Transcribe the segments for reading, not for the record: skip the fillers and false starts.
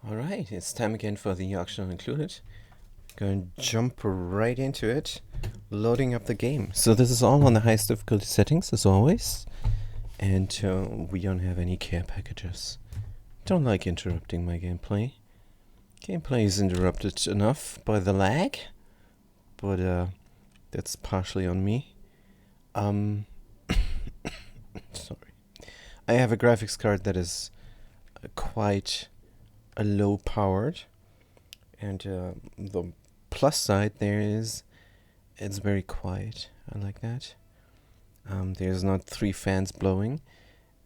Alright, it's time again for the auction included. Going to jump right into it, loading up the game. So this is all on the highest difficulty settings as always, and we don't have any care packages. Don't like interrupting my gameplay. Gameplay is interrupted enough by the lag, but that's partially on me. Sorry. I have a graphics card that is quite low powered, and the plus side there is it's very quiet. I like that. There's not 3 fans blowing.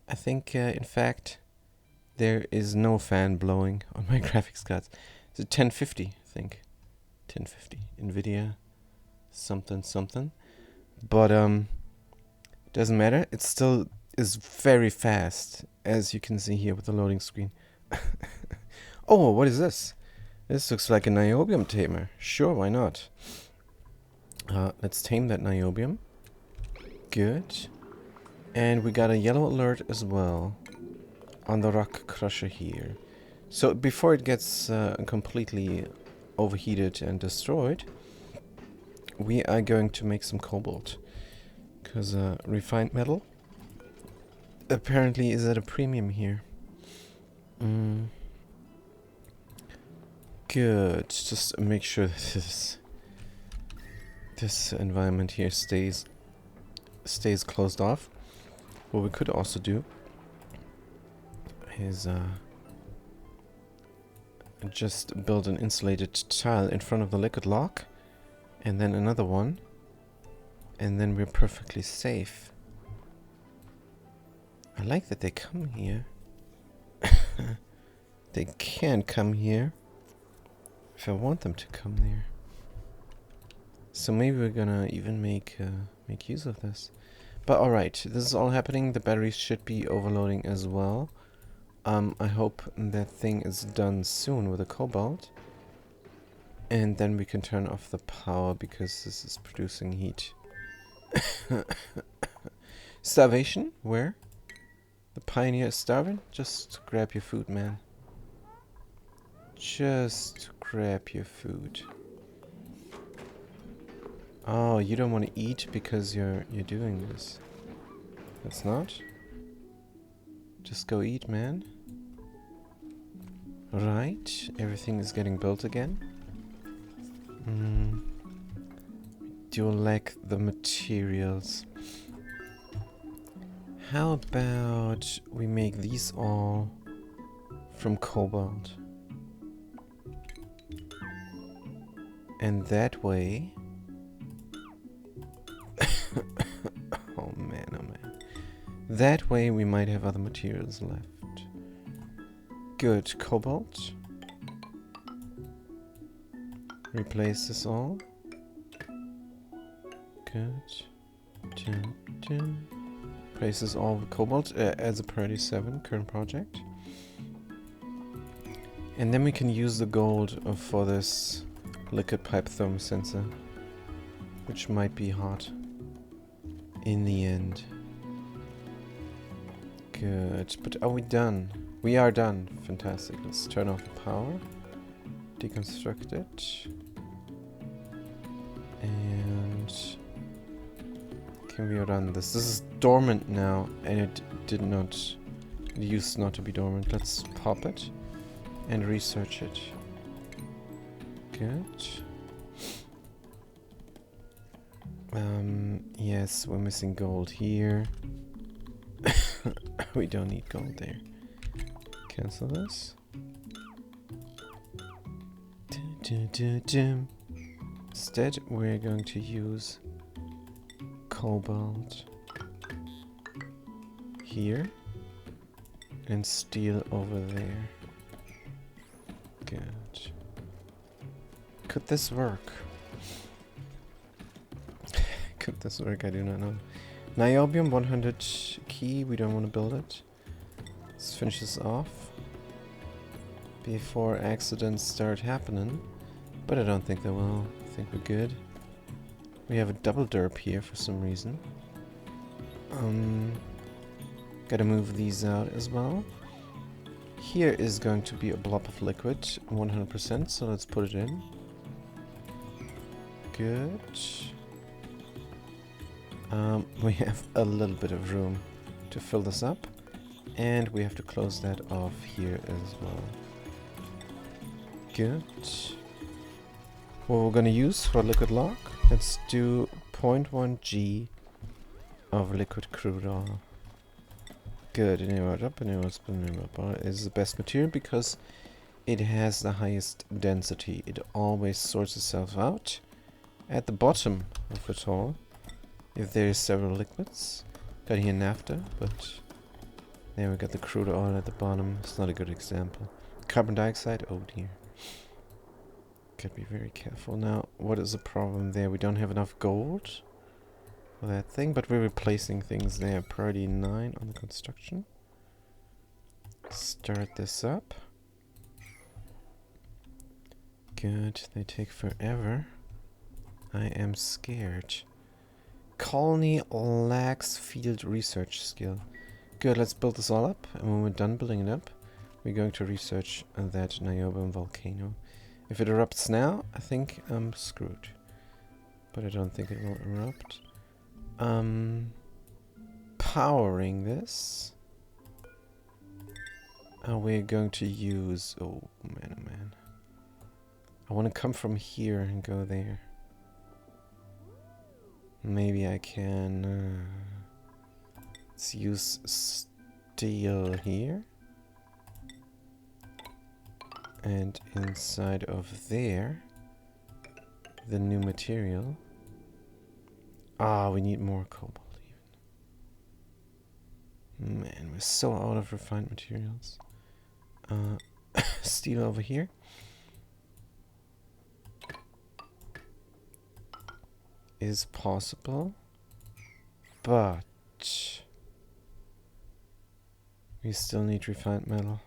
I think in fact there is no fan blowing on my graphics cards. It's a 1050, I think. 1050 Nvidia something, but doesn't matter. It still is very fast, as you can see here with the loading screen. Oh, what is this? This looks like a niobium tamer. Sure, why not? Let's tame that niobium. Good. And we got a yellow alert as well on the rock crusher here. So before it gets completely overheated and destroyed, we are going to make some cobalt. Because refined metal apparently is at a premium here. Good. Just make sure that this environment here stays closed off. What we could also do is just build an insulated tile in front of the liquid lock, and then another one, and then we're perfectly safe. I like that they come here. They can come here if I want them to come there. So maybe we're gonna even make use of this. But alright, this is all happening. The batteries should be overloading as well. I hope that thing is done soon with the cobalt. And then we can turn off the power because this is producing heat. Starvation? Where? The pioneer is starving? Just grab your food, man. Just grab your food. Oh, you don't want to eat because you're doing this. That's not. Just go eat, man. Right, everything is getting built again. Do lack the materials. How about we make these all from cobalt? And that way... oh man, oh man. That way we might have other materials left. Good, cobalt. Replace this all. Good. Replace this all with cobalt as a priority 7 current project. And then we can use the gold for this liquid pipe thermosensor, which might be hot in the end. Good, but are we done? We are done. Fantastic. Let's turn off the power, deconstruct it, and can we run this? This is dormant now, and it used not to be dormant. Let's pop it and research it. Good. Yes, we're missing gold here. We don't need gold there. Cancel this. Instead, we're going to use cobalt here and steel over there. Good. Could this work? Could this work? I do not know. Niobium 100 key. We don't want to build it. Let's finish this off before accidents start happening. But I don't think they will. I think we're good. We have a double derp here for some reason. Gotta move these out as well. Here is going to be a blob of liquid, 100%, so let's put it in. Good. We have a little bit of room to fill this up, and we have to close that off here as well. Good. What we're gonna use for liquid lock, let's do 0.1 G of liquid crude oil. Good. Is the best material because it has the highest density. It always sorts itself out at the bottom of it all. If there is several liquids, got here naphtha, but there we got the crude oil at the bottom. It's not a good example. Carbon dioxide, oh dear. Gotta be very careful. Now, what is the problem there? We don't have enough gold for that thing, but we're replacing things there. Priority 9 on the construction. Start this up. Good, they take forever. I am scared. Colony lacks field research skill. Good, let's build this all up, and when we're done building it up, we're going to research that niobium volcano. If it erupts now, I think I'm screwed. But I don't think it will erupt. Powering this. We're going to use... Oh man, oh man. I want to come from here and go there. Maybe I can... let's use steel here. And inside of there, the new material. Ah, we need more cobalt even. Man, we're so out of refined materials. Steel over here. Is possible. But we still need refined metal.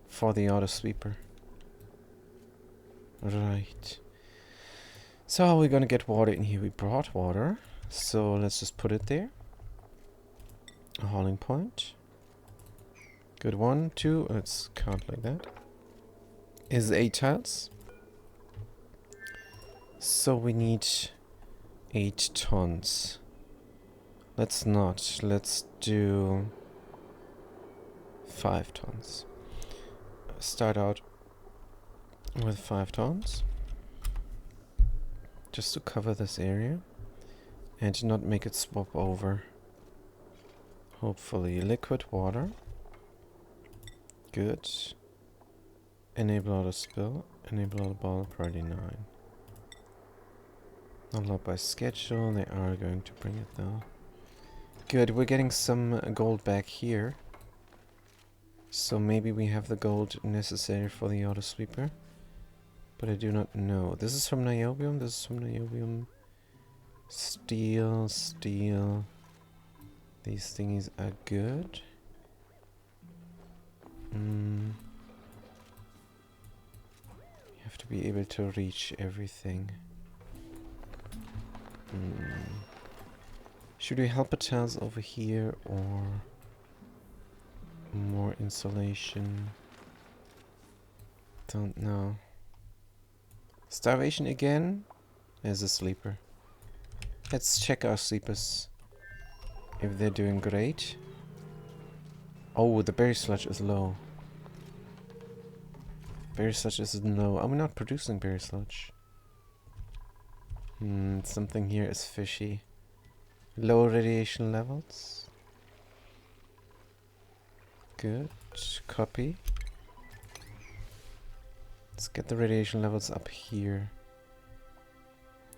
For the auto sweeper. Right. So how are we gonna get water in here? We brought water. So let's just put it there. A hauling point. Good, 1, 2, let's count like that. Is 8 tiles. So we need 8 tons. Let's not. Let's do 5 tons. Start out with 5 tons. Just to cover this area. And not make it swap over. Hopefully liquid water. Good. Enable auto spill. Enable auto ball, priority 9. Unlock by schedule. They are going to bring it though. Good, we're getting some gold back here. So maybe we have the gold necessary for the auto sweeper. But I do not know. This is from niobium. This is from niobium. Steel, steel. These thingies are good. You have to be able to reach everything. Should we help hotels over here or more insulation? Don't know. Starvation again? There's a sleeper. Let's check our sleepers. If they're doing great. Oh, the berry sludge is low. Berry sludge is low. Are we not producing berry sludge? Something here is fishy. Low radiation levels. Good. Copy. Let's get the radiation levels up here.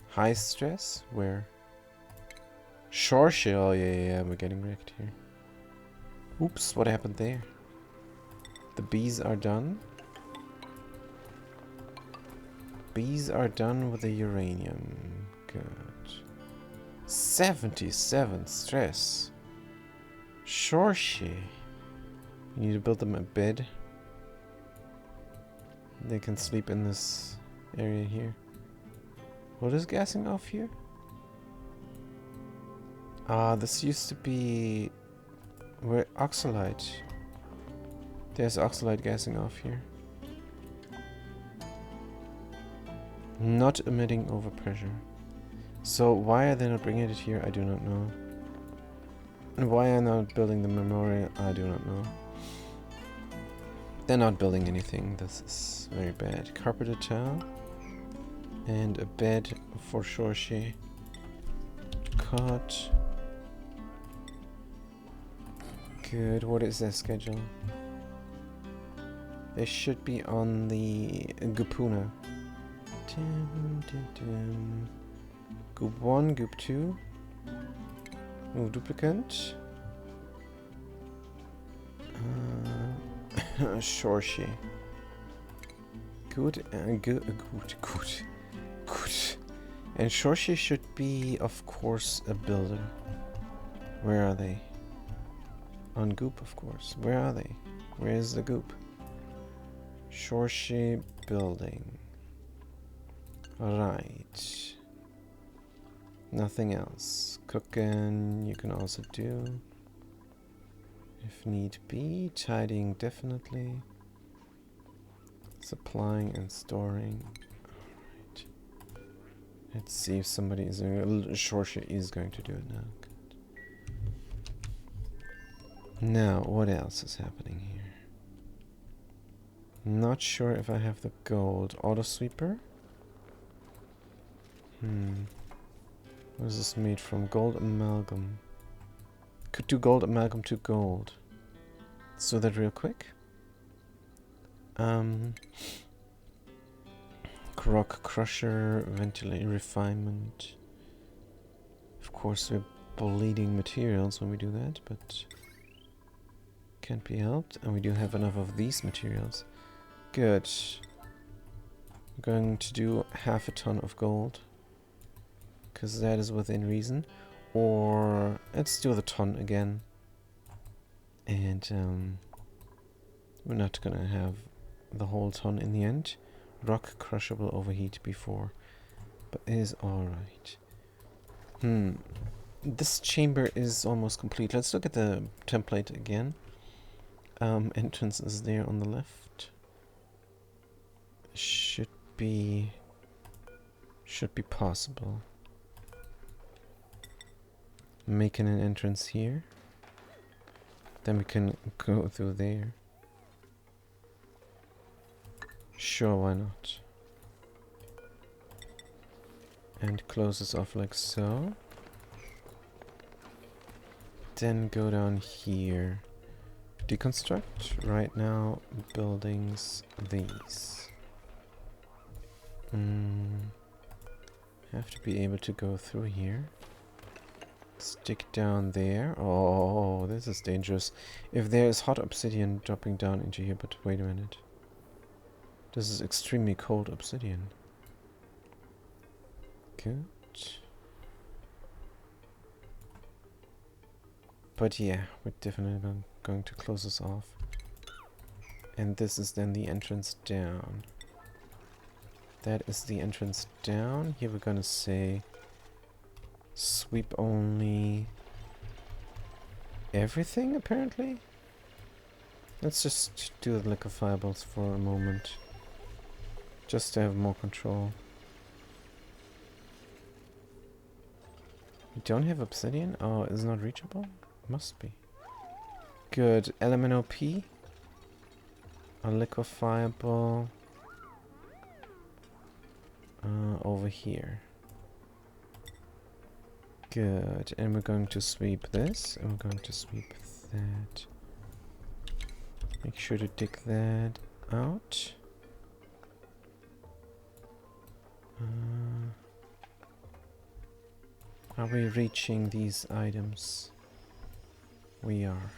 High stress? Where? Shore shell. Oh, yeah, we're getting wrecked here. Oops, what happened there? The bees are done. Bees are done with the uranium. Good. 77 stress. Shore shell. You need to build them a bed. They can sleep in this area here. What is gassing off here? Ah, this used to be where oxalite. There's oxalate gassing off here. Not emitting overpressure. So why are they not bringing it here? I do not know. And why are they not building the memorial? I do not know. They're not building anything. This is very bad. Carpeted towel. And a bed for Shorshi. Cot. Good. What is their schedule? They should be on the Gupuna. Goop 1, Goop 2. Move duplicate. Shorshi. Good. Good. And Shorshi should be, of course, a builder. Where are they? On Goop, of course. Where are they? Where is the Goop? Shorshi building. Right. Nothing else. Cooking you can also do. If need be. Tidying definitely. Supplying and storing. Alright. Let's see if somebody is Shorshi is going to do it now. Good. Now, what else is happening here? Not sure if I have the gold. Auto sweeper? What is this made from? Gold amalgam. Could do gold amalgam to gold. Let's do that real quick. Rock crusher, ventilate refinement. Of course we're bleeding materials when we do that, but can't be helped. And we do have enough of these materials. Good. I'm going to do half a ton of gold, because that is within reason. Or let's do the ton again. And we're not gonna have the whole ton in the end. Rock crusher will overheat before, but it is alright. This chamber is almost complete. Let's look at the template again. Entrance is there on the left. Should be possible. Making an entrance here. Then we can go through there. Sure, why not? And close this off like so. Then go down here. Deconstruct. Right now, buildings these. Have to be able to go through here. Stick down there. Oh, this is dangerous. If there is hot obsidian dropping down into here, but wait a minute. This is extremely cold obsidian. Good. But yeah, we're definitely going to close this off. And this is then the entrance down. That is the entrance down. Here we're gonna say sweep only everything, apparently. Let's just do the liquefiables for a moment. Just to have more control. We don't have obsidian? Oh, it's not reachable? Must be. Good. Element OP. A liquefiable. Over here. Good. And we're going to sweep this. And we're going to sweep that. Make sure to dig that out. Are we reaching these items? We are.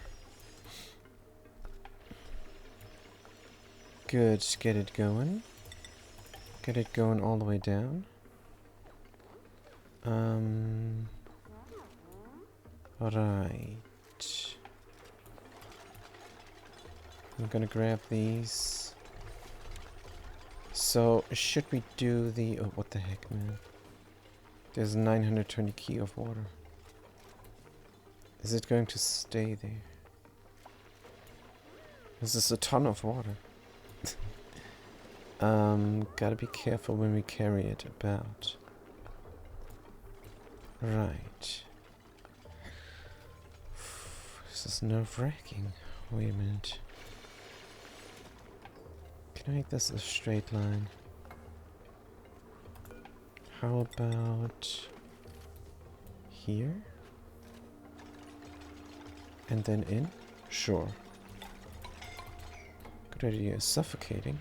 Good, get it going. Get it going all the way down. Right. I'm gonna grab these. So, should we do the... Oh, what the heck, man. There's 920 key of water. Is it going to stay there? This is a ton of water. Gotta be careful when we carry it about. Right. This is nerve-wracking. Wait a minute. Can I make this a straight line? How about here? And then in? Sure. Good idea. Suffocating.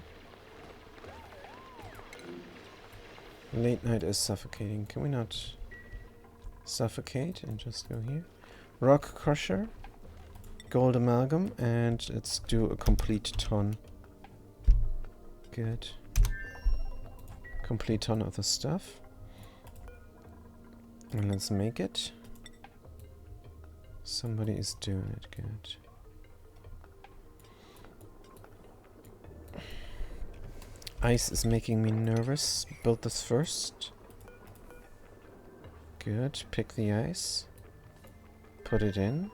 Late night is suffocating. Can we not suffocate and just go here? Rock crusher. Gold amalgam. And let's do a complete ton. Good. Complete ton of the stuff. And let's make it. Somebody is doing it. Good. Ice is making me nervous. Build this first. Good. Pick the ice. Put it in.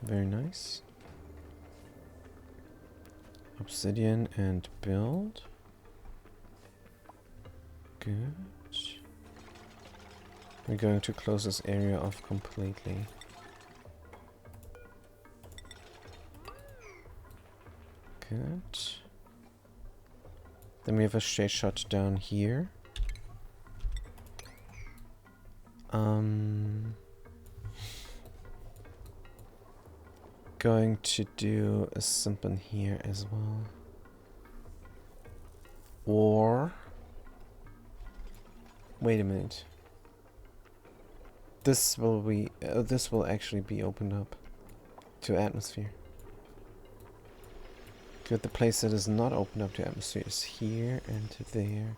Very nice. Obsidian and build. Good. We're going to close this area off completely. Good. Then we have a straight shot down here. Going to do a simple here as well. Or wait a minute. This will actually be opened up to atmosphere. Good, the place that is not opened up to atmosphere is here and there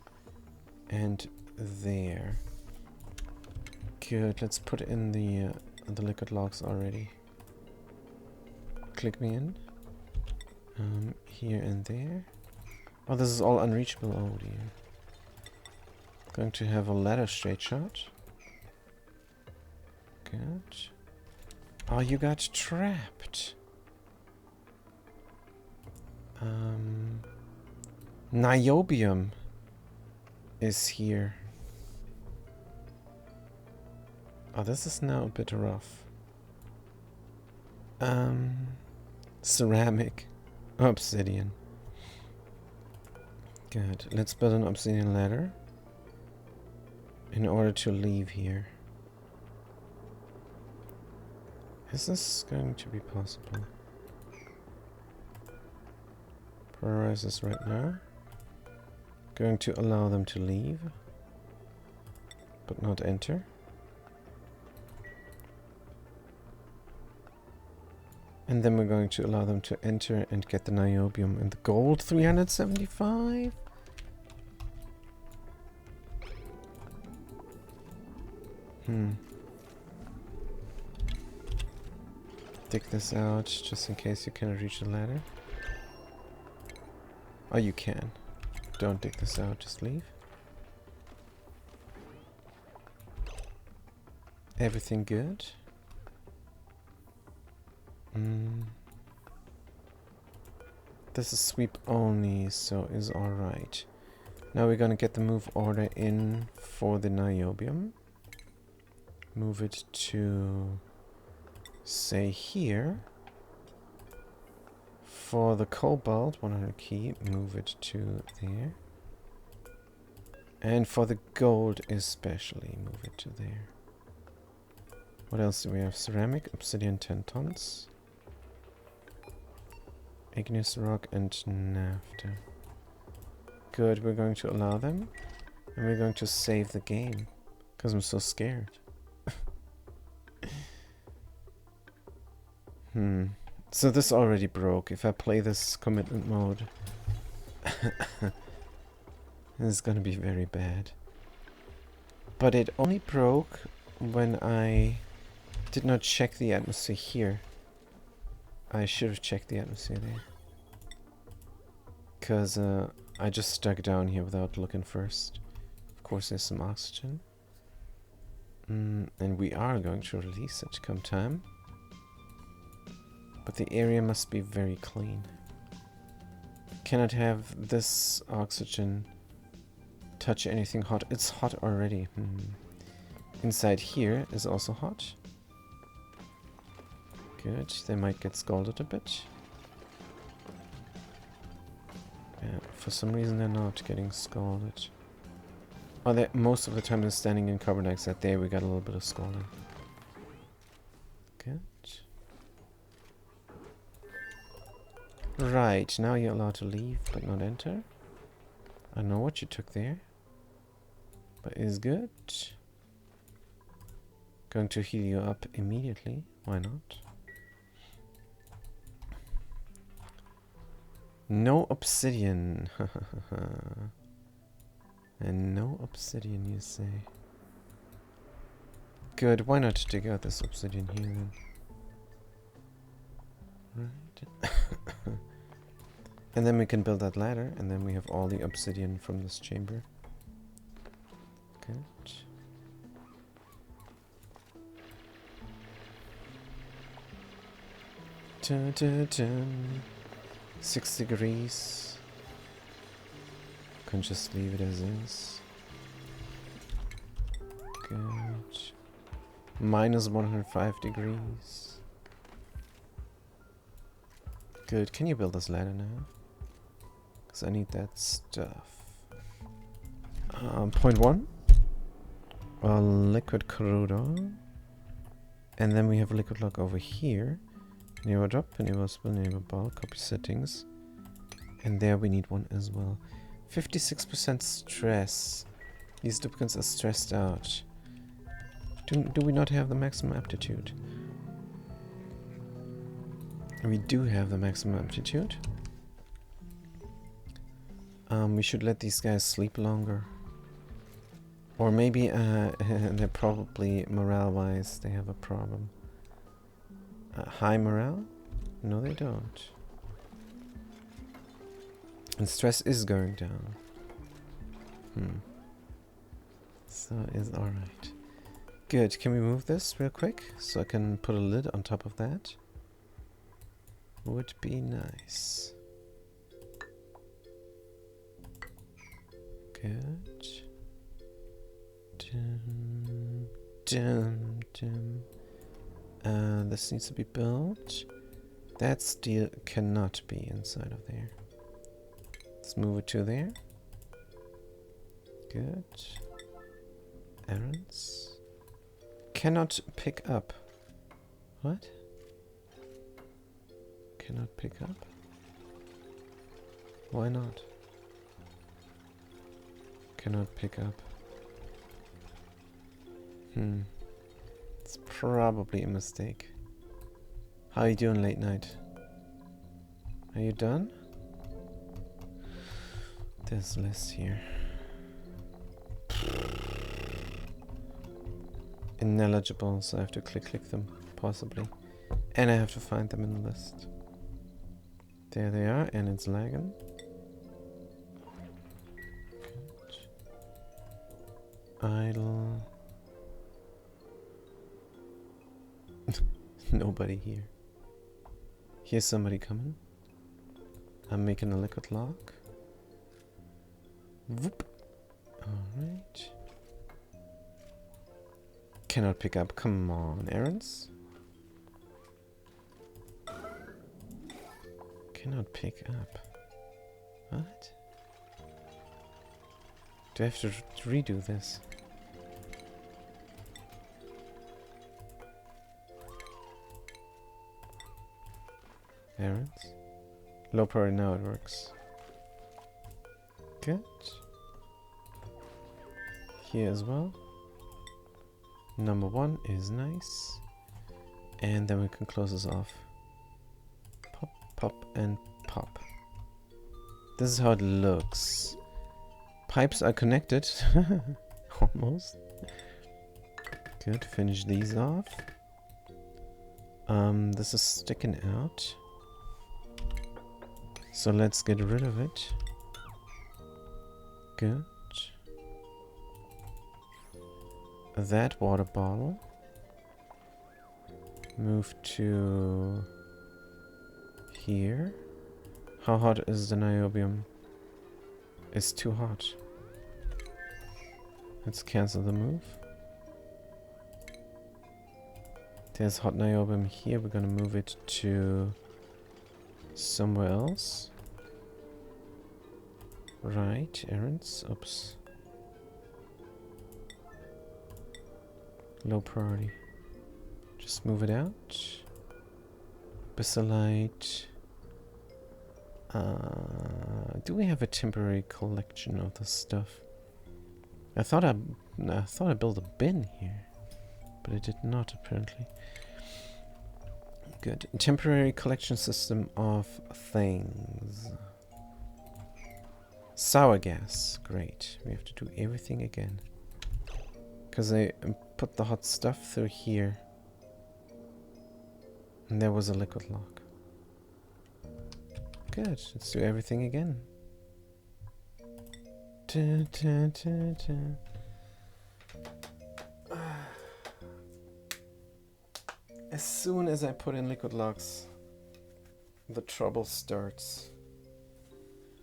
and there. Good, let's put in the liquid logs already. Click me in. Here and there. Oh, this is all unreachable. Oh dear. Going to have a ladder straight shot. Good. Oh, you got trapped. Niobium is here. Oh, this is now a bit rough. Ceramic. Obsidian. Good. Let's build an obsidian ladder in order to leave here. Is this going to be possible? Prioritize this right now. Going to allow them to leave, but not enter. And then we're going to allow them to enter and get the niobium and the gold. 375. Dig this out just in case you cannot reach the ladder. Oh, you can. Don't dig this out, just leave. Everything good? This is sweep only, so is alright. Now we're gonna get the move order in for the niobium. Move it to, say, here. For the cobalt, 100 key, move it to there. And for the gold especially, move it to there. What else do we have? Ceramic, obsidian 10 tons. Igneous rock and naphtha. Good, we're going to allow them. And we're going to save the game. Because I'm so scared. So this already broke. If I play this commitment mode, this is gonna be very bad. But it only broke when I did not check the atmosphere here. I should have checked the atmosphere there. Because I just stuck down here without looking first. Of course there's some oxygen. And we are going to release it come time. But the area must be very clean. Cannot have this oxygen touch anything hot. It's hot already. Inside here is also hot. Good. They might get scalded a bit. Yeah, for some reason they're not getting scalded. Oh, most of the time they're standing in carbon dioxide. There we got a little bit of scalding. Good. Right, now you're allowed to leave, but not enter. I don't know what you took there, but is good. Going to heal you up immediately. Why not? No obsidian. And no obsidian, you say? Good, why not dig out this obsidian here then? Right. And then we can build that ladder, and then we have all the obsidian from this chamber. Good. Dun, dun, dun. 6 degrees. Can just leave it as is. Good. Minus 105 degrees. Good. Can you build this ladder now? Because I need that stuff. Point 1. Liquid corrodor. And then we have a liquid lock over here. Enable drop, enable spill, enable bulk, copy settings. And there we need one as well. 56% stress. These duplicants are stressed out. Do we not have the maximum aptitude? We do have the maximum aptitude. We should let these guys sleep longer. Or maybe they're probably morale-wise they have a problem. High morale? No, they don't. And stress is going down. So is alright. Good. Can we move this real quick so I can put a lid on top of that? Would be nice. Good. This needs to be built. That steel cannot be inside of there. Let's move it to there. Good. Errands. Cannot pick up. What? Cannot pick up? Why not? Cannot pick up. It's probably a mistake. How are you doing late night? Are you done? There's less here. Ineligible, so I have to click them, possibly. And I have to find them in the list. There they are, and it's lagging. Good. Idle. Nobody here. Here's somebody coming. I'm making a liquid lock. Whoop. Alright. Cannot pick up. Come on, errands. Cannot pick up. What? Do I have to redo this? Errands. Low priority, now it works. Good. Here as well. Number 1 is nice. And then we can close this off. Pop, pop, and pop. This is how it looks. Pipes are connected. Almost. Good, finish these off. This is sticking out. So let's get rid of it. Good. That water bottle. Move to here. How hot is the niobium? It's too hot. Let's cancel the move. There's hot niobium here. We're gonna move it to somewhere else. Right, errands. Oops. Low priority. Just move it out. Bacillite. Do we have a temporary collection of this stuff? I thought I built a bin here, but I did not apparently. Good. Temporary collection system of things. Sour gas. Great. We have to do everything again. Because I put the hot stuff through here. And there was a liquid lock. Good. Let's do everything again. As soon as I put in liquid locks, the trouble starts.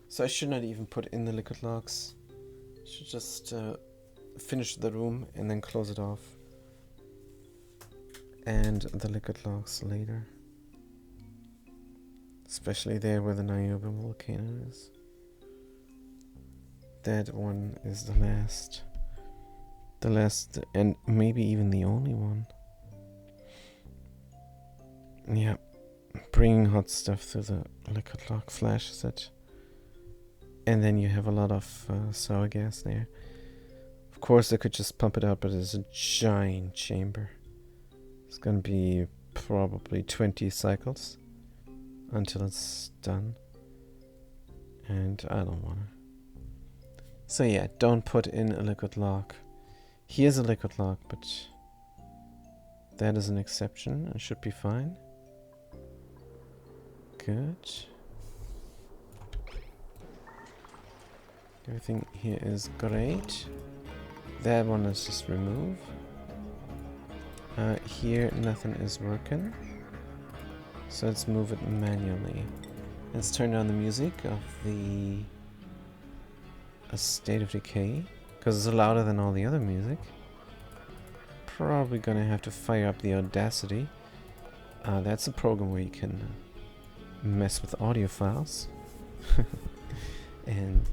So I should not even put in the liquid locks. I should just finish the room and then close it off. And the liquid locks later. Especially there where the niobium volcano is. That one is the last. The last, and maybe even the only one. Yeah. Bringing hot stuff through the liquid lock flashes it. And then you have a lot of sour gas there. Of course I could just pump it out, but it's a giant chamber. It's gonna be probably 20 cycles until it's done. And I don't wanna. So yeah, don't put in a liquid lock. Here's a liquid lock, but that is an exception. It should be fine. Good. Everything here is great. That one let's just remove. Here nothing is working. So let's move it manually. Let's turn down the music of the A State of Decay, because it's louder than all the other music. Probably gonna have to fire up the Audacity. That's a program where you can mess with audio files. And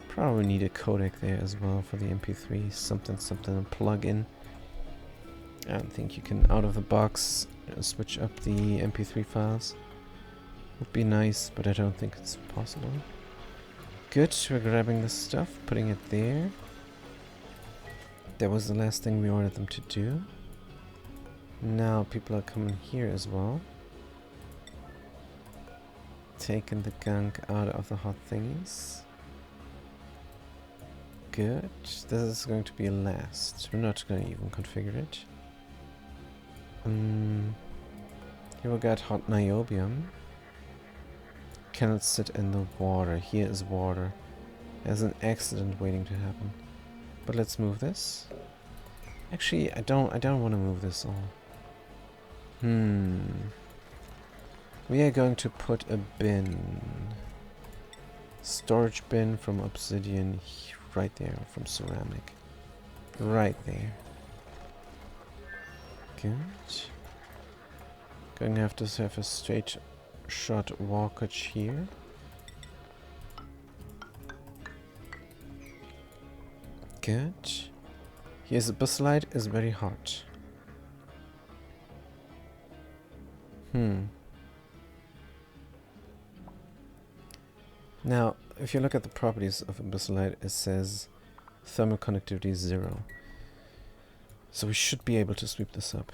probably need a codec there as well for the MP3. Something, a plug-in. I don't think you can out of the box switch up the MP3 files. Would be nice, but I don't think it's possible. Good, we're grabbing this stuff, putting it there. That was the last thing we ordered them to do. Now people are coming here as well. Taking the gunk out of the hot thingies. Good. This is going to be last. We're not going to even configure it. Here we got hot niobium. Cannot sit in the water. Here is water. There's an accident waiting to happen. But let's move this. Actually, I don't want to move this all. We are going to put a bin. Storage bin from obsidian right there, from ceramic. Right there. Good. Going to have a straight shot walkage here. Good. Here's a bacillite is very hot. Now, if you look at the properties of a bacillite, it says thermal conductivity is 0. So we should be able to sweep this up.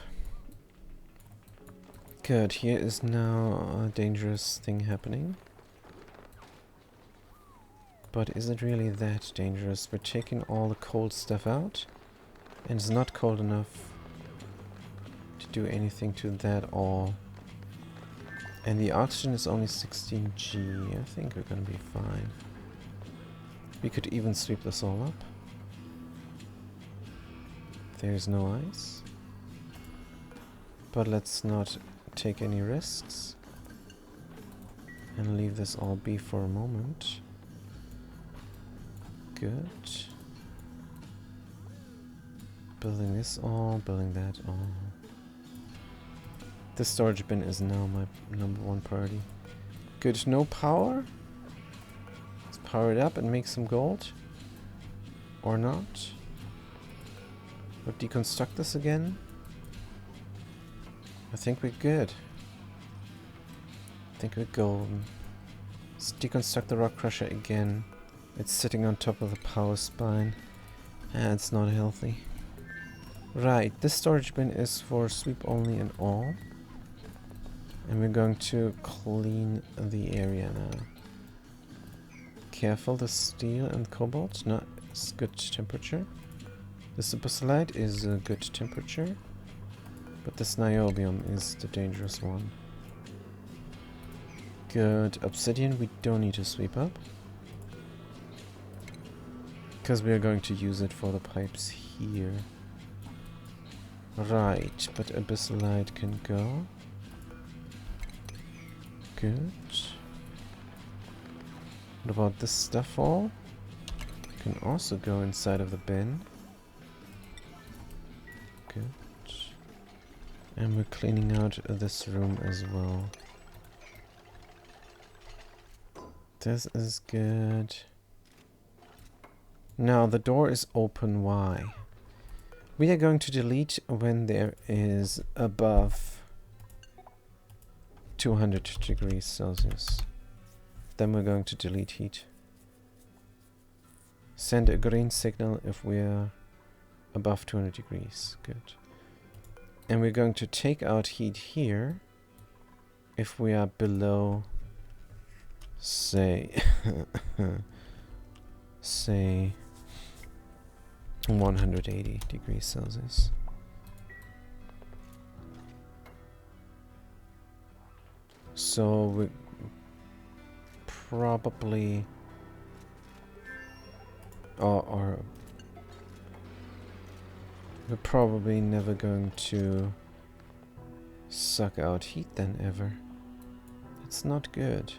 Good, here is now a dangerous thing happening. But is it really that dangerous? We're taking all the cold stuff out, and it's not cold enough to do anything to that all. And the oxygen is only 16G. I think we're gonna be fine. We could even sweep this all up. There's no ice. But let's not take any risks. And leave this all be for a moment. Good. Building this all, building that all. The storage bin is now my #1 priority. Good, no power. Let's power it up and make some gold. Or not. We'll deconstruct this again. I think we're good. I think we're golden. Let's deconstruct the rock crusher again. It's sitting on top of the power spine. And it's not healthy. Right, this storage bin is for sweep only and all. And we're going to clean the area now. Careful, the steel and cobalt, not as good temperature. The superslide is a good temperature. But this niobium is the dangerous one. Good, obsidian we don't need to sweep up. Because we are going to use it for the pipes here. Right, but abyssalite can go. Good. What about this stuff all? Can also go inside of the bin. Good. And we're cleaning out this room as well. This is good. Now the door is open. Why? We are going to delete when there is above 200 degrees Celsius. Then we're going to delete heat. Send a green signal if we're above 200 degrees. Good. And we're going to take out heat here if we are below, say, say 180 degrees Celsius. So we probably or we're probably never going to suck out heat then ever. It's not good.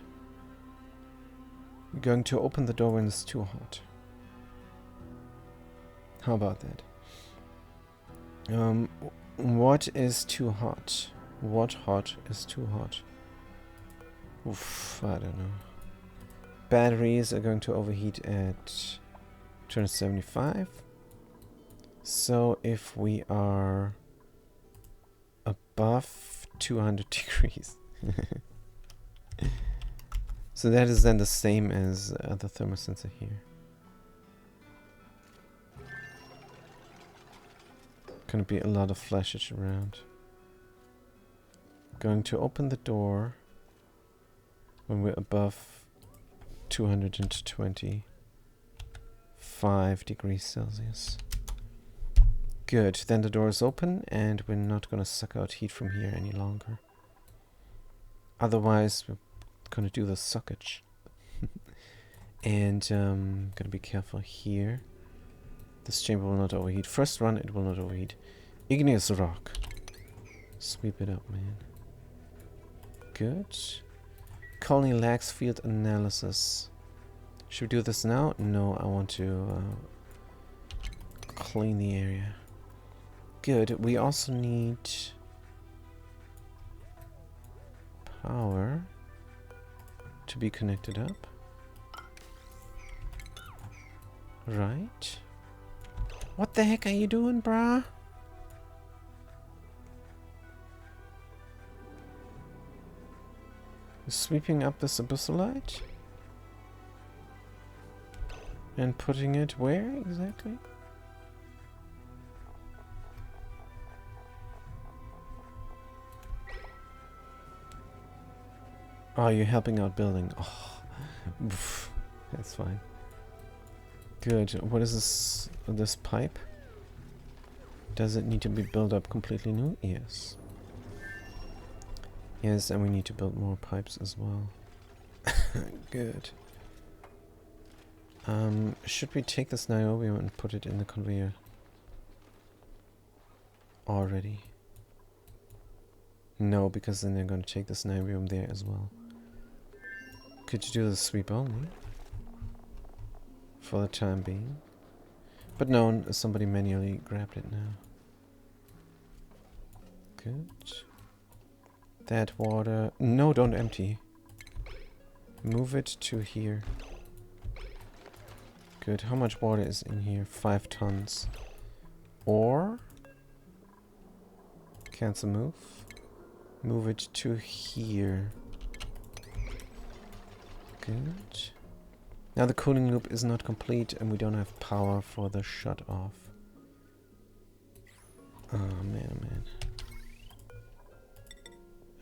We're going to open the door when it's too hot. How about that? What is too hot? What hot is too hot? Oof, I don't know. Batteries are going to overheat at 275. So if we are above 200 degrees. So that is then the same as the thermosensor here. Gonna be a lot of flashes around. Going to open the door when we're above 225 degrees Celsius. Good, then the door is open and we're not gonna suck out heat from here any longer. Otherwise we're gonna do the suckage. And gonna be careful here. This chamber will not overheat. First run, it will not overheat. Igneous rock. Sweep it up, man. Good. Colony lacks field analysis. Should we do this now? No, I want to clean the area. Good. We also need power to be connected up. Right. What the heck are you doing, brah? Sweeping up this abyssalite? And putting it where exactly? Oh, you're helping out building. Oh, that's fine. Good. What is this pipe? Does it need to be built up completely new? Yes. Yes, and we need to build more pipes as well. Good. Should we take this niobium and put it in the conveyor? Already. No, because then they're going to take the sniper there as well. Could you do the sweep only? For the time being. But no, somebody manually grabbed it now. Good. That water... No, don't empty. Move it to here. Good. How much water is in here? 5 tons. Or... Cancel move. Move it to here. Good. Now the cooling loop is not complete and we don't have power for the shut off. Oh man,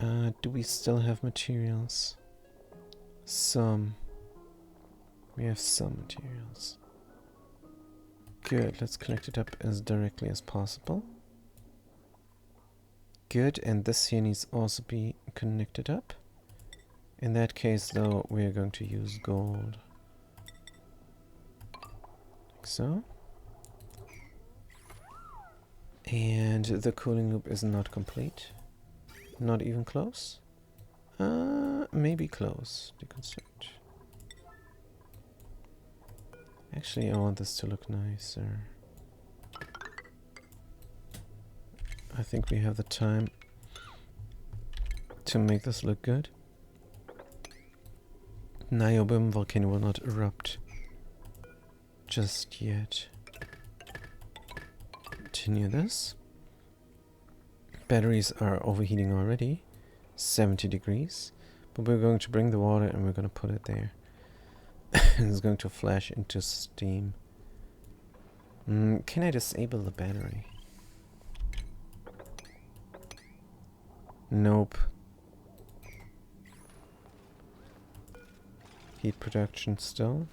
oh man. Do we still have materials? Some. We have some materials. Good, let's connect it up as directly as possible. Good, and this here needs also be connected up. In that case though, we're going to use gold. Like so. And the cooling loop is not complete. Not even close. Maybe close. Deconstruct. Actually, I want this to look nicer. I think we have the time to make this look good. Niobim volcano will not erupt just yet. Continue this. Batteries are overheating already. 70 degrees. But we're going to bring the water and we're going to put it there. And it's going to flash into steam. Can I disable the battery? Nope. Heat production still.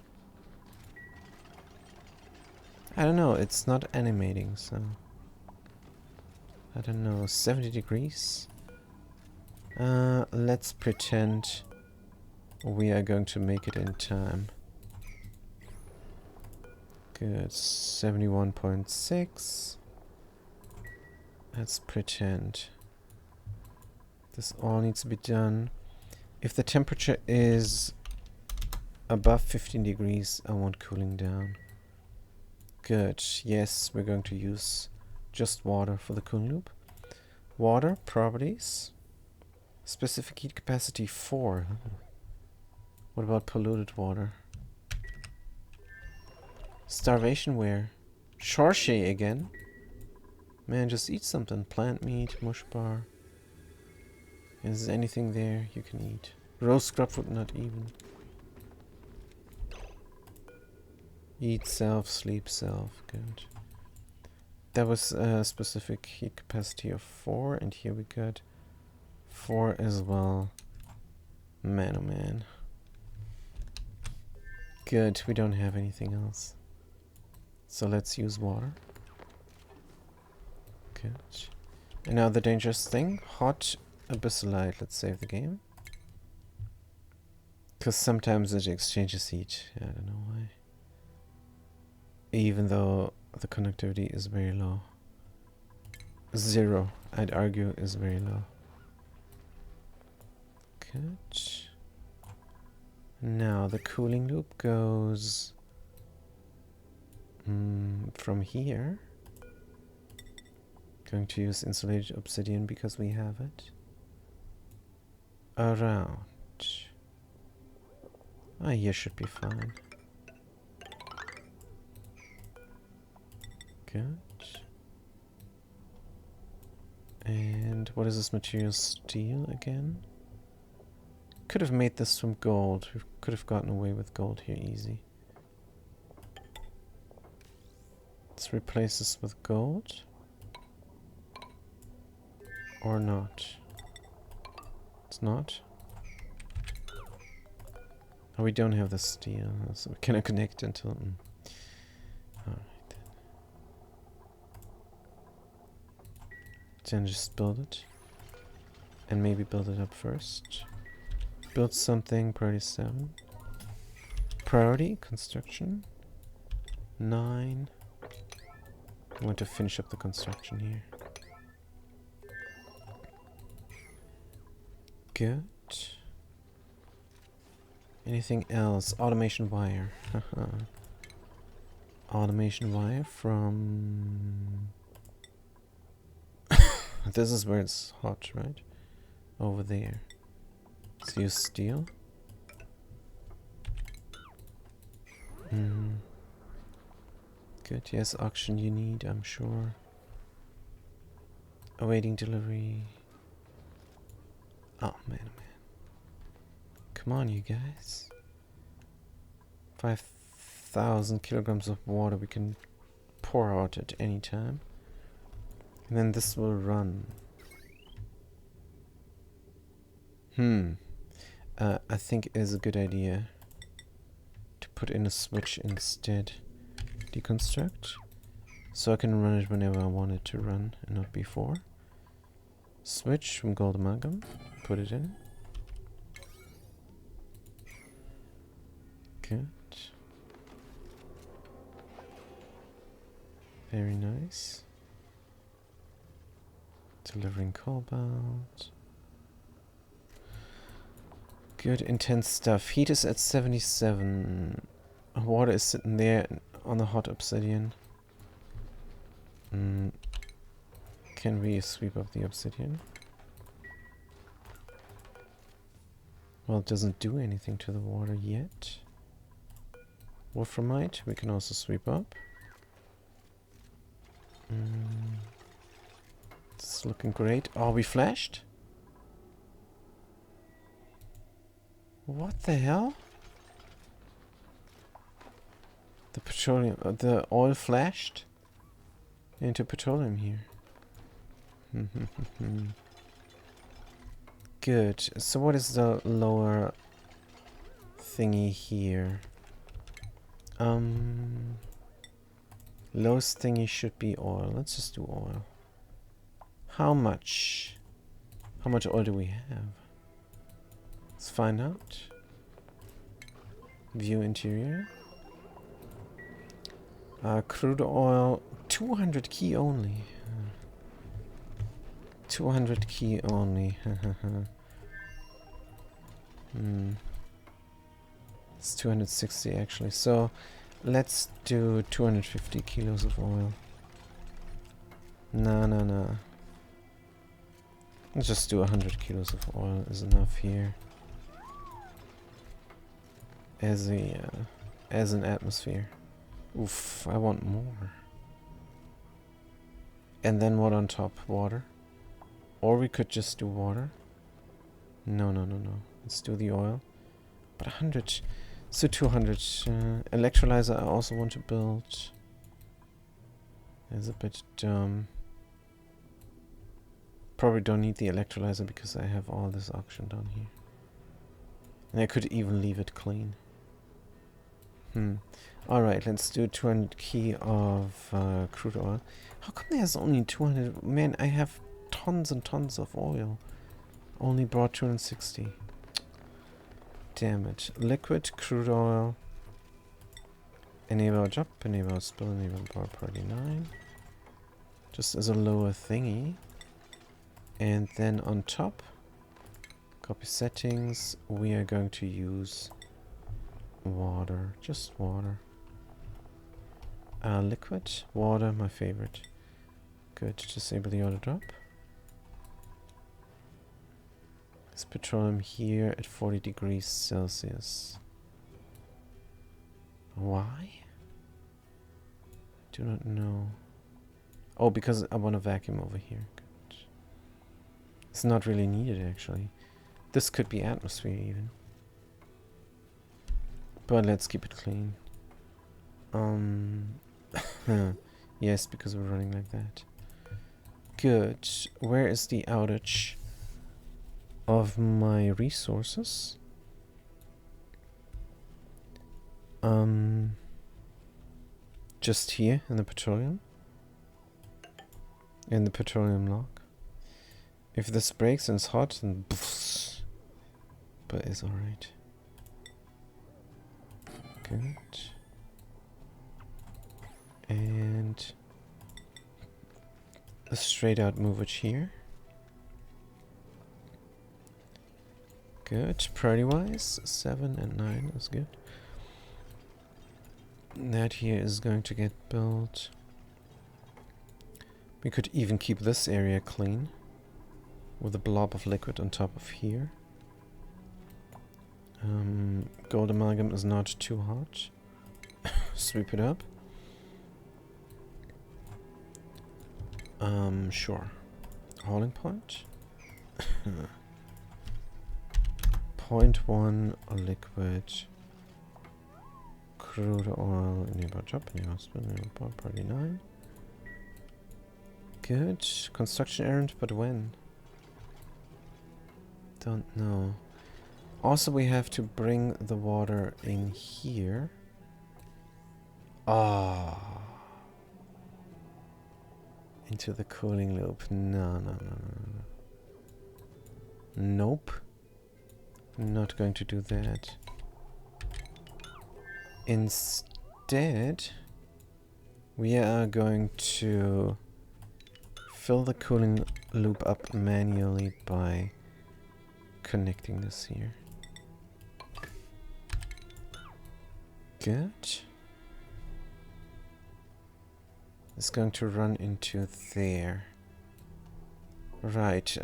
I don't know, it's not animating, so... I don't know, 70 degrees? Let's pretend we are going to make it in time. Good, 71.6. Let's pretend. This all needs to be done. If the temperature is above 15 degrees, I want cooling down. Good, yes, we're going to use just water for the cooling loop. Water, properties. Specific heat capacity 4. What about polluted water? Starvation ware. Chorche again. Man, just eat something. Plant meat, mush bar. Is there anything there you can eat? Roast scrubfoot, not even. Eat self, sleep self. Good. That was a specific heat capacity of 4, and here we got 4 as well. Man, oh man. Good, we don't have anything else. So let's use water. Good. And now the dangerous thing, hot abyssalite. Let's save the game. Because sometimes it exchanges heat. I don't know why. Even though the conductivity is very low. 0, I'd argue, is very low. Good. Now the cooling loop goes from here. Going to use insulated obsidian because we have it. Around. Here should be fine. Good. And what is this material? Steel again? Could have made this from gold. We could have gotten away with gold here easy. Let's replace this with gold. Or not. It's not. Oh, we don't have the steel, so we cannot connect until... Alright then. Then just build it. And maybe build it up first. Build something, priority 7. Priority, construction. 9. I want to finish up the construction here. Good. Anything else? Automation wire. Automation wire from... This is where it's hot, right? Over there. Let's use steel. Good, yes, auction you need, I'm sure. Awaiting delivery. Oh man, oh man. Come on, you guys. 5,000 kilograms of water we can pour out at any time. And then this will run. I think it is a good idea to put in a switch instead. Deconstruct. So I can run it whenever I want it to run and not before. Switch from gold amalgam. Put it in. Good. Very nice. Delivering cobalt. Good, intense stuff. Heat is at 77. Water is sitting there on the hot obsidian. Can we sweep up the obsidian? Well, it doesn't do anything to the water yet. Wolframite, we can also sweep up. It's looking great. Oh, we flashed? What the hell? The petroleum, the oil flashed into petroleum here. Good. So what is the lower thingy here? Lowest thingy should be oil. Let's just do oil. How much? How much oil do we have? Let's find out. View interior. Crude oil, 200 key only. 200 key only. It's 260 actually. So let's do 250 kilos of oil. No. Let's just do 100 kilos of oil is enough here. As an atmosphere. Oof, I want more. And then what on top? Water? Or we could just do water. No. Let's do the oil. But 100. So 200. Electrolyzer I also want to build. Is a bit dumb. Probably don't need the electrolyzer because I have all this auction down here. And I could even leave it clean. Alright, let's do 200 key of crude oil. How come there's only 200? Man, I have tons and tons of oil. Only brought 260. Damn it. Liquid crude oil. Enable job, enable spill, enable bar party 9. Just as a lower thingy. And then on top, copy settings, we are going to use water. Just water. Liquid, water, my favorite. Good, disable the auto drop. This petroleum here at 40 degrees Celsius. Why? Do not know. Oh, because I want a vacuum over here. Good. It's not really needed actually. This could be atmosphere even. But let's keep it clean. Yes, because we're running like that. Good. Where is the outage of my resources? Just here in the petroleum. In the petroleum lock. If this breaks and it's hot, then boofs. But it's alright. Good. And a straight out movage here. Good. Priority-wise, 7 and 9 is good. That here is going to get built. We could even keep this area clean with a blob of liquid on top of here. Gold amalgam is not too hot. Sweep it up. Sure. Hauling point. 0.1 liquid. Crude oil. Nearby job. Nearby hospital. Nearby party 9. Good. Construction errand, but when? Don't know. Also, we have to bring the water in here. Ah. Into the cooling loop. No. Nope. Not going to do that. Instead, we are going to fill the cooling loop up manually by connecting this here. Good. It's going to run into there. Right.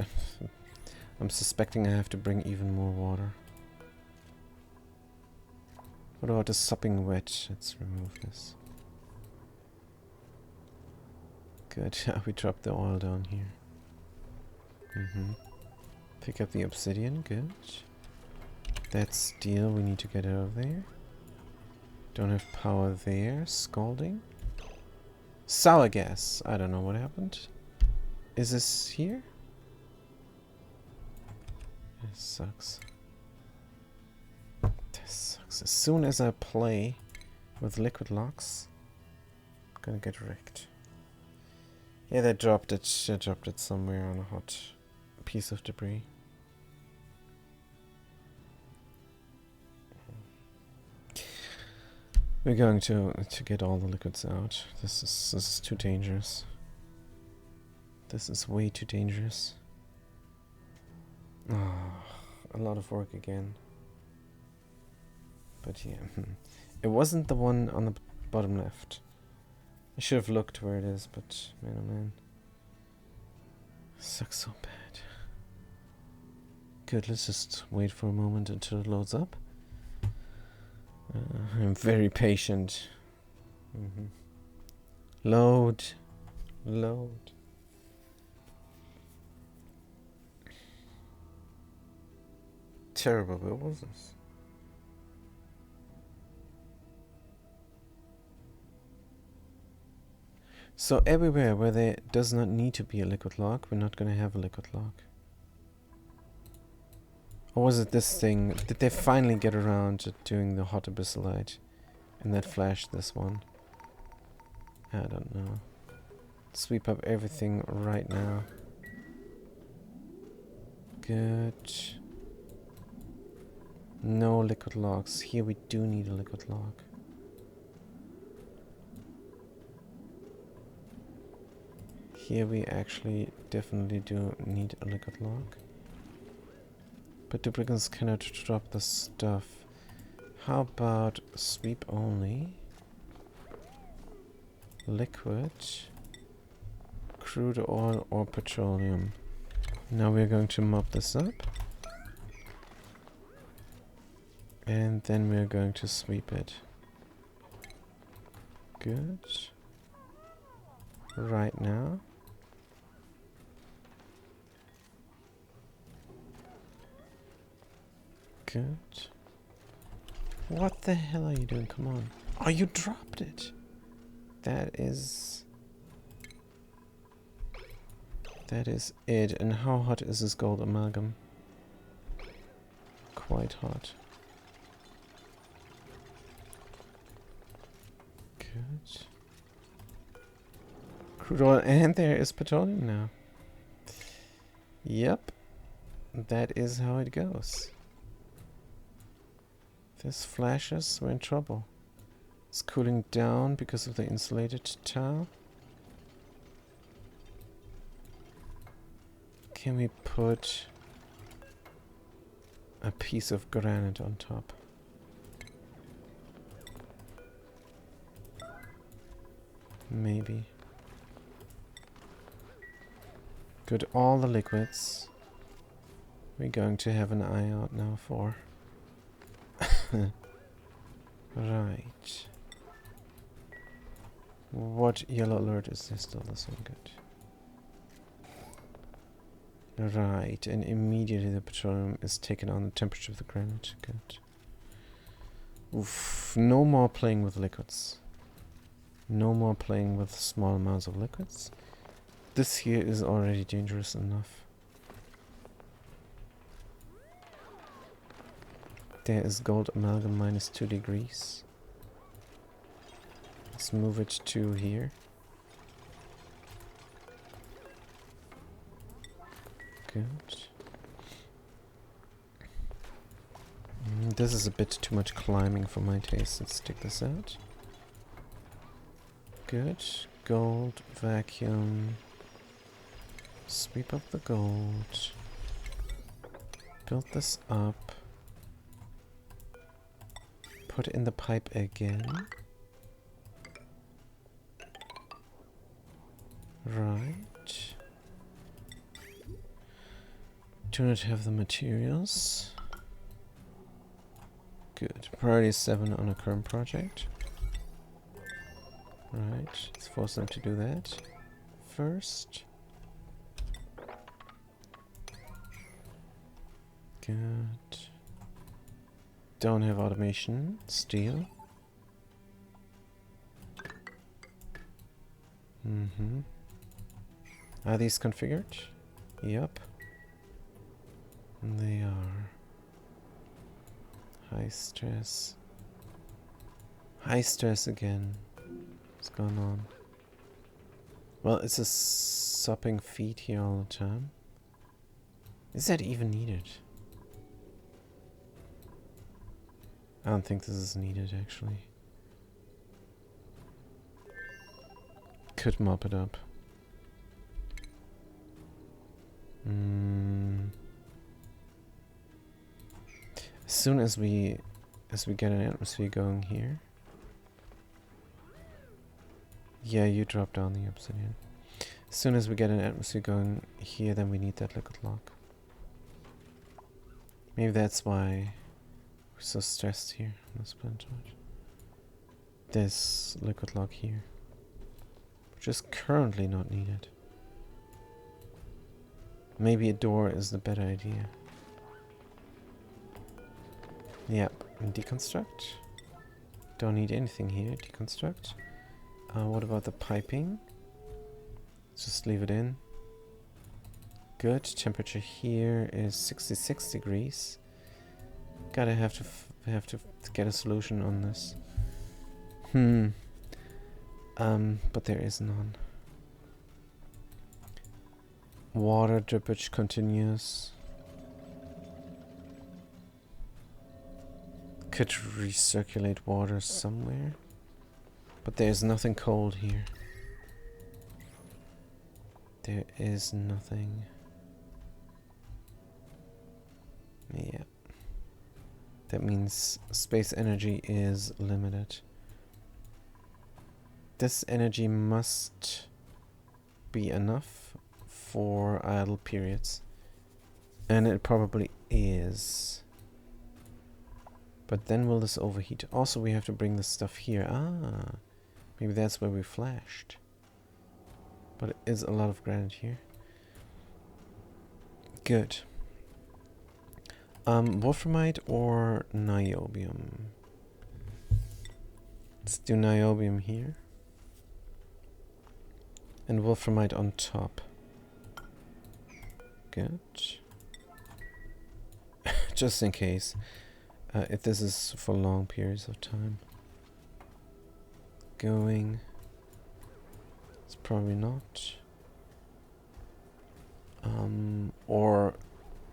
I'm suspecting I have to bring even more water. What about the sopping wet? Let's remove this. Good. We dropped the oil down here. Pick up the obsidian. Good. That steel we need to get out of there. Don't have power there. Scalding. Sour gas. I don't know what happened. Is this here? This sucks. This sucks. As soon as I play with liquid locks, I'm gonna get wrecked. Yeah, they dropped it. They dropped it somewhere on a hot piece of debris. We're going to get all the liquids out. This is too dangerous. This is way too dangerous. Oh, a lot of work again. But yeah, it wasn't the one on the bottom left. I should have looked where it is, but man oh man. Sucks so bad. Good, let's just wait for a moment until it loads up. I'm very patient. Load. Load. Terrible, where was this? So everywhere where there does not need to be a liquid lock, we're not going to have a liquid lock. Or was it this thing? Did they finally get around to doing the hot abyssalite? And that flashed this one? I don't know. Sweep up everything right now. Good. No liquid locks. Here we do need a liquid lock. Here we actually definitely do need a liquid lock. But the brigands cannot drop the stuff. How about sweep only? Liquid. Crude oil or petroleum. Now we're going to mop this up. And then we're going to sweep it. Good. Right now. Good. What the hell are you doing? Come on. Oh, you dropped it. That is it. And how hot is this gold amalgam? Quite hot. Good. Crude oil, and there is petroleum now. Yep. That is how it goes. This flashes, we're in trouble. It's cooling down because of the insulated tile. Can we put a piece of granite on top. Maybe. Good, all the liquids. We're going to have an eye out now for. Right. What yellow alert is there? Still this one, good. Right, and immediately the petroleum is taken on the temperature of the granite. Good. Oof, no more playing with liquids. No more playing with small amounts of liquids. This here is already dangerous enough. There is gold amalgam minus 2 degrees. Let's move it to here. Good. This is a bit too much climbing for my taste. Let's take this out. Good. Gold, vacuum. Sweep up the gold. Build this up. Put in the pipe again. Right. Do not have the materials. Good. Priority 7 on a current project. Right. Let's force them to do that first. Good. Don't have automation. Steel. Are these configured? Yep. They are. High stress. High stress again. What's going on? Well, it's a sopping feed here all the time. Is that even needed? I don't think this is needed, actually. Could mop it up. As soon as we get an atmosphere going here. Yeah, you drop down the obsidian. As soon as we get an atmosphere going here, then we need that liquid lock. Maybe that's why we're so stressed here on this planet. This liquid lock here, which is currently not needed. Maybe a door is the better idea. Yep, and deconstruct. Don't need anything here, deconstruct. What about the piping? Just leave it in. Good, temperature here is 66 degrees. Gotta have to get a solution on this. But there is none. Water drippage continues. Could recirculate water somewhere. But there's nothing cold here. There is nothing. Yeah. That means space energy is limited. This energy must be enough for idle periods. And it probably is. But then will this overheat? Also, we have to bring this stuff here. Ah, maybe that's where we flashed. But it is a lot of granite here. Good. Wolframite or niobium? Let's do niobium here. And wolframite on top. Good. Just in case. If this is for long periods of time. Going. It's probably not. Or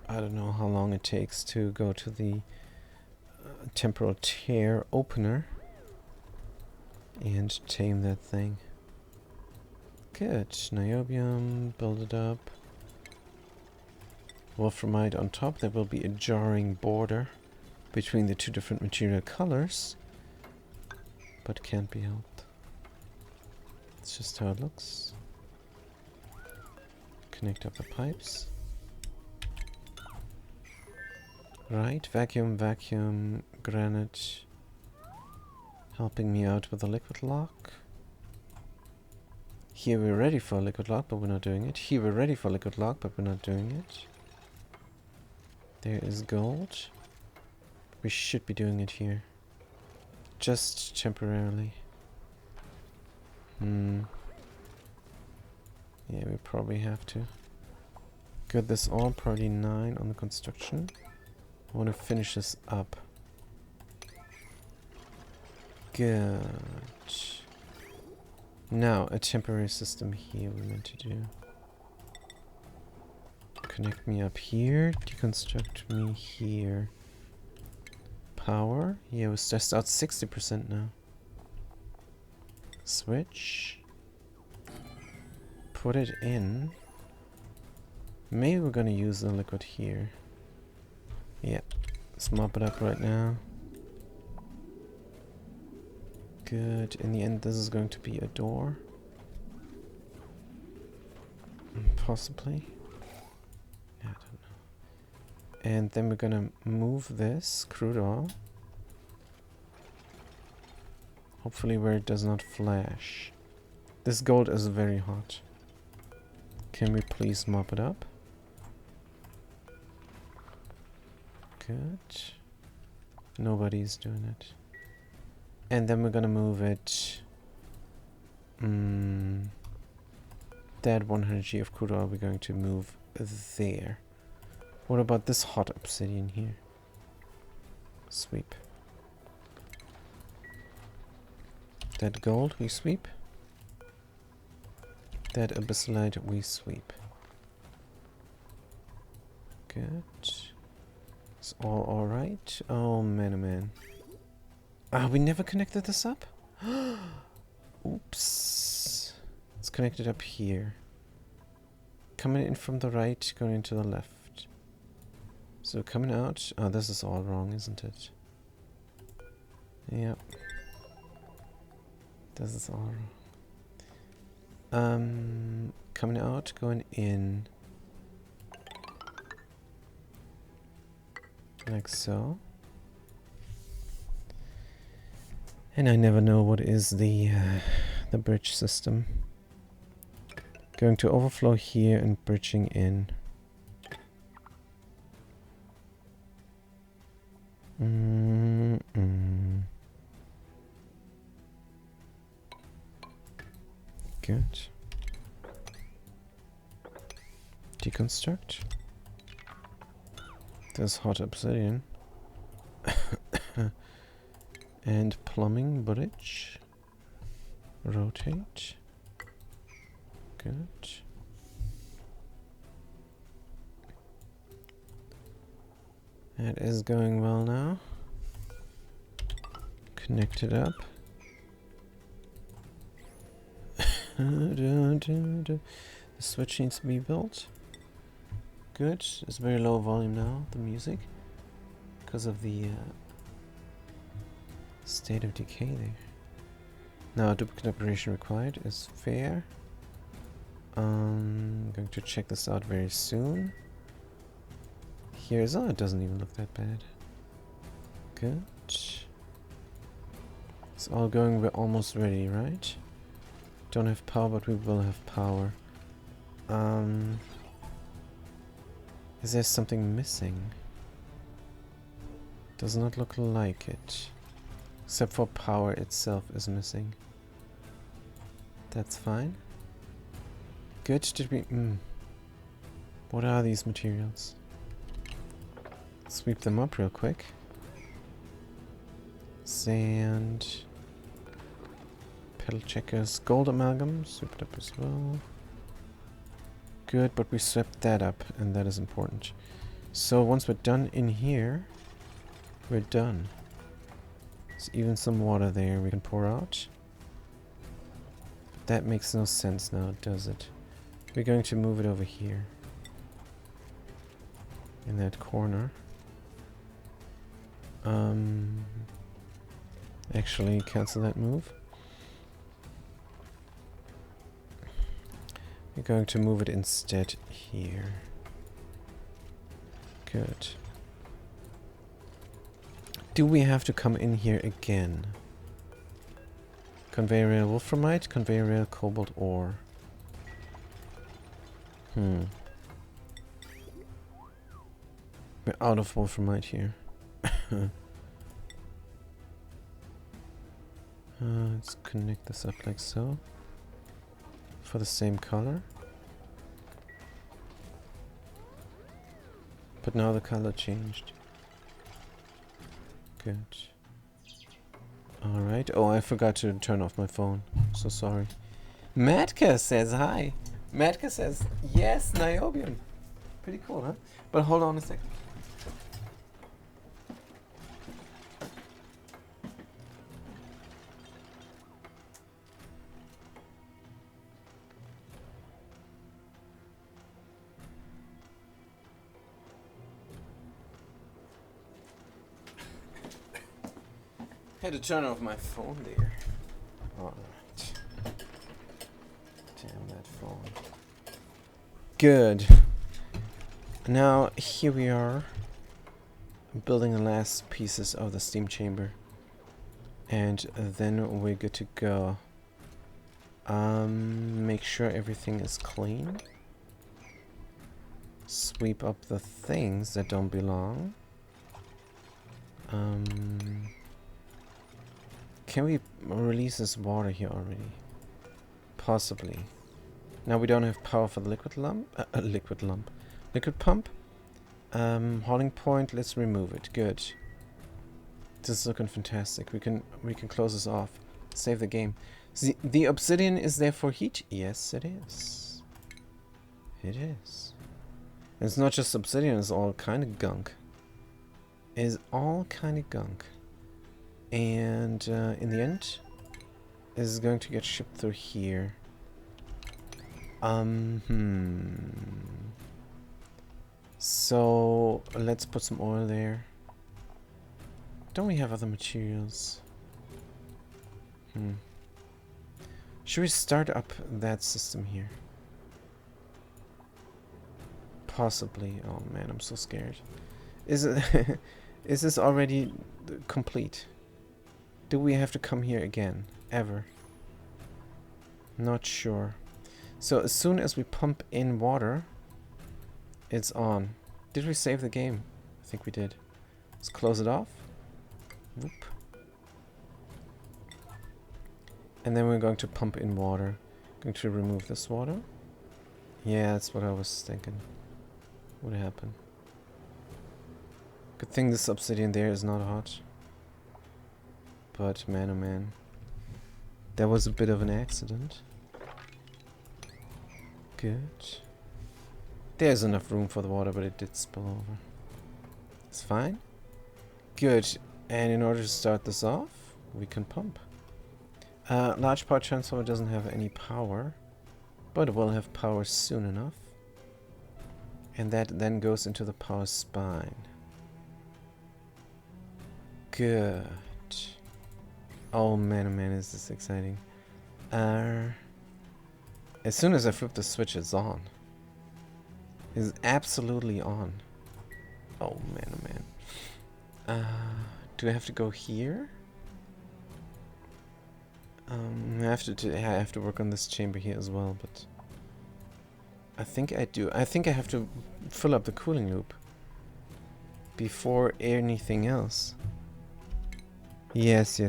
I don't know how long it takes to go to the temporal tear opener and tame that thing. Good. Niobium, build it up. wolframite on top. There will be a jarring border between the two different material colors, but can't be helped. It's just how it looks. Connect up the pipes. Right, vacuum, granite. Helping me out with a liquid lock. Here we're ready for a liquid lock, but we're not doing it. Here we're ready for a liquid lock, but we're not doing it. There is gold. We should be doing it here. Just temporarily. Yeah, we probably have to. Good, this all, priority 9 on the construction. I want to finish this up. Good. Now, a temporary system here we're meant to do. Connect me up here, deconstruct me here. Power? Yeah, we're stressed out 60% now. Switch. Put it in. Maybe we're gonna use the liquid here. Yeah, let's mop it up right now. Good. In the end, this is going to be a door. Possibly. Yeah, I don't know. And then we're gonna move this crude oil. Hopefully where it does not flash. This gold is very hot. Can we please mop it up? Good. Nobody's doing it. And then we're gonna move it. That 100G of crude oil we're going to move there. What about this hot obsidian here? Sweep. That gold we sweep. That abyssalite we sweep. Good. It's all alright. Oh man, oh man. Ah, we never connected this up? Oops. It's connected up here. Coming in from the right, going into the left. So coming out... Oh, this is all wrong, isn't it? Yep. This is all wrong. Coming out, going in. Like so. And I never know what is the bridge system. Going to overflow here and bridging in. Good. Deconstruct. There's hot obsidian. And plumbing bridge. Rotate. Good. That is going well now. Connect it up. The switch needs to be built. Good. It's very low volume now, the music, because of the state of decay there. Now, duplicate operation required is fair. I'm going to check this out very soon. Here's... oh, it doesn't even look that bad. Good. It's all going... we're almost ready, right? Don't have power, but we will have power. Is there something missing? Does not look like it. Except for power itself is missing. That's fine. Good. Did we... What are these materials? Sweep them up real quick. Sand. Pedal checkers. Gold amalgam. Sweep it up as well. Good, but we swept that up, and that is important. So once we're done in here, we're done. There's even some water there we can pour out. That makes no sense now, does it? We're going to move it over here. in that corner. Actually, cancel that move. We're going to move it instead here. Good. Do we have to come in here again? Conveyor rail wolframite, conveyor rail cobalt ore. We're out of wolframite here. Let's connect this up like so. For the same color. But now the color changed. Good. Alright. Oh, I forgot to turn off my phone. So sorry. Matka says hi. Matka says, yes, Niobium. Pretty cool, huh? But hold on a second. Had to turn off my phone there. Alright. Damn that phone. Good. Now, here we are. Building the last pieces of the steam chamber. And then we're good to go. Make sure everything is clean. Sweep up the things that don't belong. Can we release this water here already? Possibly. Now we don't have power for the liquid pump. Hauling point, let's remove it. Good. This is looking fantastic. We can close this off. Save the game. The obsidian is there for heat? Yes, it is. It is. And it's not just obsidian, it's all kind of gunk. It's all kind of gunk. And in the end, this is going to get shipped through here. So let's put some oil there. Don't we have other materials? Should we start up that system here? Possibly. Oh man, I'm so scared. Is it is this already complete? Do we have to come here again? Ever? Not sure. So as soon as we pump in water, it's on. Did we save the game? I think we did. Let's close it off. Whoop. And then we're going to pump in water. Going to remove this water. Yeah, that's what I was thinking would happen. Good thing this obsidian there is not hot. But man, oh man, that was a bit of an accident. Good. There's enough room for the water, but it did spill over. It's fine. Good. And in order to start this off, we can pump. Large power transformer doesn't have any power, but it will have power soon enough. And that then goes into the power spine. Good. Oh man, is this exciting. As soon as I flip the switch, it's on. It's absolutely on. Oh man. Do I have to go here? I have to work on this chamber here as well, but I think I do. I think I have to fill up the cooling loop before anything else. Yes.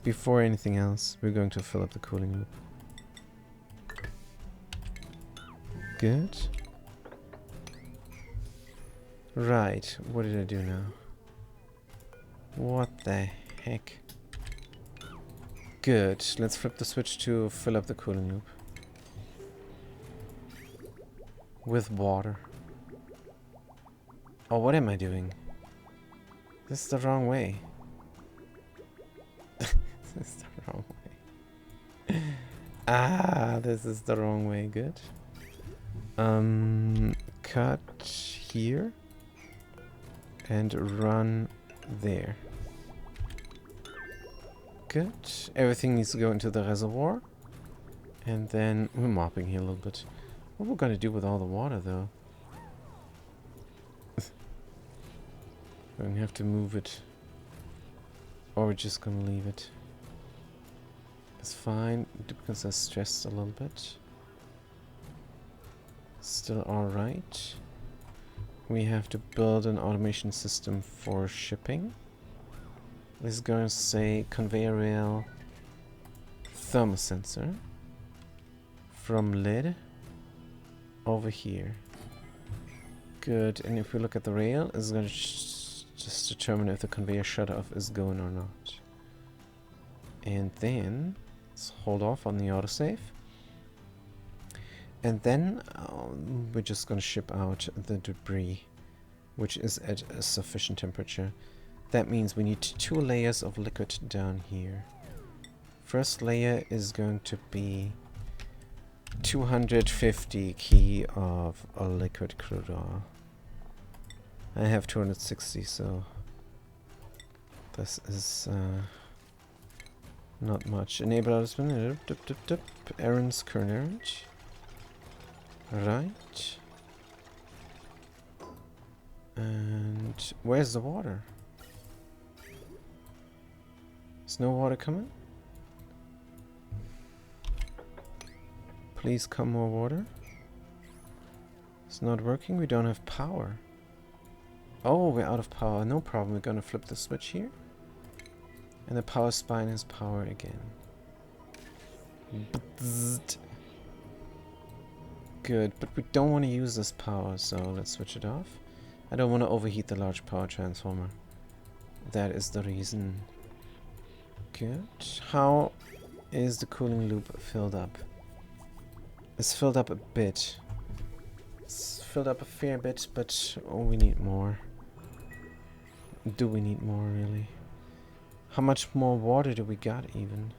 Before anything else, we're going to fill up the cooling loop. Good. Right, what did I do now? What the heck? Good, let's flip the switch to fill up the cooling loop. With water. Oh, what am I doing? This is the wrong way. This is the wrong way. This is the wrong way, good. Cut here. and run there. Good. Everything needs to go into the reservoir. And then we're mopping here a little bit. What we're gonna do with all the water though? We're gonna have to move it. Or we're just gonna leave it. It's fine because I stressed a little bit. Still alright. We have to build an automation system for shipping. This is going to say conveyor rail thermosensor from lid over here. Good, and if we look at the rail, it's going to just determine if the conveyor shut off is going or not. And then let's hold off on the autosave. And then we're just going to ship out the debris, which is at a sufficient temperature. That means we need 2 layers of liquid down here. First layer is going to be 250 key of a liquid crude oil. I have 260, so this is not much. Enable auto-spin. Errands, current errand. Right. And where's the water? Is no water coming? Please come more water. It's not working. We don't have power. Oh, we're out of power. No problem. We're gonna flip the switch here. And the power spine has power again. Good, but we don't want to use this power, so let's switch it off. I don't want to overheat the large power transformer. That is the reason. Good. How is the cooling loop filled up? It's filled up a bit. It's filled up a fair bit, but oh, we need more. Do we need more, really? How much more water do we got, even?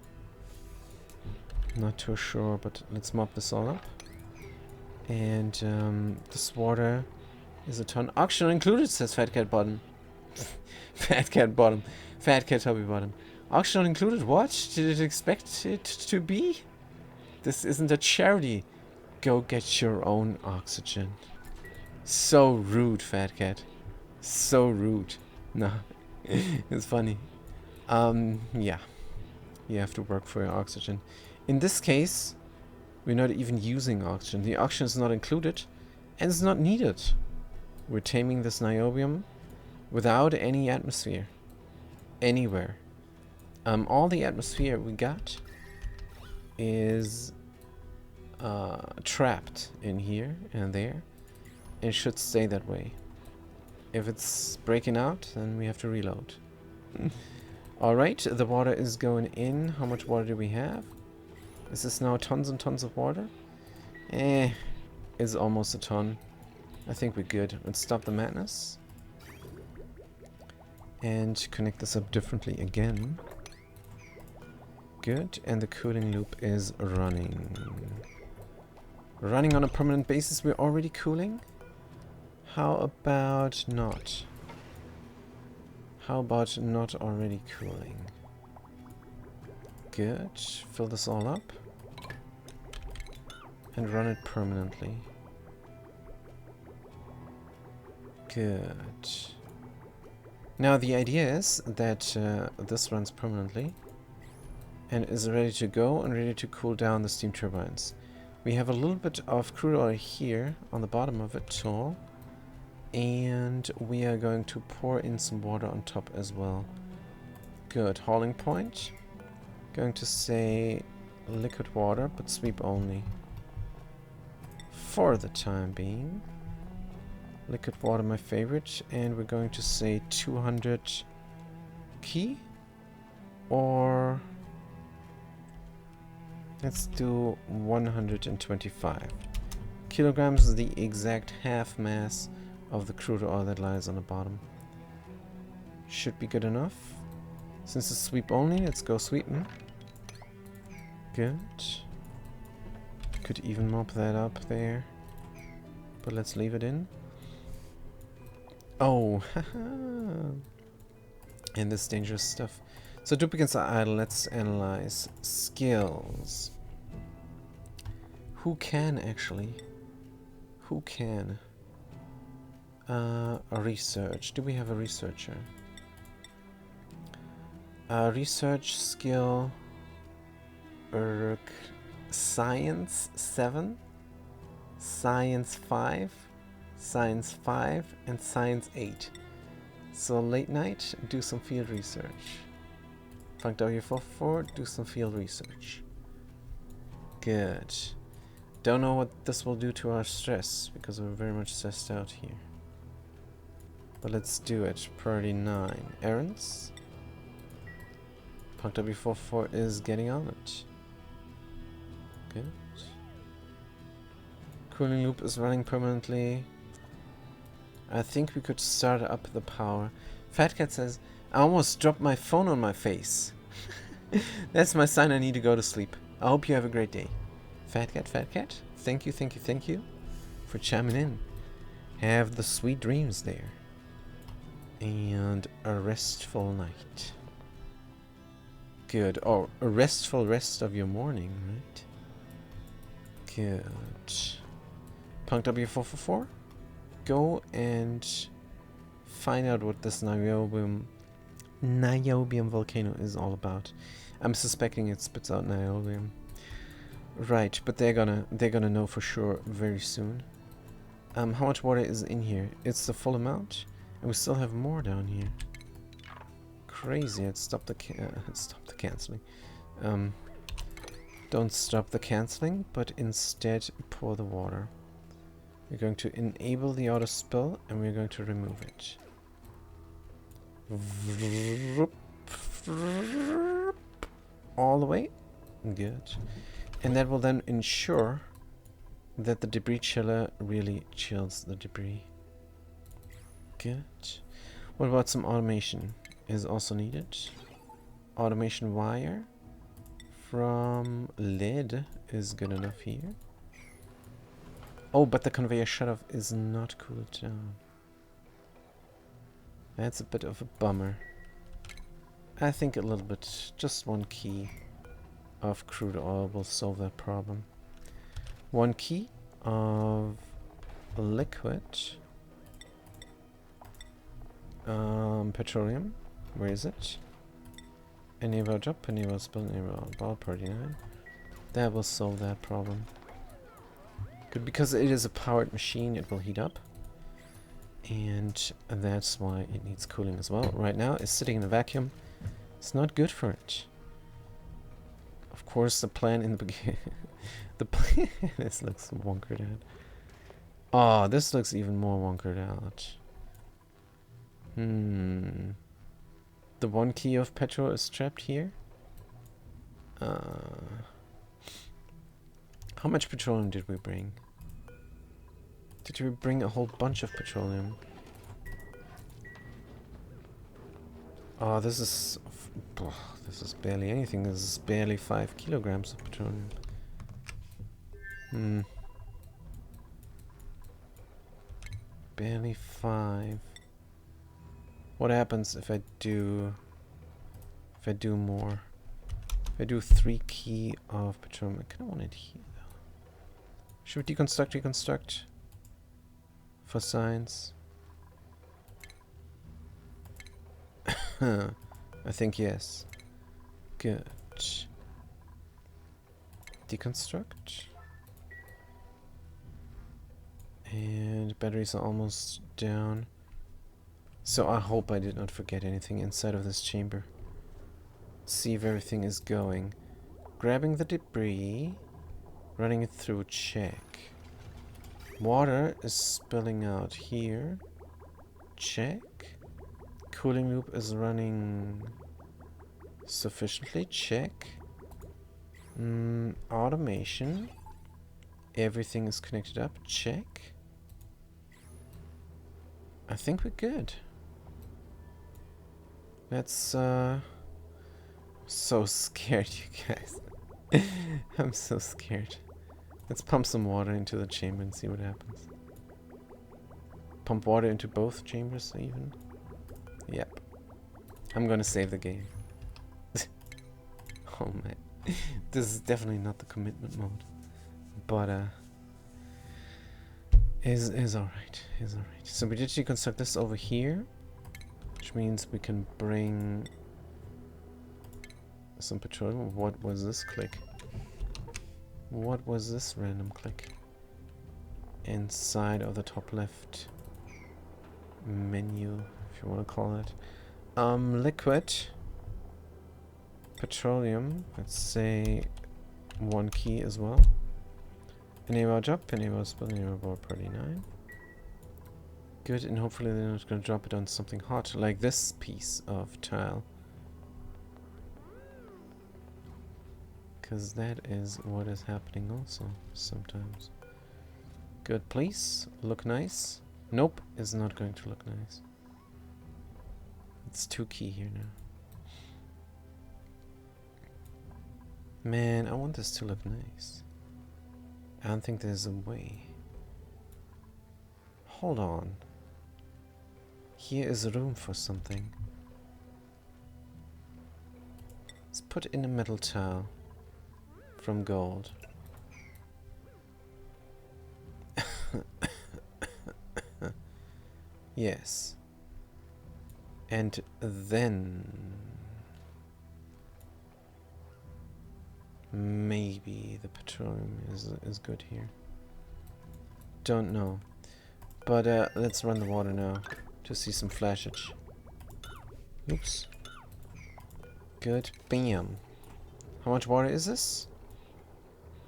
Not too sure, but let's mop this all up. And this water is a ton. Auction included, says Fat Cat Bottom. Fat Cat Bottom. Fat Cat Hobby Bottom. Auction included? What? Did it expect it to be? This isn't a charity. Go get your own oxygen. So rude, Fat Cat. So rude. No. It's funny. Yeah. You have to work for your oxygen. In this case, we're not even using oxygen. The oxygen is not included and it's not needed. We're taming this niobium without any atmosphere. Anywhere. All the atmosphere we got is trapped in here and there. And it should stay that way. If it's breaking out, then we have to reload. Alright, the water is going in. How much water do we have? Is this now tons and tons of water? It's almost a ton. I think we're good. Let's stop the madness. And connect this up differently again. Good, and the cooling loop is running. Running on a permanent basis, we're already cooling? How about not? How about not already cooling? Good, fill this all up. And run it permanently. Good. Now the idea is that this runs permanently and is ready to go and ready to cool down the steam turbines. We have a little bit of crude oil here on the bottom of it, too. And we are going to pour in some water on top as well. Good. Hauling point. Going to say liquid water, but sweep only. For the time being. Liquid water, my favorite. And we're going to say 200 key. Or let's do 125. Kilograms is the exact half mass of the crude oil that lies on the bottom. Should be good enough. Since it's sweep only, let's go sweeten. Good. Could even mop that up there. But let's leave it in. Oh, and this dangerous stuff. So duplicates are idle. Let's analyze skills. Who can actually? Who can? A research. Do we have a researcher? Research skill. Science 7, Science 5, Science 5, and Science 8. So late night, do some field research. Funk W44, do some field research. Good. Don't know what this will do to our stress, because we're very much stressed out here. But let's do it. Priority 9. Errands. Punk W44 is getting on it. Good. Cooling loop is running permanently. I think we could start up the power. Fat Cat says, I almost dropped my phone on my face. That's my sign I need to go to sleep. I hope you have a great day. Fat Cat, thank you for chiming in. Have the sweet dreams there. And a restful night. Good. Or a restful rest of your morning, right? Good. Punk W444, go and find out what this niobium volcano is all about. I'm suspecting it spits out niobium. Right, but they're gonna know for sure very soon. How much water is in here? It's the full amount, and we still have more down here. Crazy! It stopped the canceling. Don't stop the cancelling, but instead pour the water. We're going to enable the auto spill, and we're going to remove it. All the way. Good. And that will then ensure that the debris chiller really chills the debris. Good. What about some automation? Is also needed. Automation wire from lead is good enough here. Oh, but the conveyor shutoff is not cooled down. That's a bit of a bummer. I think a little bit, just one key of crude oil will solve that problem. One key of liquid petroleum. Where is it? Enable drop, enable spill, enable ball party 9. That will solve that problem. Good, because it is a powered machine, it will heat up. And that's why it needs cooling as well. Right now, it's sitting in a vacuum. It's not good for it. Of course, the plan in the beginning... the plan... this looks wonkered out. Oh, this looks even more wonkered out. The one key of petrol is trapped here. How much petroleum did we bring? Did we bring a whole bunch of petroleum? Oh, this is barely anything. This is barely 5 kilograms of petroleum. Barely 5. What happens if I do more? If I do 3 key of petroleum, I kind of want it here though. Should we deconstruct for science? I think yes. Good. Deconstruct. And batteries are almost down. So I hope I did not forget anything inside of this chamber. See if everything is going. Grabbing the debris. Running it through, check. Water is spilling out here. Check. Cooling loop is running sufficiently. Check. Automation. Everything is connected up. Check. I think we're good. That's so scared, you guys. I'm so scared. Let's pump some water into the chamber and see what happens. pump water into both chambers even? Yep. I'm gonna save the game. Oh man. This is definitely not the commitment mode. But is alright. Is alright. So we did deconstruct this over here. Which means we can bring some petroleum. What was this click? What was this random click? Inside of the top left menu, if you want to call it. Liquid. Petroleum. Let's say 1 key as well. Enable drop, enable spell, enable board party 9. Good, and hopefully they're not going to drop it on something hot, like this piece of tile. Because that is what is happening also, sometimes. Good, please. Look nice. Nope, it's not going to look nice. It's 2 key here now. Man, I want this to look nice. I don't think there's a way. Hold on. Here is room for something. Let's put in a metal tile from gold. Yes. And then maybe the petroleum is good here. Don't know. But let's run the water now to see some flashage. Oops. Good. Bam. How much water is this?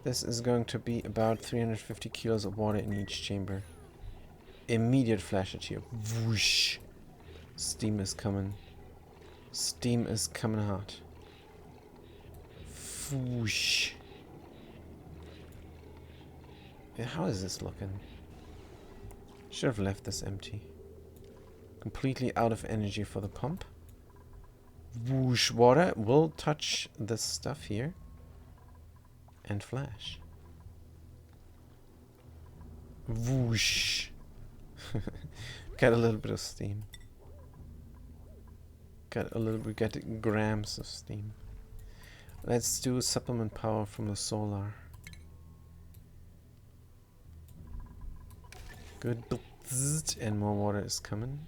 This is going to be about 350 kilos of water in each chamber. Immediate flashage here. Whoosh. Steam is coming. Steam is coming hot. Whoosh. Yeah, how is this looking? Should have left this empty. Completely out of energy for the pump. Whoosh. Water will touch this stuff here. And flash. Whoosh. Got a little bit of steam. We got grams of steam. Let's do supplement power from the solar. Good. And more water is coming.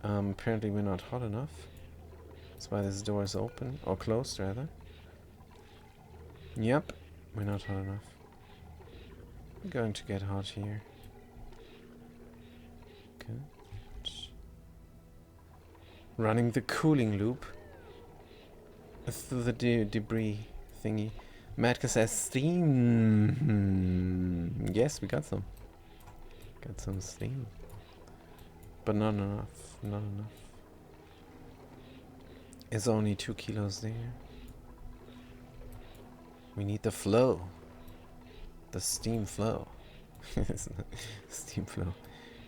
Apparently we're not hot enough. That's why this door is open. Or closed, rather. Yep. We're not hot enough. We're going to get hot here. Good. Running the cooling loop through the debris thingy. Matka says steam. Yes, we got some. Got some steam. But not enough. Not enough. It's only 2 kilos there. We need the flow. The steam flow. Steam flow.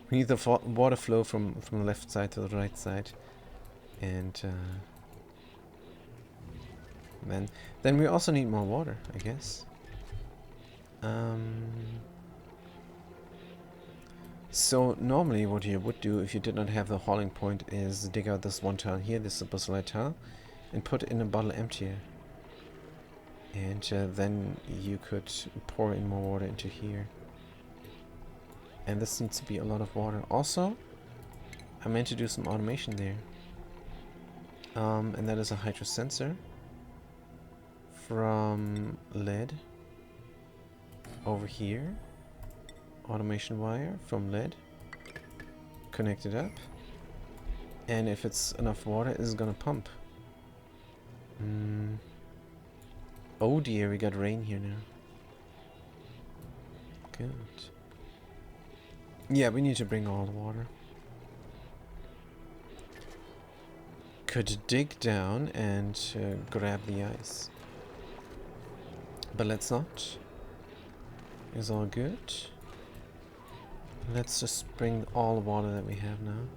We need the water flow from the left side to the right side. And then we also need more water, I guess. So normally what you would do if you did not have the hauling point is dig out this one tile here, this suppository tile, and put in a bottle emptier. And then you could pour in more water into here. And this needs to be a lot of water. Also, I meant to do some automation there. And that is a hydro sensor from lead over here. Automation wire from lead. Connect it up. And if it's enough water, it's gonna pump. Oh dear, we got rain here now. Good. Yeah, we need to bring all the water. Could dig down and grab the ice. But let's not. It's all good. Let's just bring all the water that we have now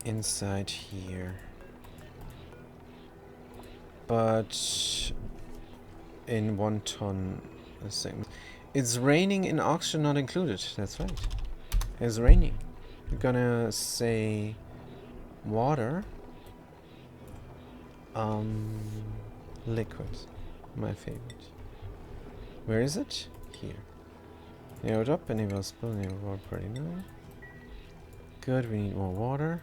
inside here. But in 1 ton segment. It's raining in oxygen not included. That's right. It's raining. We're gonna say water. Liquid. My favorite. Where is it? Here. Narrow it up, enable spill, enable water party now. Good, we need more water.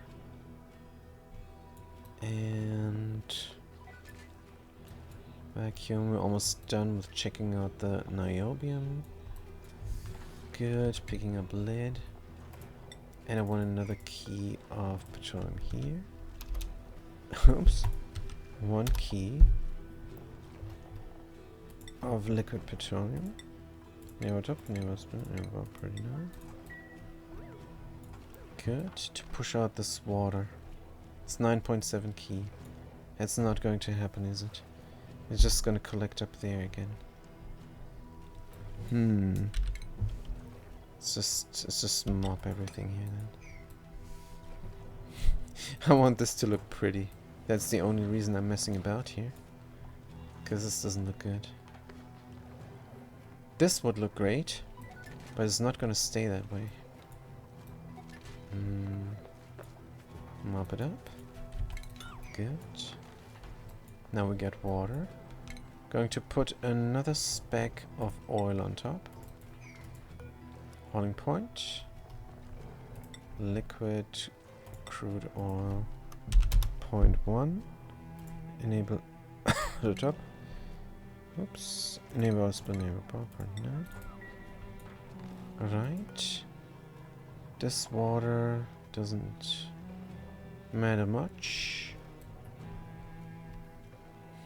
And vacuum, we're almost done with checking out the niobium. Good, picking up lead. And I want another key of petroleum here. Oops. One key of liquid petroleum. Narrow it up, narrow spin, narrow pretty now. Good, to push out this water. It's 9.7 key. That's not going to happen, is it? It's just going to collect up there again. Let's just mop everything here then. I want this to look pretty. That's the only reason I'm messing about here. Because this doesn't look good. This would look great, but it's not going to stay that way. Mop it up. Good. Now we get water. Going to put another speck of oil on top. Boiling point. Liquid crude oil. 0.1. Enable the top. Oops. Enable spin, enable proper now. Alright. This water doesn't matter much.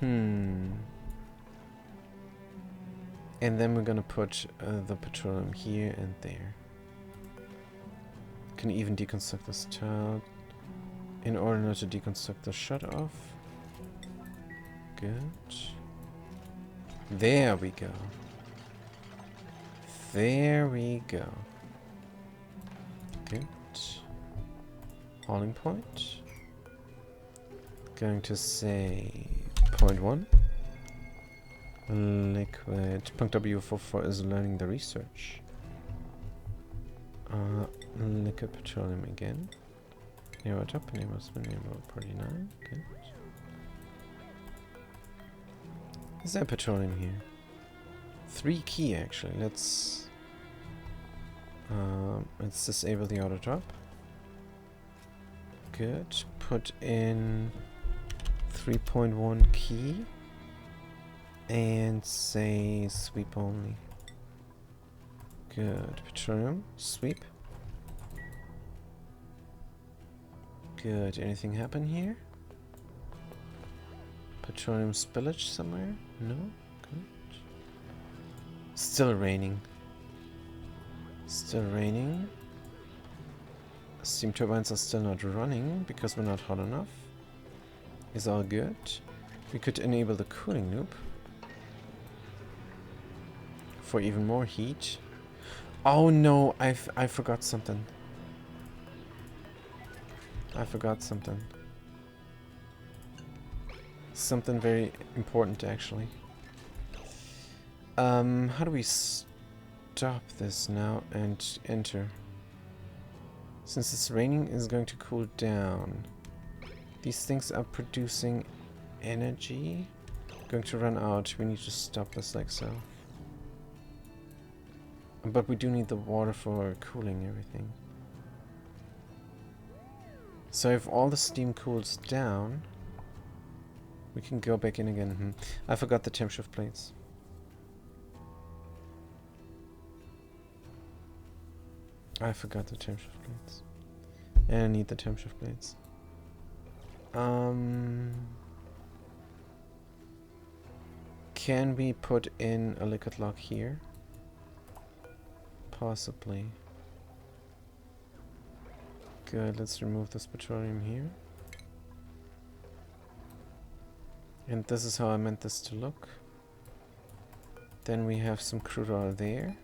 And then we're gonna put the petroleum here and there. Can even deconstruct this tile in order not to deconstruct the shut off. Good. There we go. There we go. Good. Hauling point. Going to say 0.1. Liquid. .W44 is learning the research. Liquid petroleum again. Narrow it up, enable spin, enable 49. Good. Is there petroleum here? 3 key actually. Let's disable the auto drop. Good. Put in 3.1 key and say sweep only. Good. Petroleum sweep. Good. Anything happen here? Petroleum spillage somewhere? No? Good. Still raining. Still raining. Steam turbines are still not running because we're not hot enough. Is all good. We could enable the cooling loop for even more heat. Oh no, I forgot something. I forgot something. Something very important actually. How do we stop this now and enter? Since it's raining, it's going to cool down. These things are producing energy. Going to run out. We need to stop this like so. But we do need the water for cooling everything. So if all the steam cools down, we can go back in again. I forgot the temp shift plates. I forgot the temp shift plates. And I need the temp shift plates. Can we put in a liquid lock here? Possibly. Good, let's remove this petroleum here. And this is how I meant this to look. Then we have some crude oil there.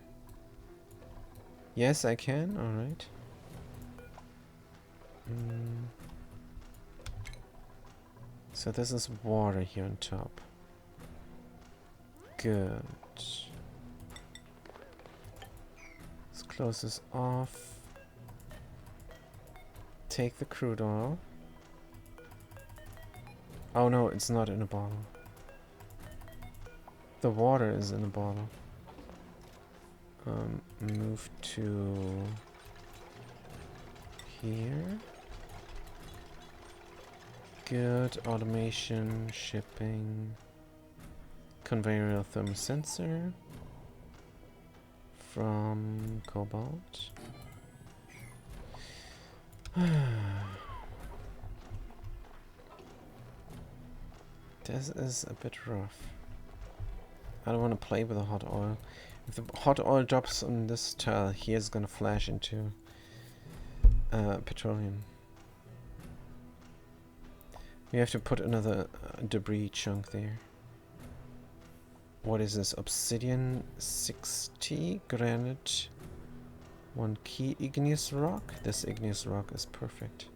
Yes, I can. Alright. So this is water here on top. Good. Close this off. Take the crude oil. Oh no, it's not in a bottle. The water is in a bottle. Move to here. Good. Automation, shipping, conveyor thermosensor from Cobalt. This is a bit rough. I don't want to play with the hot oil. If the hot oil drops on this tile here, it's gonna flash into petroleum. We have to put another debris chunk there. What is this? Obsidian 60, granite, 1 key igneous rock. This igneous rock is perfect.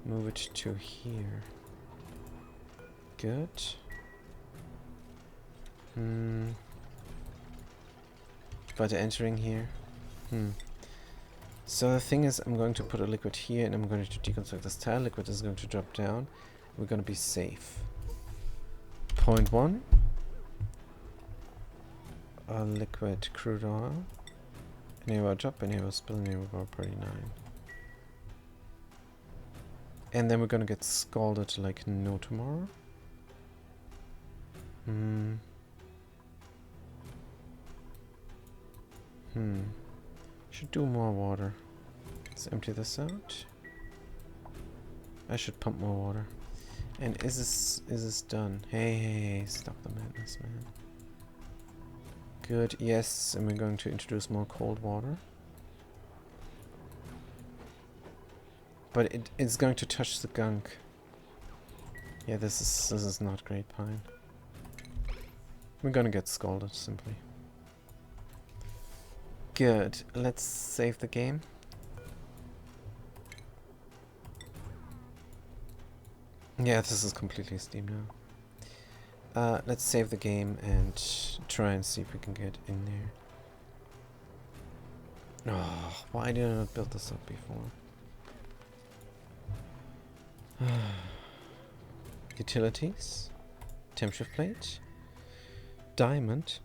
Move it to here. Good. But entering here. So the thing is, I'm going to put a liquid here and I'm going to deconstruct this tile. Liquid is going to drop down. We're going to be safe. Point 1. A liquid crude oil. Enable drop, enable spill, enable property 9. And then we're going to get scalded like no tomorrow. Should do more water. Let's empty this out. I should pump more water. And is this done? Hey, stop the madness, man. Good, yes, and we're going to introduce more cold water. But it's going to touch the gunk. Yeah, this is not great, Pine. We're gonna get scalded, simply. Good. Let's save the game. Yeah, this is completely Steam now. Let's save the game and try and see if we can get in there. Oh, why did I not build this up before? Utilities. Temp shift plate. Diamond.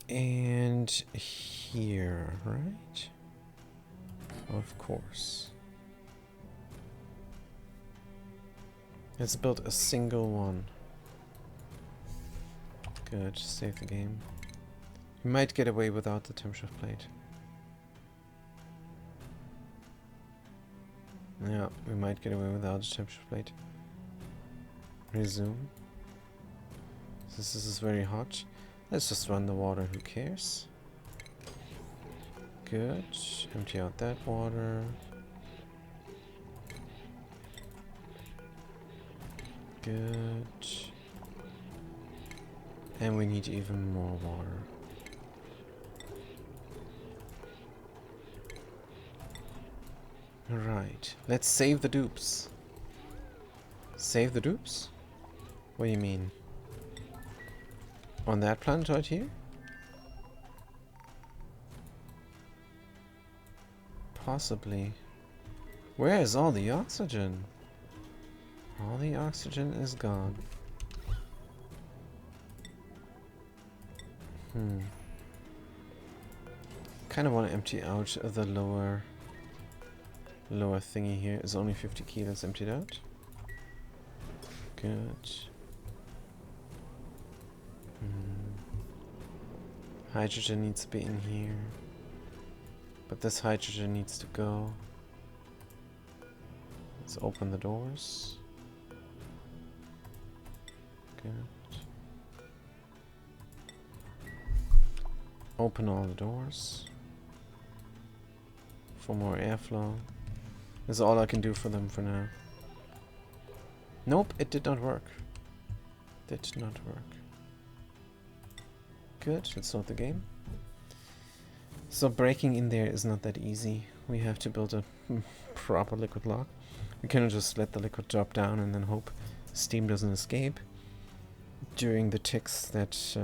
And here, right? Of course. Let's build a single one. Good, save the game. We might get away without the temp shift plate. Yeah, we might get away without the temp shift plate. Resume. This is very hot. Let's just run the water, who cares? Good. Empty out that water. Good. And we need even more water. Right. Let's save the dupes. Save the dupes? What do you mean? On that planet right here? Possibly. Where is all the oxygen? All the oxygen is gone. Kind of want to empty out the lower thingy here. It's only 50 kilos emptied out. Good. Hydrogen needs to be in here. But this hydrogen needs to go. Let's open the doors. Good. Open all the doors. For more airflow. This is all I can do for them for now. Nope, it did not work. Did not work. Good, let's load the game. So breaking in there is not that easy. We have to build a proper liquid lock. We cannot just let the liquid drop down and then hope steam doesn't escape during the ticks that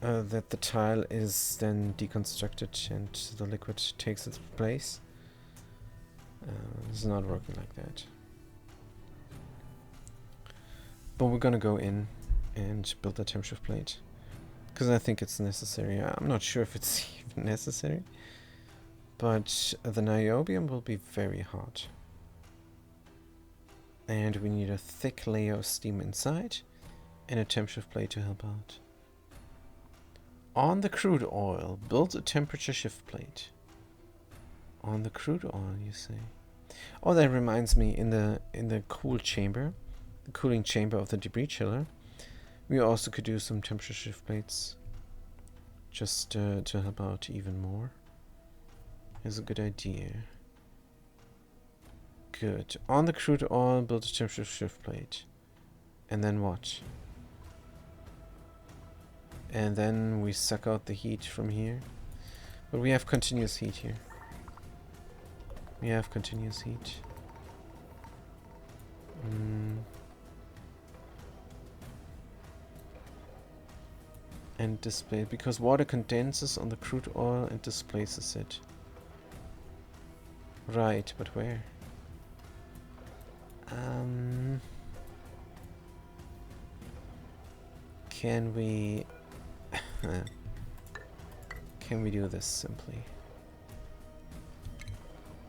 that the tile is then deconstructed and the liquid takes its place. It's not working like that. But we're gonna go in and build a temp shift plate because I think it's necessary. I'm not sure if it's even necessary, but the niobium will be very hot. And we need a thick layer of steam inside and a temp shift plate to help out. On the crude oil, build a temperature shift plate. On the crude oil, you say? Oh, that reminds me, in the cool chamber, the cooling chamber of the debris chiller, we also could do some temperature shift plates, just to help out even more. Is a good idea. Good. On the crude oil, build a temperature shift plate. And then what? And then we suck out the heat from here. But we have continuous heat here. We have continuous heat. And display, because water condenses on the crude oil and displaces it. Right, but where? Can we can we do this simply?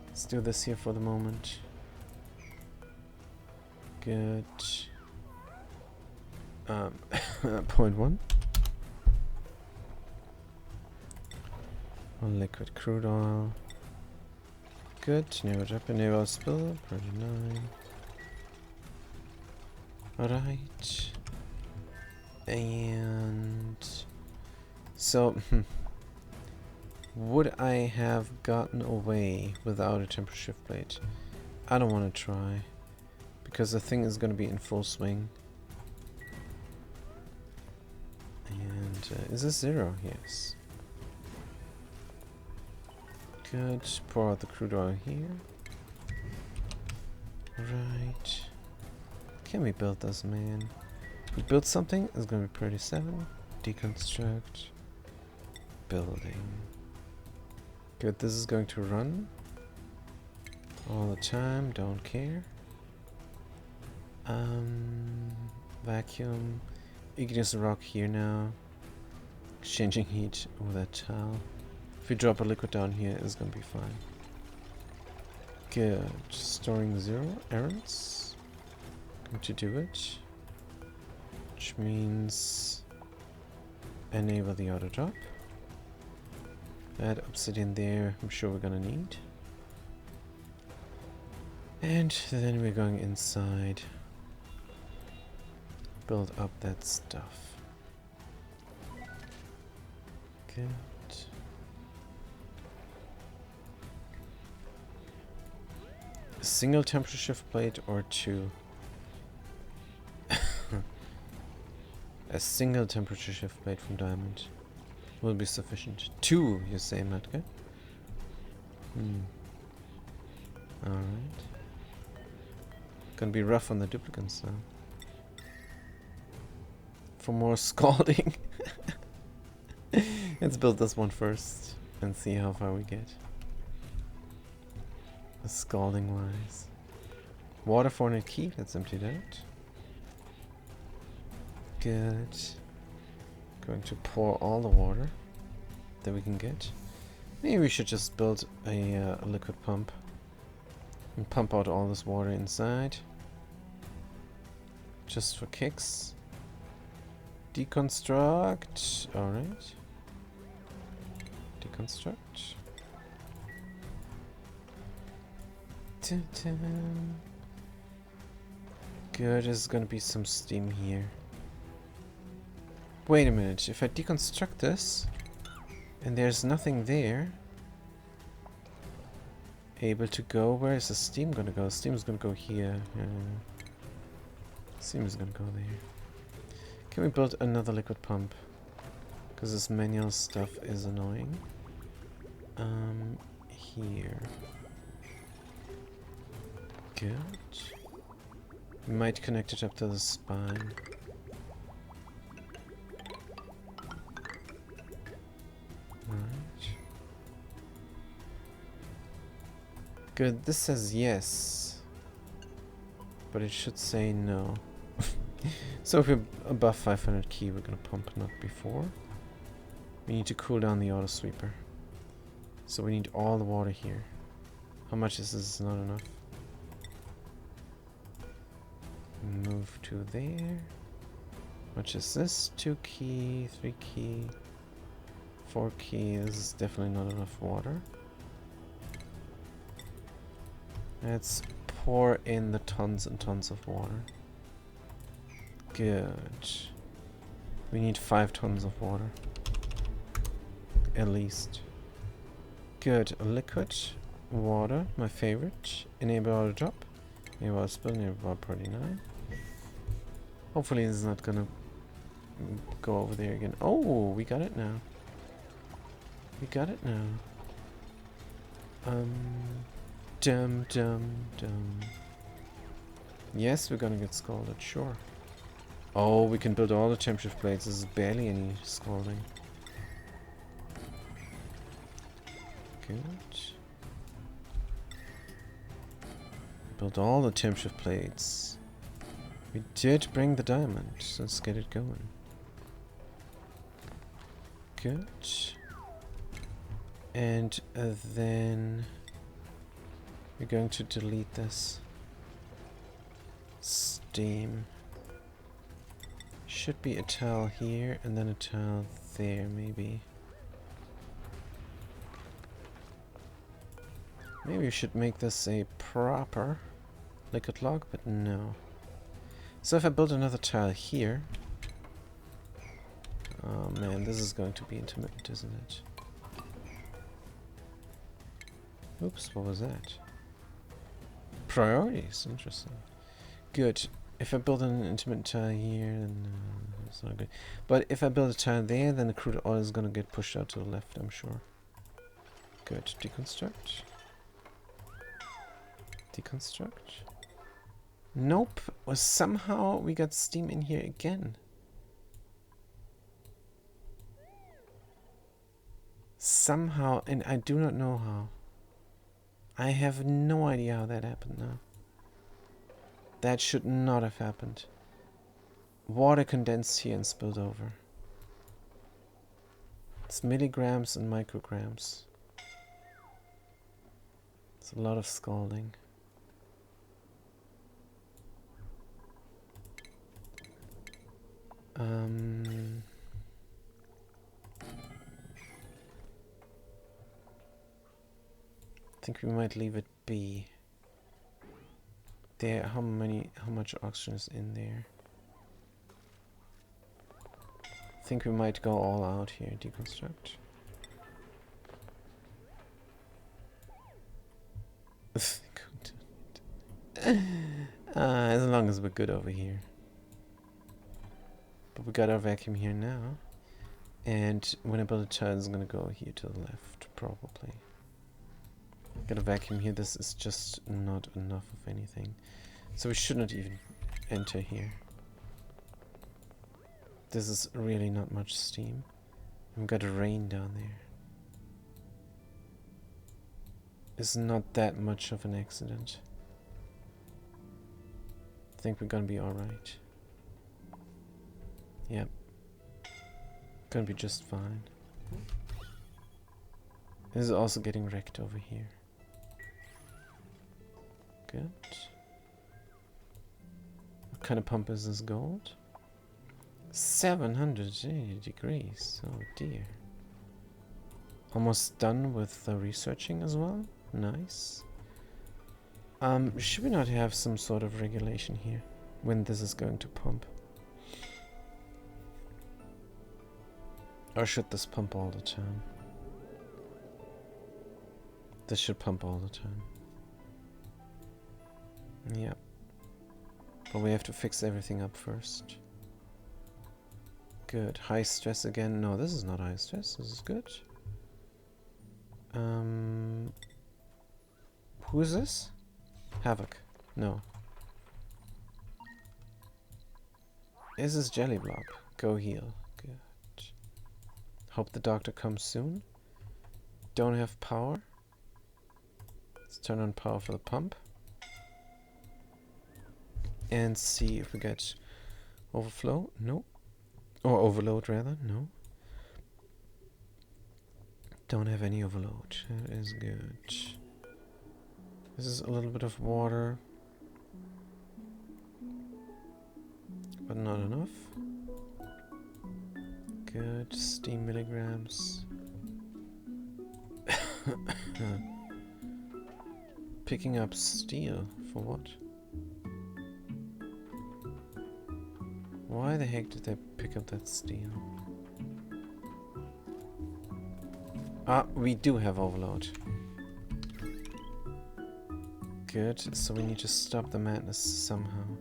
Let's do this here for the moment. Good. Point one. Liquid crude oil. Good. Never drop a never spill. 39. Alright. And so would I have gotten away without a temperature shift plate? I don't want to try, because the thing is going to be in full swing. And is this 0? Yes. Good. Pour out the crude oil here. Right. Can we build this, man? If we build something, it's going to be 37. Deconstruct. Building. Good, this is going to run all the time, don't care. Vacuum. Igneous rock here now. Exchanging heat over that tile. If we drop a liquid down here, it's going to be fine. Good. Storing 0 errands. Going to do it. Which means enable the auto drop. That obsidian there, I'm sure we're gonna need. And then we're going inside. Build up that stuff. Good. A single temperature shift plate or 2? A single temperature shift plate from diamond will be sufficient. 2, you say, Matka? Alright. Gonna be rough on the duplicants though. For more scalding. Let's build this one first and see how far we get. Scalding wise. Water for a key, let's empty that. Good. Going to pour all the water that we can get. Maybe we should just build a liquid pump and pump out all this water inside. Just for kicks. Deconstruct. Alright. Deconstruct. Good, there's gonna be some steam here. Wait a minute, if I deconstruct this and there's nothing there, able to go, where is the steam gonna go? Steam is gonna go here. Steam is gonna go there. Can we build another liquid pump? Because this manual stuff is annoying. Here. Good. We might connect it up to the spine. Good, this says yes. But it should say no. So if we're above 500 key, we're gonna pump not before. We need to cool down the auto sweeper. So we need all the water here. How much is this? Not enough. Move to there. Much is this? 2 key, 3 key, 4 key. This is definitely not enough water. Let's pour in the tons and tons of water. Good. We need 5 tons of water. At least. Good. Liquid. Water. My favorite. Enable auto drop. Enable auto spill. Enable auto party 9. Hopefully this is not gonna go over there again. Oh, we got it now. We got it now. Dum dum dum. Yes, we're gonna get scalded, sure. Oh, we can build all the temperature plates. This is barely any scalding. Good. Build all the temperature plates. We did bring the diamond, so let's get it going. Good. And then we're going to delete this steam. Should be a towel here and then a towel there, maybe. Maybe we should make this a proper liquid log, but no. So if I build another tile here... Oh man, this is going to be intermittent, isn't it? Oops, what was that? Priorities, interesting. Good. If I build an intermittent tile here, then it's not good. But if I build a tile there, then the crude oil is going to get pushed out to the left, I'm sure. Good. Deconstruct. Deconstruct. Nope. Well, somehow we got steam in here again. Somehow, and I do not know how. I have no idea how that happened now. That should not have happened. Water condensed here and spilled over. It's milligrams and micrograms. It's a lot of scalding. I think we might leave it be. There, how much oxygen is in there? I think we might go all out here, deconstruct. As long as we're good over here. But we got our vacuum here now. And when I build a tile, it's gonna go here to the left, probably. Got a vacuum here, this is just not enough of anything. So we should not even enter here. This is really not much steam. We've got a rain down there. It's not that much of an accident. I think we're gonna be alright. Yep. Gonna be just fine. This is also getting wrecked over here. Good. What kind of pump is this gold? 780 degrees. Oh dear. Almost done with the researching as well. Nice. Should we not have some sort of regulation here when this is going to pump? Or should this pump all the time? This should pump all the time. Yep. But we have to fix everything up first. Good. High stress again. No, this is not high stress. This is good. Who is this? Havoc. No. Is this Jelly Blob? Go heal. Good. Hope the doctor comes soon. Don't have power. It's turn on power for the pump. And see if we get overflow. No. Or overload rather. No. Don't have any overload. That is good. This is a little bit of water. But not enough. Good. Steam milligrams. Picking up steel. For what? Why the heck did they pick up that steel? Ah, we do have overload. Good, so we need to stop the madness somehow.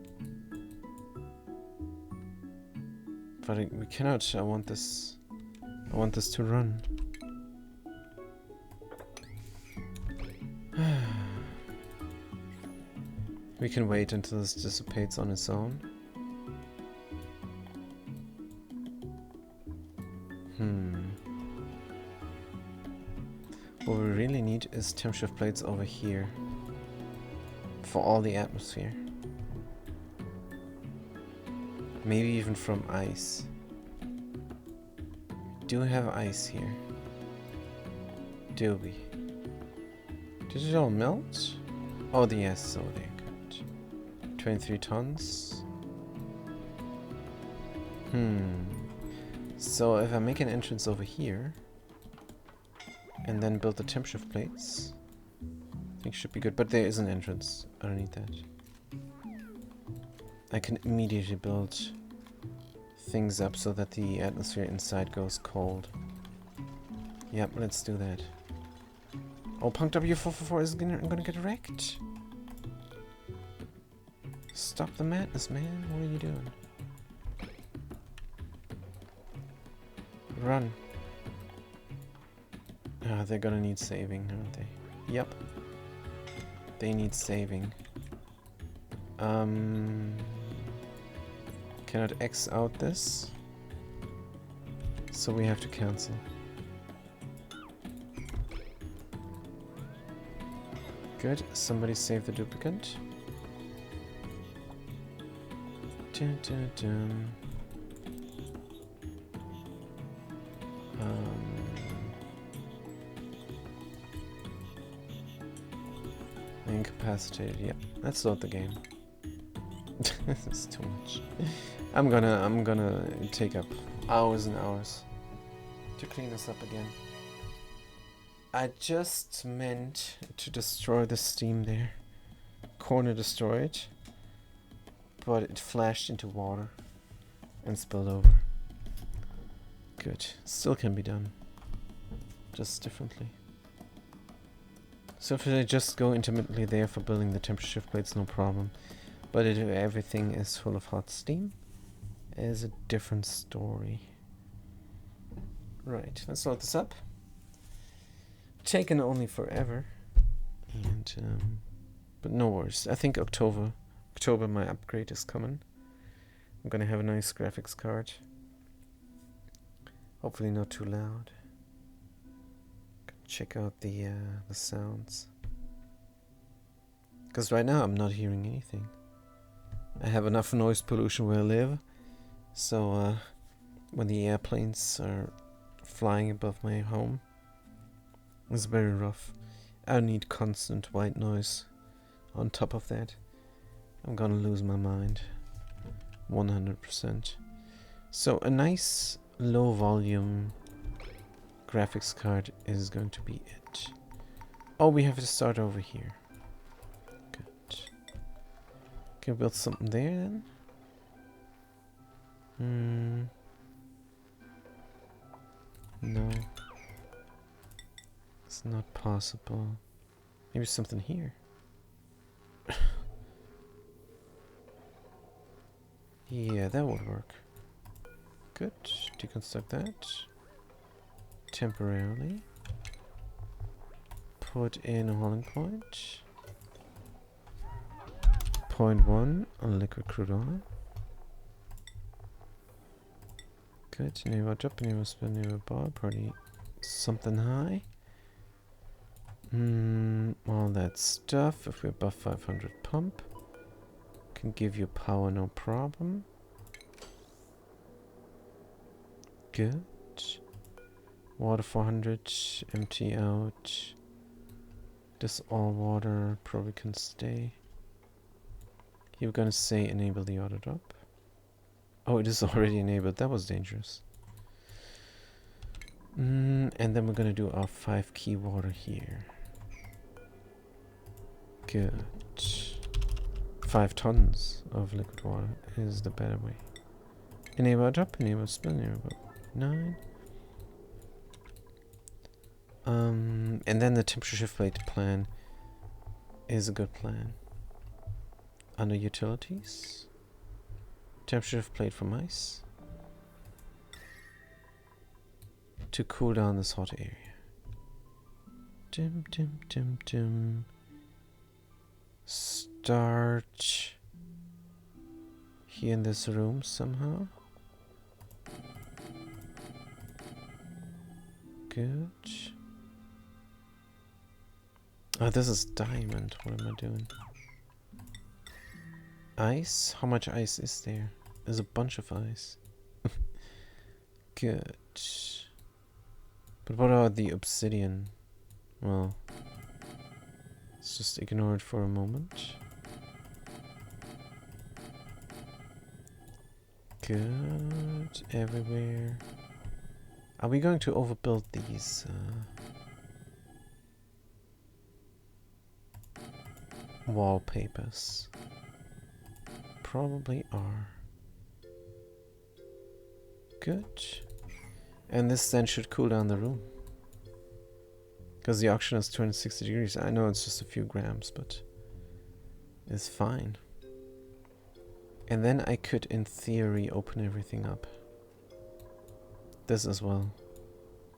But we cannot. I want this to run. We can wait until this dissipates on its own. What we really need is temp shift plates over here. For all the atmosphere. Maybe even from ice. Do have ice here. Do we? Did it all melt? Oh, yes, over there. Good. 23 tons. So if I make an entrance over here and then build the temp shift plates, I think should be good. But there is an entrance. I don't need that. I can immediately build things up so that the atmosphere inside goes cold. Yep, let's do that. Oh, Punk W444 is gonna get wrecked. Stop the madness, man. What are you doing? Run. Ah, they're gonna need saving, aren't they? Yep. They need saving. Cannot X out this. So we have to cancel. Good. Somebody save the duplicate. Dun, dun, dun. Incapacitated. Yep. Let's load the game. This is too much. I'm gonna take up hours and hours to clean this up again. I just meant to destroy the steam there. Corner destroyed. But it flashed into water and spilled over. Good. Still can be done. Just differently. So if I just go intermittently there for building the temperature shift plates, no problem. But if everything is full of hot steam, it is a different story. Right, let's load this up. Taken only forever. And but no worries. I think October my upgrade is coming. I'm gonna have a nice graphics card. Hopefully not too loud. Check out the sounds. Because right now I'm not hearing anything. I have enough noise pollution where I live. So when the airplanes are flying above my home, it's very rough. I don't need constant white noise on top of that. I'm gonna lose my mind. 100%. So a nice low volume graphics card is going to be it. Oh, we have to start over here. Good. Can we build something there then? No. It's not possible. Maybe something here. Yeah, that would work. Good. Deconstruct that. Temporarily. Put in a hauling point. 0.1 on liquid crude oil. Good. Never drop, never spin, never bar. Party something high. All that stuff. If we're above 500 pump, can give you power, no problem. Good. Water 400, empty out. This all water probably can stay. You were gonna say enable the auto drop. Oh, it is already enabled. That was dangerous. And then we're gonna do our 5 key water here. Good. 5 tons of liquid water is the better way. Enable drop, enable spill, enable 9. And then the temperature shift plate plan is a good plan. Under utilities, temperature shift plate for mice to cool down this hot area. Dim dim dim dim. Start here in this room somehow. Good. Oh, this is diamond. What am I doing? Ice? How much ice is there? There's a bunch of ice. Good. But what about the obsidian? Well, let's just ignore it for a moment. Good. Everywhere. Are we going to overbuild these? Wallpapers? Probably are. Good. And this then should cool down the room. Because the oxygen is 260 degrees. I know it's just a few grams, but it's fine. And then I could, in theory, open everything up. This as well.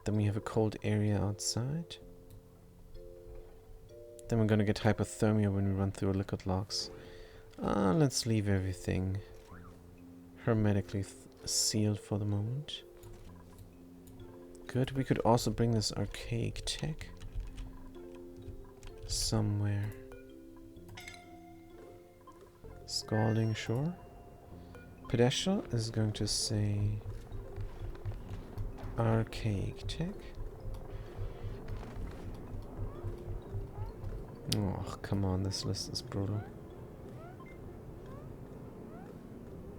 Then we have a cold area outside. Then we're gonna get hypothermia when we run through liquid locks. Let's leave everything hermetically sealed for the moment. Good. We could also bring this archaic tech somewhere. Scalding, sure. Pedestal is going to say archaic tech. Oh, come on, this list is brutal.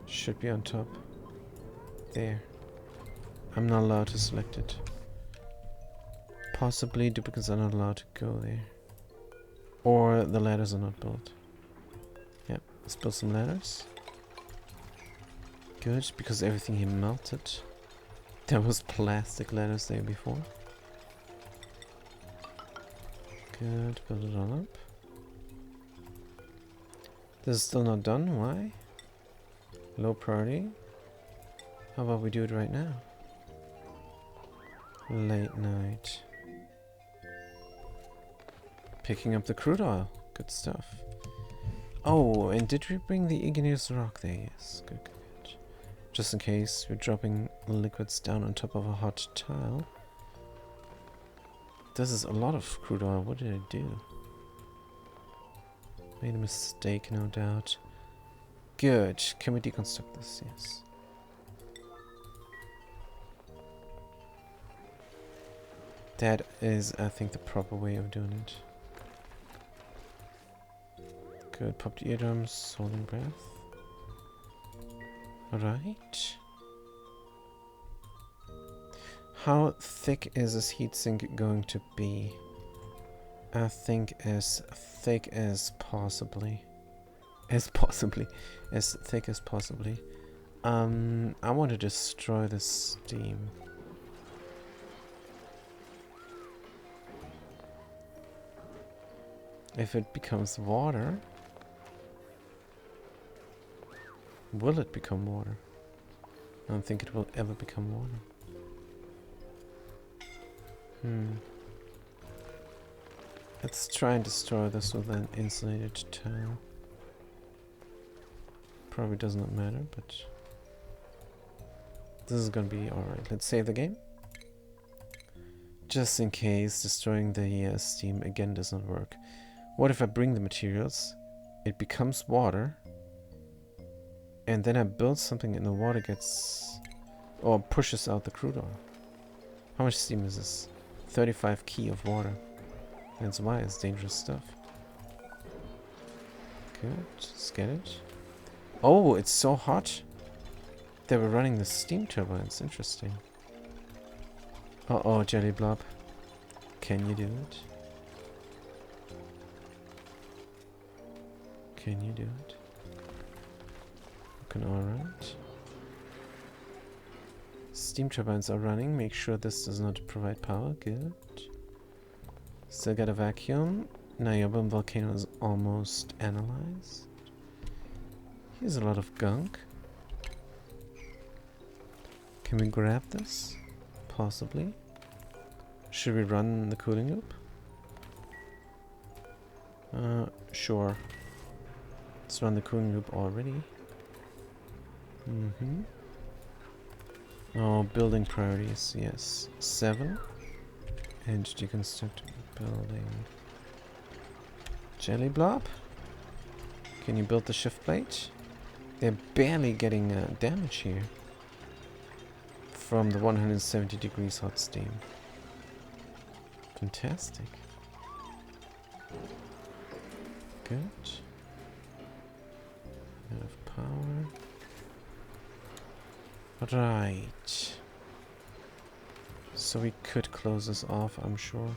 Should be on top. There. I'm not allowed to select it. Possibly duplicates are not allowed to go there. Or the ladders are not built. Yep, let's build some ladders. Good, because everything here melted. There was plastic ladders there before. Good, build it all up. This is still not done, why? Low priority. How about we do it right now? Late night. Picking up the crude oil. Good stuff. Oh, and did we bring the igneous rock there? Yes, good, good, good. Just in case we're dropping liquids down on top of a hot tile. This is a lot of crude oil. What did I do? Made a mistake, no doubt. Good. Can we deconstruct this? Yes. That is, I think, the proper way of doing it. Good. Popped eardrums, holding breath. Alright. How thick is this heatsink going to be? I think as thick as possibly. As thick as possibly. I want to destroy the steam. If it becomes water, will it become water? I don't think it will ever become water. Let's try and destroy this with an insulated tile. Probably does not matter, but this is gonna be alright. Let's save the game. Just in case destroying the steam again does not work. What if I bring the materials, it becomes water, and then I build something and the water gets... or pushes out the crude oil. How much steam is this? 35 key of water. That's why it's dangerous stuff. Good, let's get it. Oh, it's so hot. They were running the steam turbines. Interesting. Uh-oh, Jelly Blob. Can you do it? Can you do it? Looking alright. Steam turbines are running. Make sure this does not provide power. Good. Still got a vacuum. Niobium volcano is almost analyzed. Here's a lot of gunk. Can we grab this? Possibly. Should we run the cooling loop? Sure. Let's run the cooling loop already. Oh, building priorities, yes. 7. And deconstruct building. Jelly Blob? Can you build the shift plate? They're barely getting damage here. From the 170 degrees hot steam. Fantastic. Good. Enough power. Right. So we could close this off, I'm sure.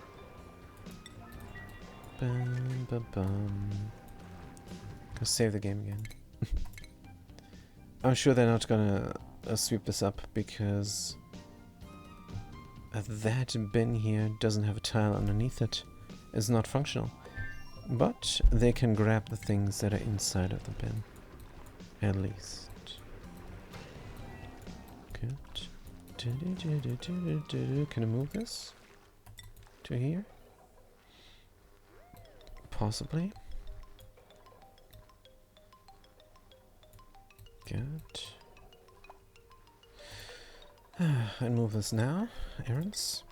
Bum, bum, bum. Go save the game again. I'm sure they're not gonna sweep this up because that bin here doesn't have a tile underneath it. It's not functional. But they can grab the things that are inside of the bin. At least. Good. Can I move this to here? Possibly. Good. And move this now, errands.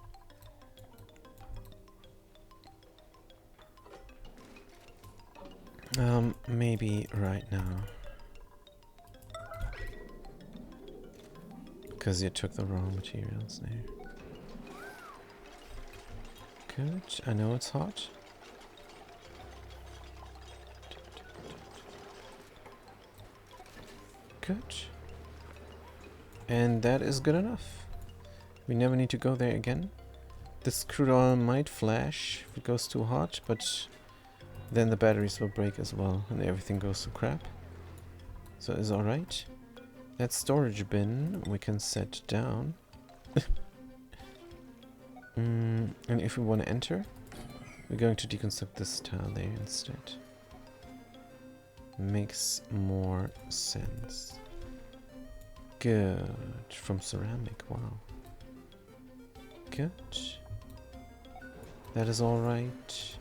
Maybe right now. Because you took the wrong materials there. Good. I know it's hot. Good. And that is good enough. We never need to go there again. This crude oil might flash if it goes too hot, but then the batteries will break as well and everything goes to crap. So it's alright. That storage bin we can set down. And if we want to enter, we're going to deconstruct this tile there instead. Makes more sense. Good. From ceramic, wow. Good. That is alright.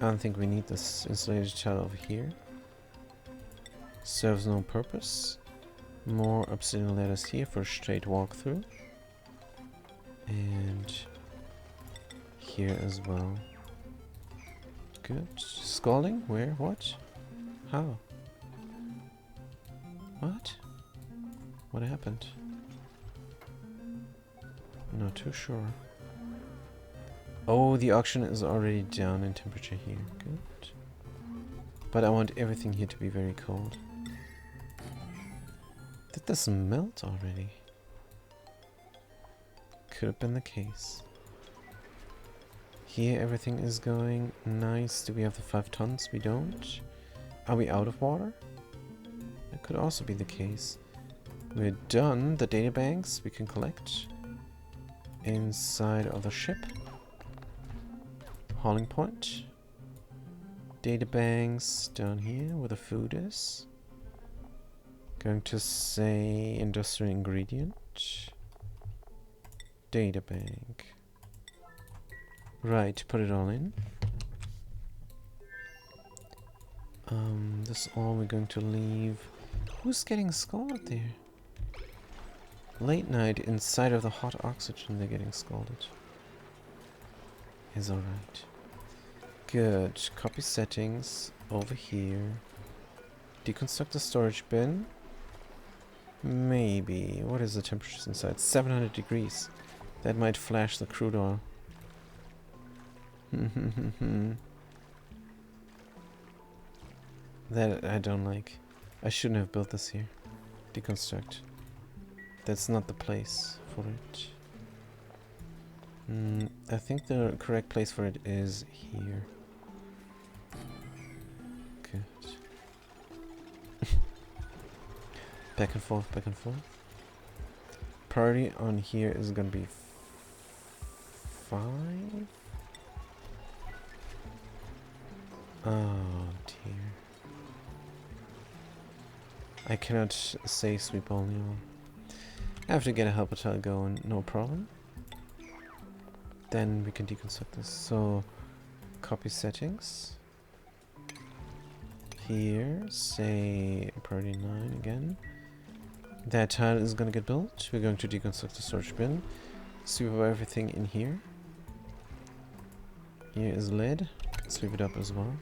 I don't think we need this insulated tile over here. Serves no purpose. More obsidian ladders here for a straight walkthrough. And here as well. Good. Scalding? Where? What? How? What? What happened? Not too sure. Oh, the oxygen is already down in temperature here. Good. But I want everything here to be very cold. Did this melt already? Could have been the case. Here everything is going nice. Do we have the 5 tons? We don't. Are we out of water? That could also be the case. We're done. The data banks we can collect inside of the ship. Hauling point. Data banks down here where the food is. Going to say industrial ingredient. Data bank. Right, put it all in. This all we're going to leave. Who's getting scalded there? Late night inside of the hot oxygen they're getting scalded. is alright. Good. Copy settings over here. Deconstruct the storage bin. Maybe. What is the temperatures inside? 700 degrees. That might flash the crude oil. That I don't like. I shouldn't have built this here. Deconstruct. That's not the place for it. I think the correct place for it is here. Good. Back and forth, back and forth. Priority on here is gonna be 5? Oh dear. I cannot say sweep only on. I have to get a helper tile going, no problem. Then we can deconstruct this. So, copy settings. Here, say priority 9 again. That tile is gonna get built. We're going to deconstruct the storage bin. Sweep up everything in here. Here is lead. Sweep it up as well.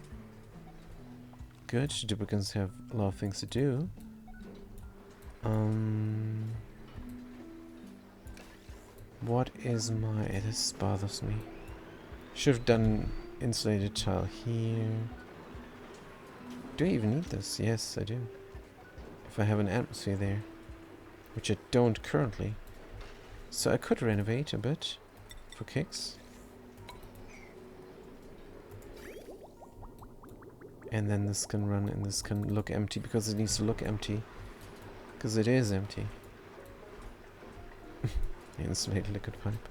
Good. Duplicates have a lot of things to do. What is my... This bothers me. Should have done insulated tile here. Do I even need this? Yes, I do. If I have an atmosphere there. Which I don't currently. So I could renovate a bit. For kicks. And then this can run and this can look empty. Because it needs to look empty. Because it is empty. Insulated liquid pipe.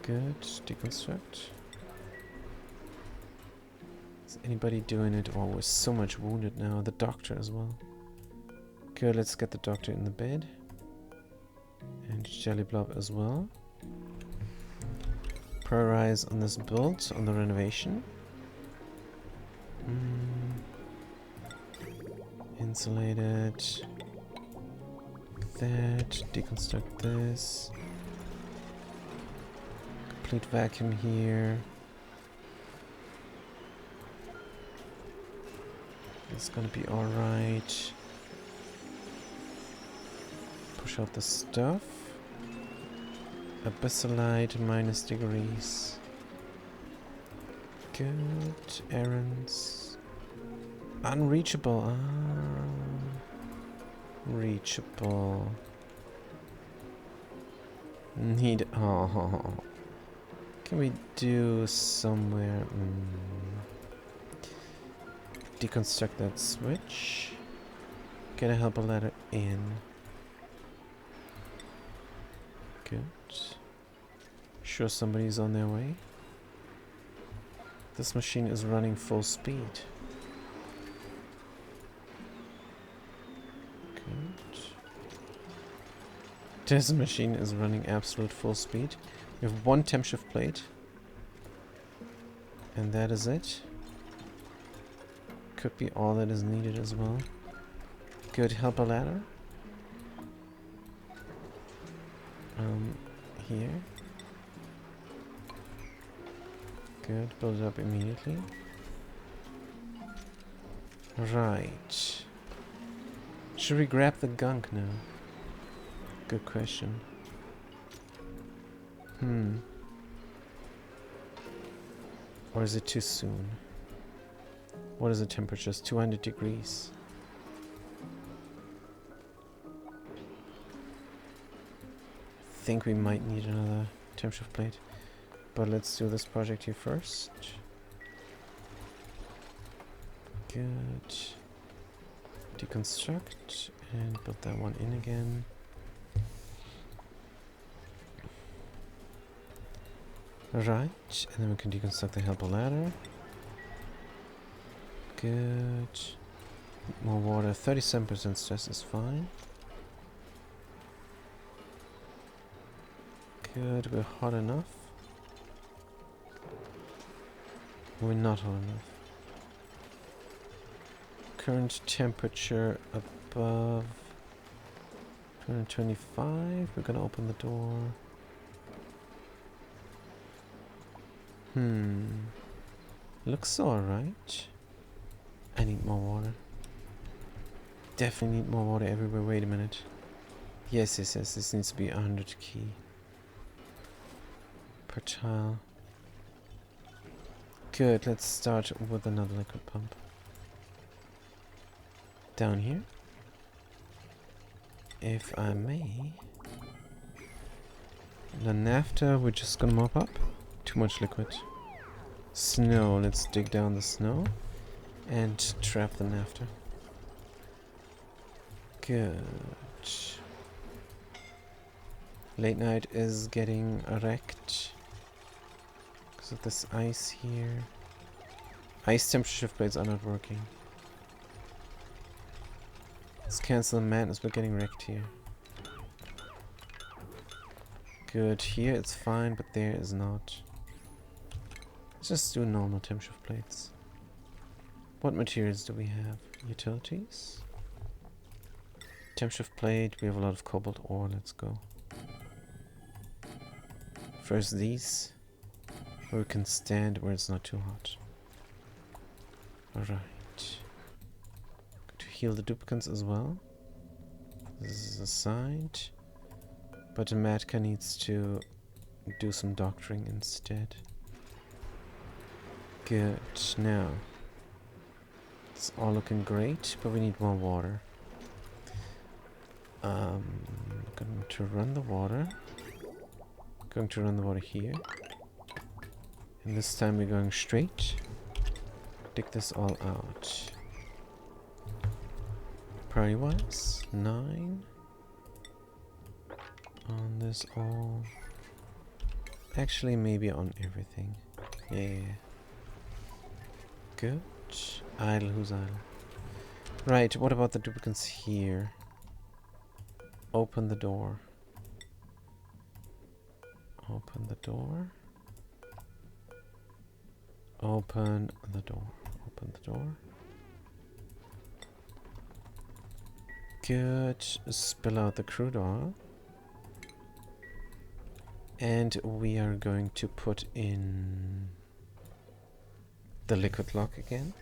Good. Deconstruct. Is anybody doing it? Oh, we're so much wounded now. The doctor as well. Good, let's get the doctor in the bed. And Jelly Blob as well. Prioritize on this build, on the renovation. Insulated. That. Deconstruct this. Complete vacuum here. It's gonna be alright. Push out the stuff. Abyssalite -degrees. Good. Errands. Unreachable. Ah. Reachable. Need. Oh. Can we do somewhere? Deconstruct that switch. Get a helper ladder in. Good. Sure, somebody's on their way. This machine is running full speed. Good. This machine is running absolute full speed. We have one temp shift plate. And that is it. Could be all that is needed as well. Good helper ladder. Here. Good, build it up immediately. Right. Should we grab the gunk now? Good question. Or is it too soon? What is the temperature? It's 200 degrees. I think we might need another temp shift plate. But let's do this project here first. Good. Deconstruct and build that one in again. Right, and then we can deconstruct the helper ladder. Good. More water. 37% stress is fine. Good, we're hot enough. We're not hot enough. Current temperature above 225. We're gonna open the door. Looks alright. I need more water. Definitely need more water everywhere. Wait a minute. Yes, yes, yes. This needs to be 100 key per tile. Good. Let's start with another liquid pump. Down here. If I may. The naphtha we're just gonna mop up. Too much liquid. Snow. Let's dig down the snow and trap the naphtha. Good. Late night is getting wrecked because of this ice here. Ice temperature shift blades are not working. Let's cancel the madness. We're getting wrecked here. Good. Here it's fine, but there is not. Let's just do normal temp shift plates. What materials do we have? Utilities. Temp shift plate. We have a lot of cobalt ore. Let's go. First these, where we can stand where it's not too hot. Alright. To heal the duplicants as well. This is assigned. But the Matka needs to do some doctoring instead. Good. Now, it's all looking great, but we need more water. Going to run the water. Going to run the water here. And this time we're going straight. Dig this all out. Priority wise, 9. On this all. Actually, maybe on everything. Yeah. Good. Idle, who's idle? Right, what about the duplicants here? Open the door. Open the door. Open the door. Open the door. Good. Spill out the crude oil. And we are going to put in the liquid lock again.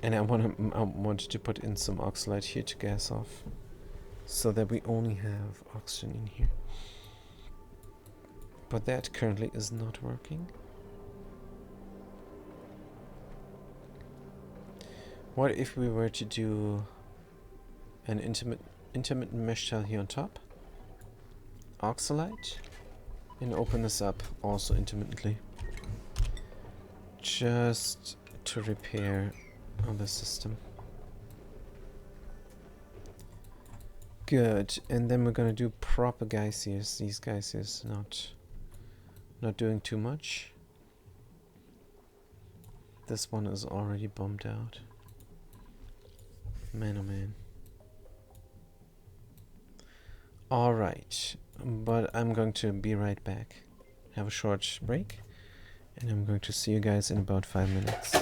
And I wanted to put in some oxalate here to gas off, so that we only have oxygen in here. But that currently is not working. What if we were to do an intermittent mesh tile here on top? Oxalate? And open this up also intermittently. Just to repair on the system. Good. And then we're gonna do proper geysers. These geysers not doing too much. This one is already bombed out. Man, oh man. Alright, but I'm going to be right back. Have a short break, and I'm going to see you guys in about 5 minutes.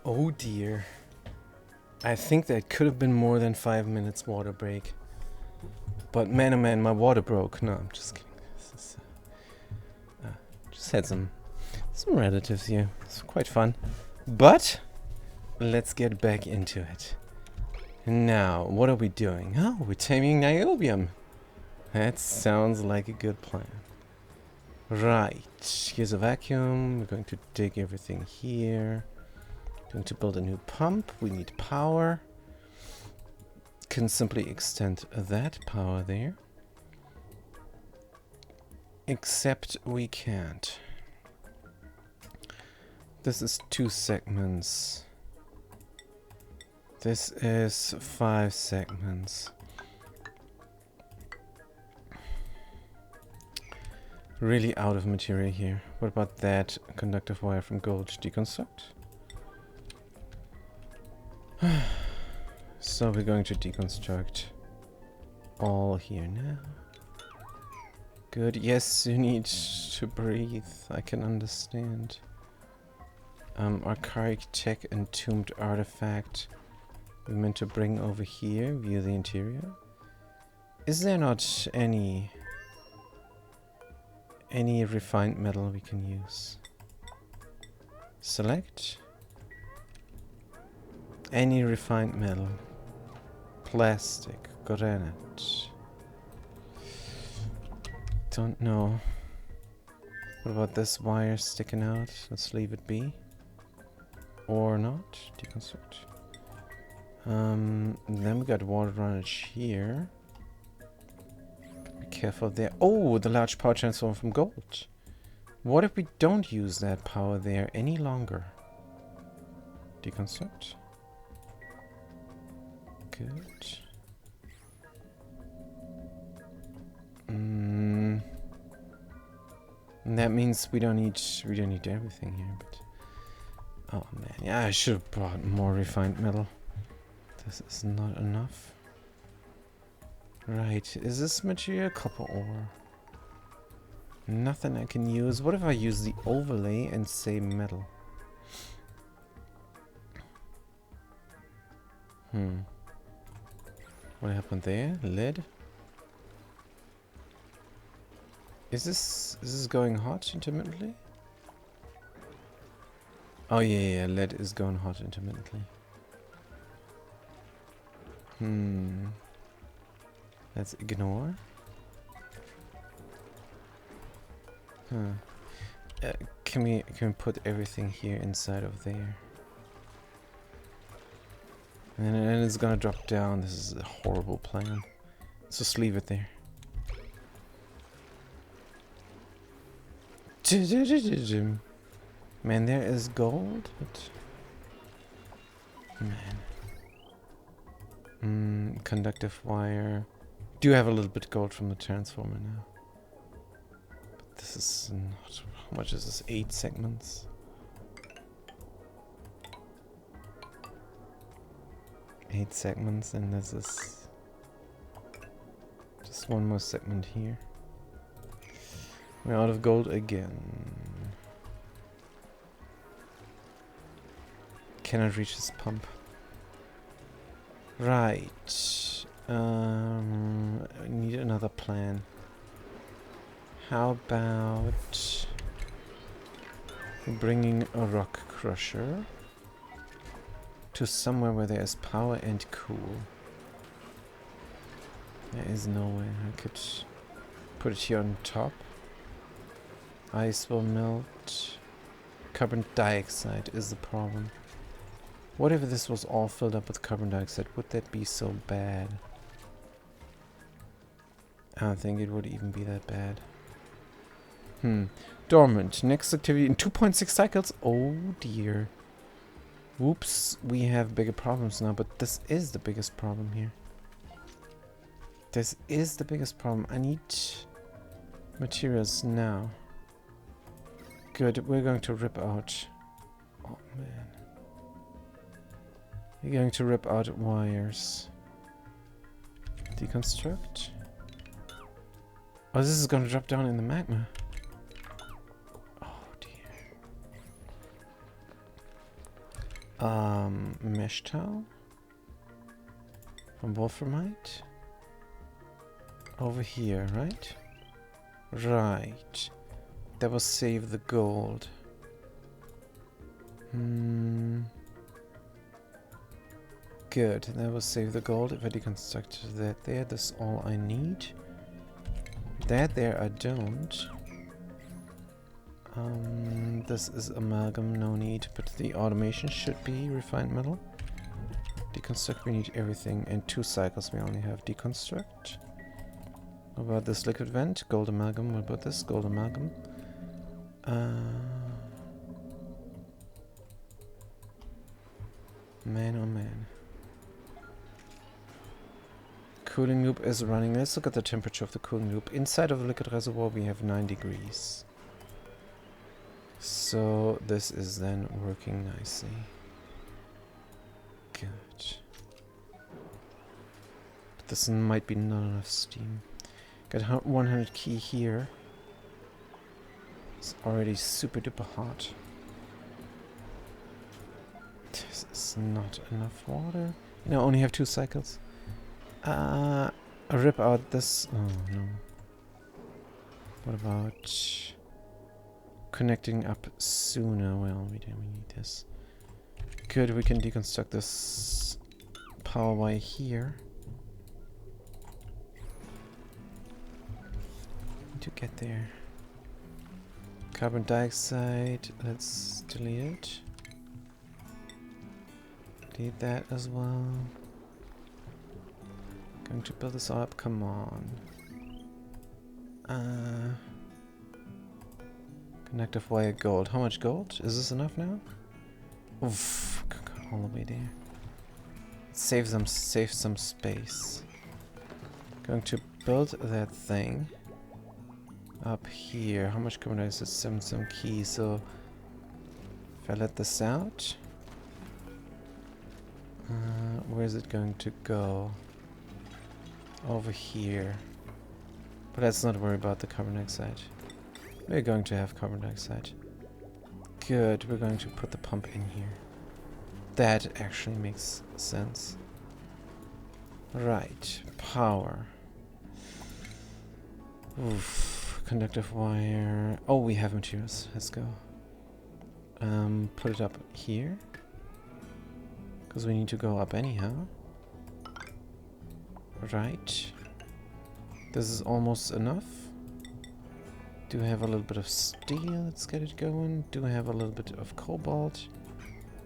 Oh dear. I think that could have been more than 5 minutes water break. But man oh man, my water broke. No, I'm just kidding. This is, just had some relatives here. It's quite fun. But let's get back into it. Now, what are we doing? Oh, we're taming niobium. That sounds like a good plan. Right, here's a vacuum. We're going to dig everything here. Going to build a new pump. We need power. Can simply extend that power there. Except we can't. This is 2 segments. This is 5 segments. Really out of material here. What about that conductive wire from gold? Deconstruct? So we're going to deconstruct all here now. Good. Yes, you need to breathe. I can understand. Archaic tech entombed artifact. We meant to bring over here. View the interior. Is there not any refined metal we can use? Select. Any refined metal. Plastic. Granite. Don't know. What about this wire sticking out? Let's leave it be. Or not. Deconstruct. Then we got water runnage here. Be careful there. Oh, the large power transformer from gold. What if we don't use that power there any longer? Deconstruct. Good. That means we don't need everything here, but oh man, yeah, I should have brought more refined metal. This is not enough. Right, is this material copper ore? Nothing I can use. What if I use the overlay and say metal? What happened there? Lead? Is this going hot intermittently? Oh yeah, lead is going hot intermittently. Let's ignore. Can we put everything here inside of there? And then it's gonna drop down. This is a horrible plan. Let's just leave it there. Man, there is gold, but man. Conductive wire. Do have a little bit of gold from the transformer now. But this is not. How much is this? 8 segments. 8 segments, and this is just one more segment here. We're out of gold again. Cannot reach this pump. Right. I need another plan. How about bringing a rock crusher to somewhere where there is power and cool? There is no way. I could put it here on top. Ice will melt. Carbon dioxide is the problem. What if this was all filled up with carbon dioxide? Would that be so bad? I don't think it would even be that bad. Dormant. Next activity in 2.6 cycles. Oh dear. Whoops. We have bigger problems now, but this is the biggest problem here. This is the biggest problem. I need materials now. Good. We're going to rip out. Oh man. We're going to rip out wires. Deconstruct. Oh, this is going to drop down in the magma. Oh dear. Mesh towel from wolframite over here, right? Right. That will save the gold. Good. That will save the gold if I deconstructed that there. That's all I need. That there I don't. This is amalgam, no need, but the automation should be refined metal. Deconstruct, we need everything. And 2 cycles we only have. Deconstruct. What about this liquid vent? Gold amalgam. What about this? Gold amalgam. Man oh man. Cooling loop is running. Let's look at the temperature of the cooling loop. Inside of the liquid reservoir we have 9 degrees. So this is then working nicely. Good. But this might be not enough steam. Got 100 key here. It's already super duper hot. This is not enough water. You know, only have 2 cycles. Rip out this. Oh no. What about connecting up sooner? Well, we need this. Good, we can deconstruct this power wire here. Need to get there. Carbon dioxide, let's delete it. Delete that as well. Going to build this all up, come on. Connective wire gold. How much gold? Is this enough now? Oof, all the way there. Save some space. Going to build that thing up here. How much carbon dioxide? Some key. So if I let this out, where is it going to go? Over here. But let's not worry about the carbon dioxide. We're going to have carbon dioxide. Good, we're going to put the pump in here. That actually makes sense. Right, power. Oof, conductive wire. Oh, we have materials. Let's go. Put it up here. Because we need to go up anyhow. Right. This is almost enough. Do have a little bit of steel. Let's get it going. Do have a little bit of cobalt.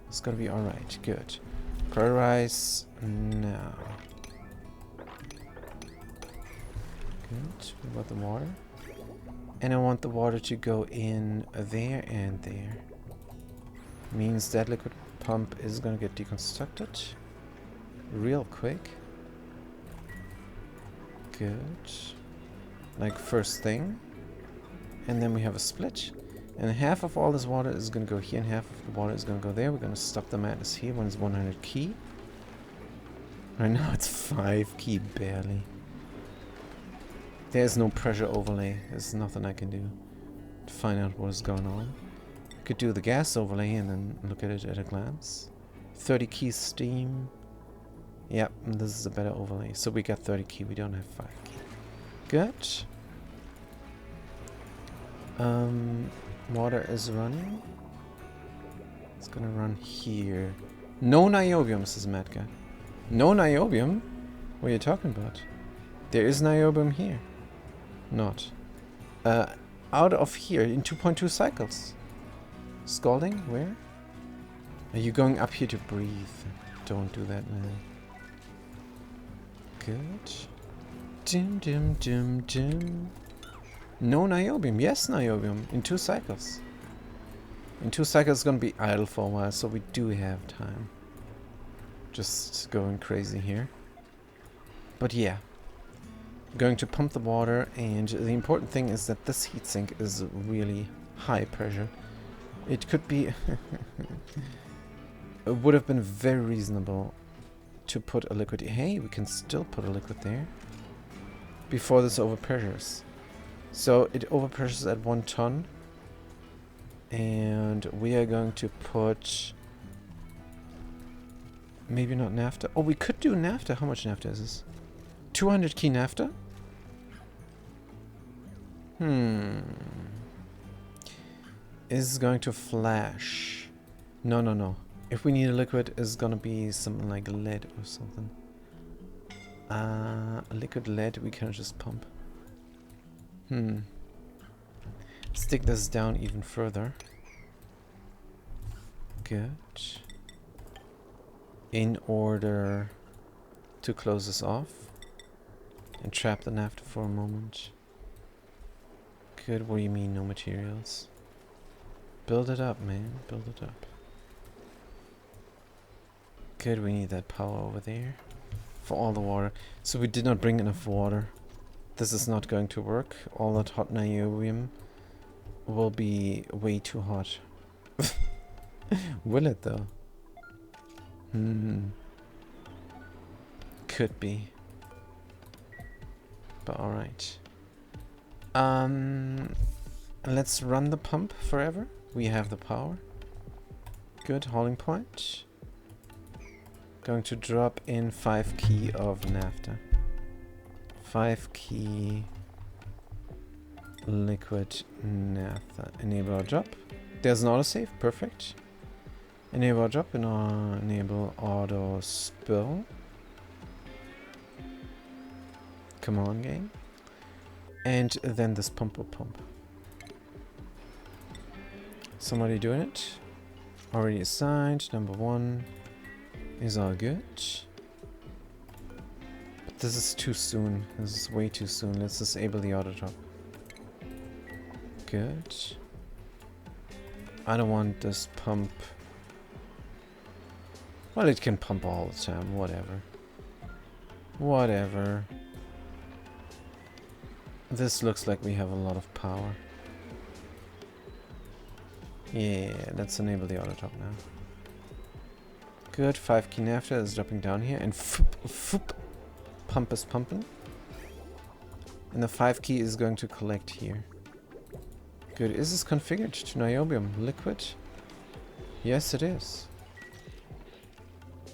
It's gonna be alright. Good. Prioritize now. Good. What about the water? And I want the water to go in there and there. Means that liquid pump is gonna get deconstructed real quick. Good. Like first thing. And then we have a split. And half of all this water is going to go here and half of the water is going to go there. We're going to stop the madness here when it's 100 key. Right now it's 5 key barely. There's no pressure overlay. There's nothing I can do to find out what is going on. I could do the gas overlay and then look at it at a glance. 30 key steam. Yep, this is a better overlay. So we got 30 key, we don't have 5 key. Good. Water is running. It's gonna run here. No niobium, says Matka. No niobium? What are you talking about? There is niobium here. Not. Out of here in 2.2 cycles. Scalding? Where? Are you going up here to breathe? Don't do that, man. Good. Dim dim dim dim. No niobium. Yes, niobium. In 2 cycles. In 2 cycles it's gonna be idle for a while, so we do have time. Just going crazy here. But yeah. Going to pump the water, and the important thing is that this heatsink is really high pressure. It could be... It would have been very reasonable to put a liquid... Hey, we can still put a liquid there. Before this overpressures. So it overpressures at 1 ton. And we are going to put Maybe not naphtha. Oh, we could do naphtha. How much naphtha is this? 200 key naphtha? Is going to flash. No, no, no. If we need a liquid, it's gonna be something like lead or something. A liquid lead we can just pump. Stick this down even further. Good. In order to close this off and trap the naphtha for a moment. Good, what do you mean no materials? Build it up, man, build it up. Good, we need that power over there for all the water. So we did not bring enough water. This is not going to work. All that hot niobium will be way too hot. Will it though? Could be. But alright. Let's run the pump forever. We have the power. Good, hauling point. Going to drop in 5 key of naphtha. 5 key liquid naphtha. Enable our drop. There's an autosave, perfect. Enable our drop and enable auto spill. Come on, game. And then this pump will pump. Somebody doing it. Already assigned. Number 1 is all good. But this is too soon. This is way too soon. Let's disable the auto drop. Good. I don't want this pump. Well, it can pump all the time. Whatever. Whatever. This looks like we have a lot of power. Yeah, let's enable the auto drop now. Good, 5 key naphtha is dropping down here, and pump is pumping. And the 5 key is going to collect here. Good, is this configured to niobium liquid? Yes, it is.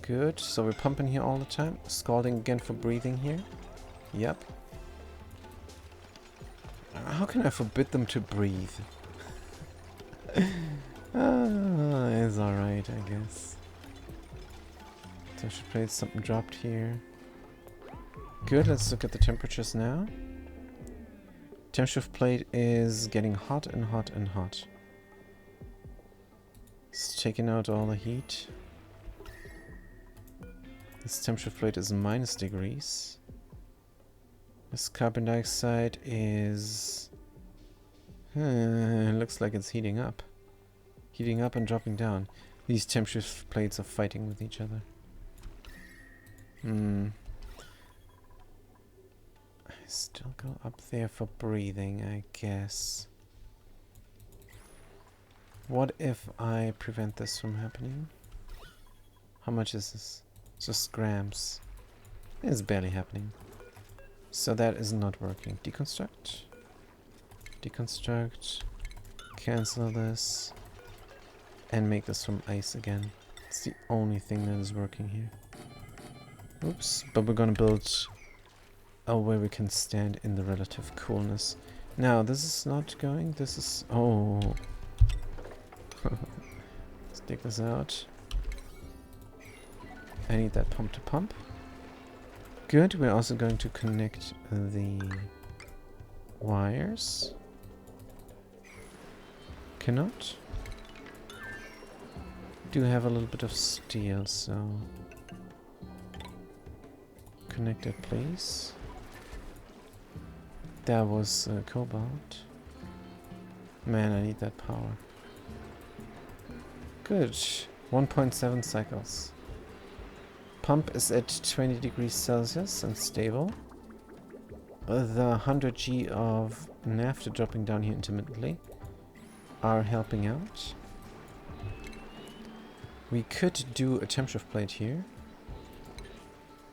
Good, so we're pumping here all the time. Scalding again for breathing here. Yep. How can I forbid them to breathe? It's alright, I guess. Temperature plate, something dropped here. Good, let's look at the temperatures now. Temperature plate is getting hot and hot and hot. It's taking out all the heat. This temperature plate is minus degrees. This carbon dioxide is... it looks like it's heating up. Heating up and dropping down. These temperature plates are fighting with each other. I still go up there for breathing, I guess. What if I prevent this from happening? How much is this? Just grams. It's barely happening. So that is not working. Deconstruct. Deconstruct. Cancel this. And make this from ice again. It's the only thing that is working here. Oops. But we're gonna build a way we can stand in the relative coolness. Now, this is not going. This is... Oh. Let's take this out. I need that pump to pump. Good. We're also going to connect the wires. Cannot. Do have a little bit of steel, so connect it, please. That was cobalt. Man, I need that power. Good. 1.7 cycles. Pump is at 20 degrees Celsius and stable. The 100 G of naphtha dropping down here intermittently are helping out. We could do a temperature plate here.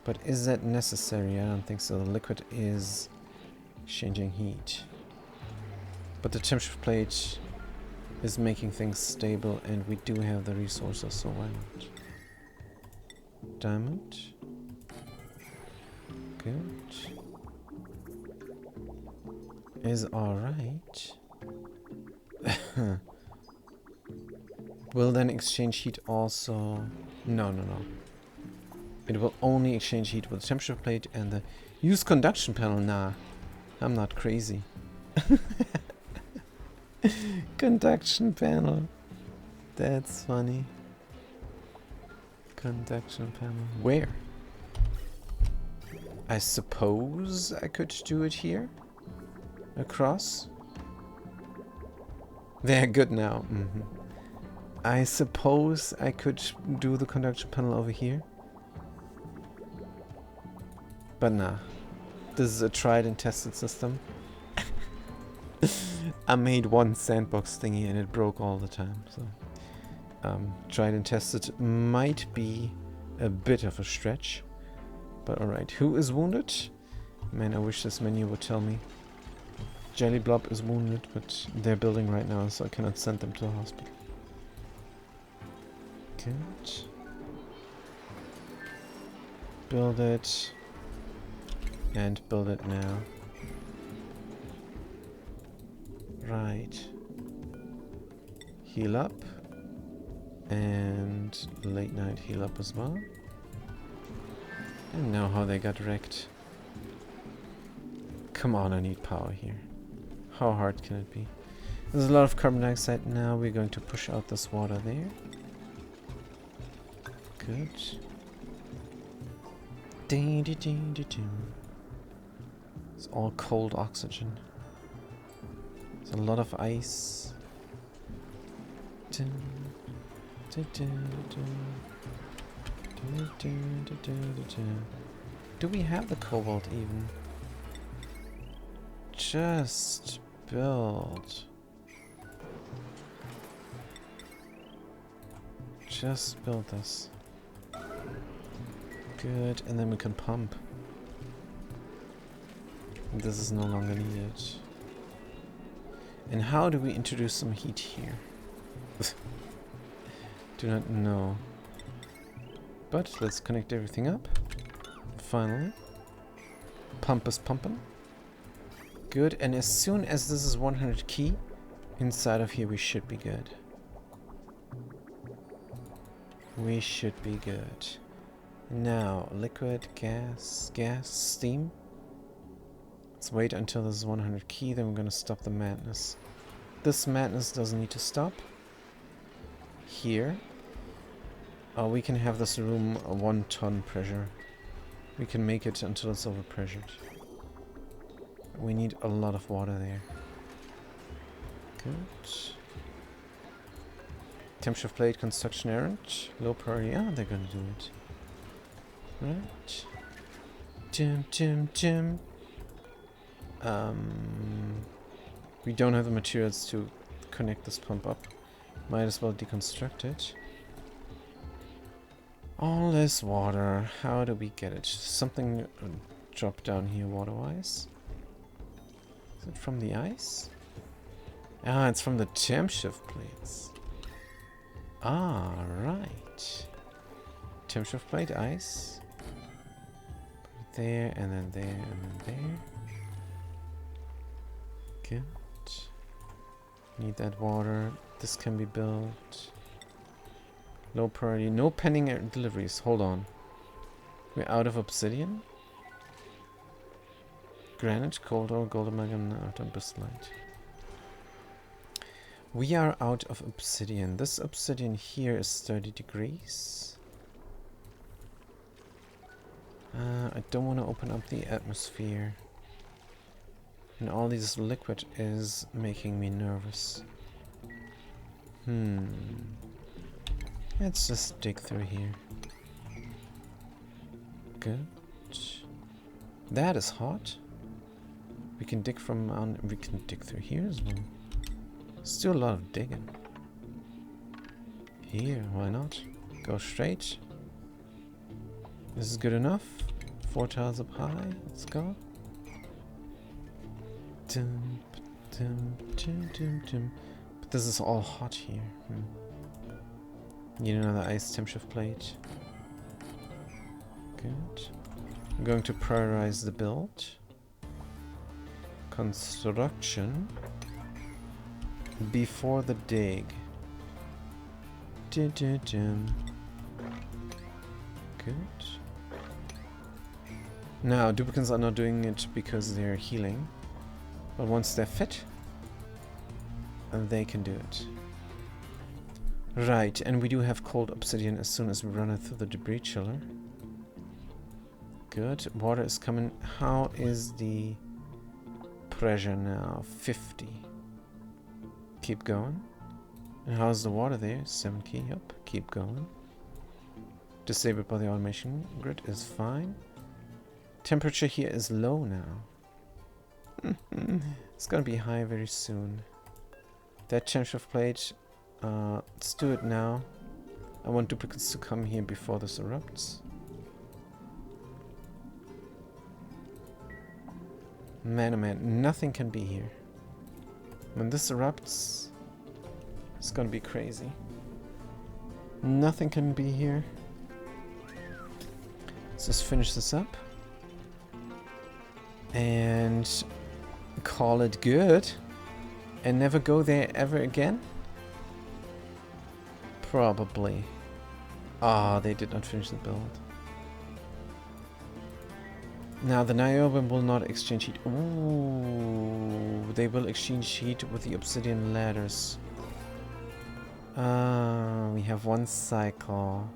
But is that necessary? I don't think so. The liquid is changing heat. But the temperature plate is making things stable and we do have the resources, so why not? Diamond. Good. Is alright. Will then exchange heat also... No. It will only exchange heat with the temperature plate and the... Use conduction panel? Nah. I'm not crazy. Conduction panel. That's funny. Conduction panel. Where? I suppose I could do it here? Across? They're good now. I suppose I could do the conduction panel over here. But nah. This is a tried and tested system. I made one sandbox thingy and it broke all the time. So tried and tested might be a bit of a stretch. But alright. Who is wounded? Man, I wish this menu would tell me. Jelly Blob is wounded, but they're building right now, so I cannot send them to the hospital. Good. Build it. And build it now. Right. Heal up. And late night heal up as well. And now how they got wrecked. Come on, I need power here. How hard can it be? There's a lot of carbon dioxide. Now we're going to push out this water there. Good. It's all cold oxygen. There's a lot of ice. Do we have the cobalt even? Just build. Just build this. Good, and then we can pump. This is no longer needed. And how do we introduce some heat here? Do not know. But let's connect everything up. Finally. Pump is pumping. Good, and as soon as this is 100 key, inside of here we should be good. We should be good. Now, liquid, gas, steam. Let's wait until this is 100 key, then we're gonna stop the madness. This madness doesn't need to stop. Here. Oh, we can have this room a 1 ton pressure. We can make it until it's overpressured. We need a lot of water there. Good. Temperature plate construction errand. Low priority. Ah, they're gonna do it. Right. We don't have the materials to connect this pump up. Might as well deconstruct it. All this water. How do we get it? Something drop down here water-wise. Is it from the ice? Ah, it's from the temp shift plates. Ah, right. Temp shift plate, ice. Put it there, and then there, and then there. Good. Need that water. This can be built. Low priority. No pending deliveries. Hold on. We're out of obsidian. Granite, cold ore, gold amalgam, out of bislight. We are out of obsidian. This obsidian here is 30 degrees. I don't want to open up the atmosphere. And all this liquid is making me nervous. Let's just dig through here. Good. That is hot. We can dig from on. We can dig through here as well. Still a lot of digging. Here, why not? Go straight. This is good enough. 4 tiles up high. Let's go. But this is all hot here. Need another ice temp shift plate. Good. I'm going to prioritize the build. Construction. Before the dig. Dun. Good. Now, duplicants are not doing it because they're healing. But once they're fit, they can do it. Right, and we do have cold obsidian as soon as we run it through the debris chiller. Good. Water is coming. How is the pressure now? 50. Keep going. And how's the water there? 7 key. Yep. Keep going. Disabled by the automation grid is fine. Temperature here is low now. It's gonna be high very soon. That change of plate. Let's do it now. I want duplicates to come here before this erupts. Man, oh man, nothing can be here. When this erupts, it's gonna be crazy. Nothing can be here. Let's just finish this up. And call it good. And never go there ever again? Probably. Ah, they did not finish the build. Now the niobium will not exchange heat. Ooh, they will exchange heat with the obsidian ladders. We have 1 cycle.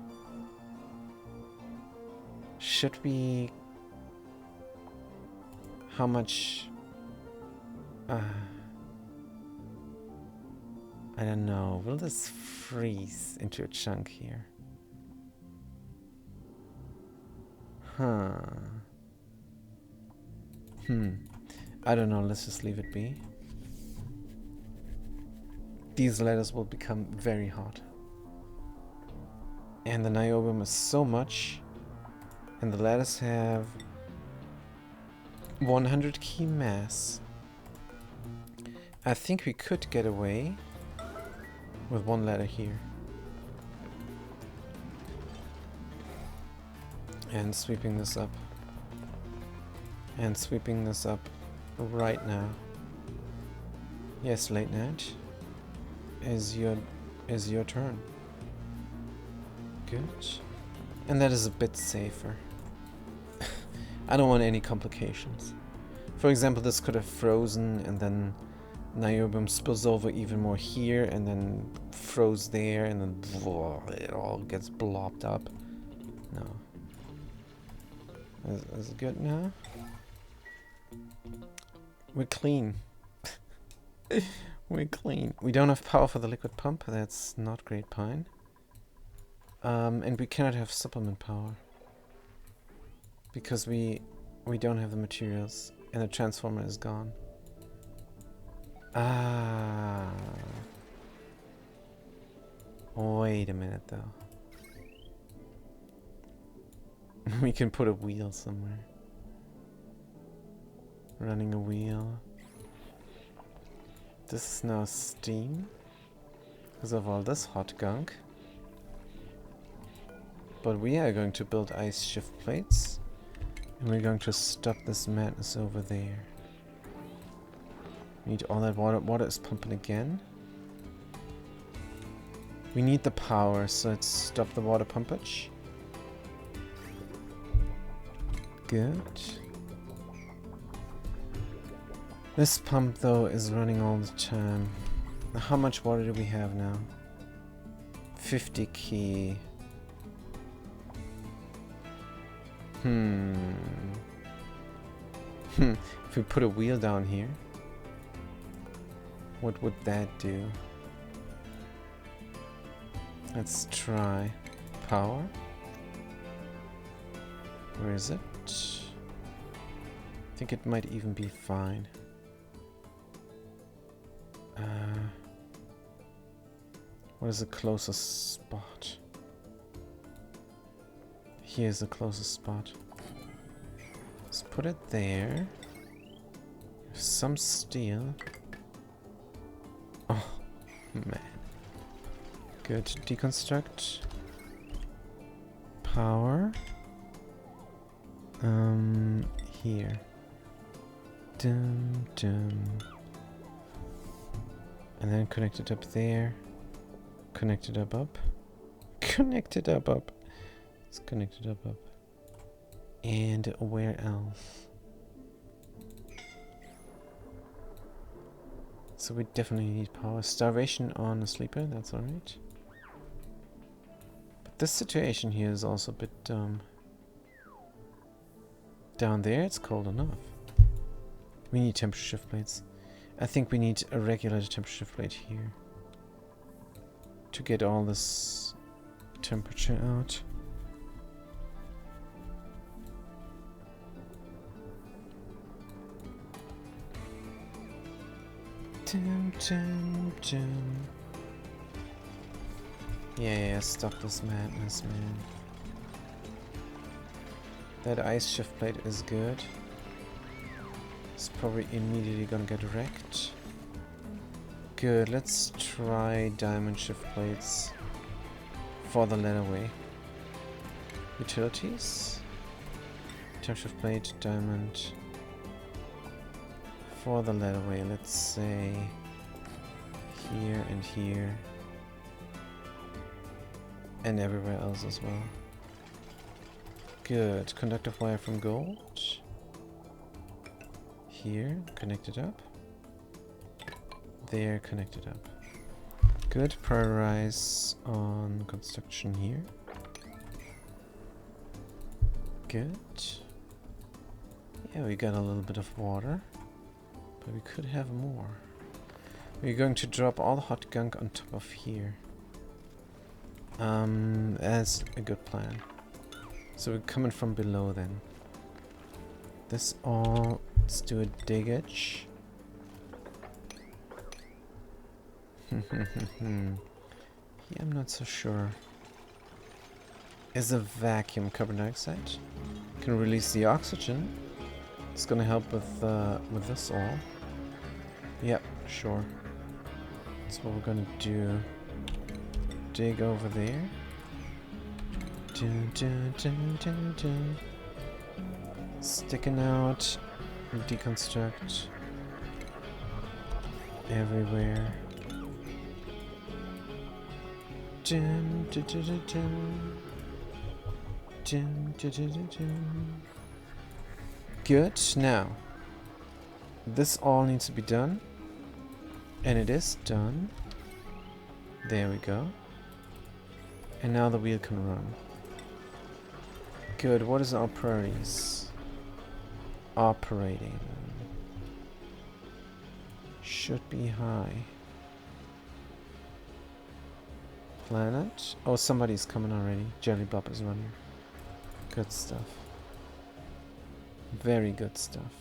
Should we... How much... I don't know. Will this freeze into a chunk here? Huh. I don't know. Let's just leave it be. These ladders will become very hot. And the niobium is so much. And the ladders have 100 key mass. I think we could get away with 1 ladder here. And sweeping this up. And sweeping this up right now. Yes, late night. Is your turn. Good. And that is a bit safer. I don't want any complications. For example, this could have frozen and then niobium spills over even more here and then froze there and then it all gets blobbed up. No. Is it good now? We're clean. We're clean. We don't have power for the liquid pump. That's not great pine. And we cannot have supplement power. Because we don't have the materials. And the transformer is gone. Ah. Wait a minute though. We can put a wheel somewhere. Running a wheel. This is now steam. Because of all this hot gunk. But we are going to build ice shift plates. And we're going to stop this madness over there. We need all that water. Water is pumping again. We need the power, so let's stop the water pumpage. Good. This pump though is running all the time. How much water do we have now? 50 key. If we put a wheel down here, what would that do? Let's try power. Where is it? I think it might even be fine. What is the closest spot? Here's the closest spot. Let's put it there. Some steel. Oh, man. Good. Deconstruct. Power. Here. Dum dum. And then connect it up there. Connect it up. Connect it up. Let's connect it up. And where else? So we definitely need power. Starvation on a sleeper, that's alright. But this situation here is also a bit dumb. Down there it's cold enough. We need temperature shift plates. I think we need a regular temperature shift plate here. To get all this temperature out. Dum, dum, dum. Yeah, stop this madness, man. That ice shift plate is good. It's probably immediately gonna get wrecked. Good, let's try diamond shift plates for the leatherway. Utilities. Temp shift plate, diamond. For the leatherway, let's say here and here. And everywhere else as well. Good. Conductive wire from gold. Here, connect it up. There, connect it up. Good. Prioritize on construction here. Good. Yeah, we got a little bit of water. But we could have more. We're going to drop all the hot gunk on top of here. That's a good plan. So we're coming from below then. This all, let's do a diggage. Yeah, I'm not so sure. Is a vacuum carbon dioxide? Can release the oxygen. It's gonna help with this all. Yep, sure. That's what we're gonna do. Dig over there. Dun, dun, dun, dun, dun. Sticking out. Deconstruct. Everywhere. Dun, dun, dun, dun, dun. Dun, dun, dun, dun, dun. Good. Now, this all needs to be done. And it is done. There we go. And now the wheel can run. Good. What is our priorities? Operating. Should be high. Planet. Oh, somebody's coming already. Jelly Bob is running. Good stuff. Very good stuff.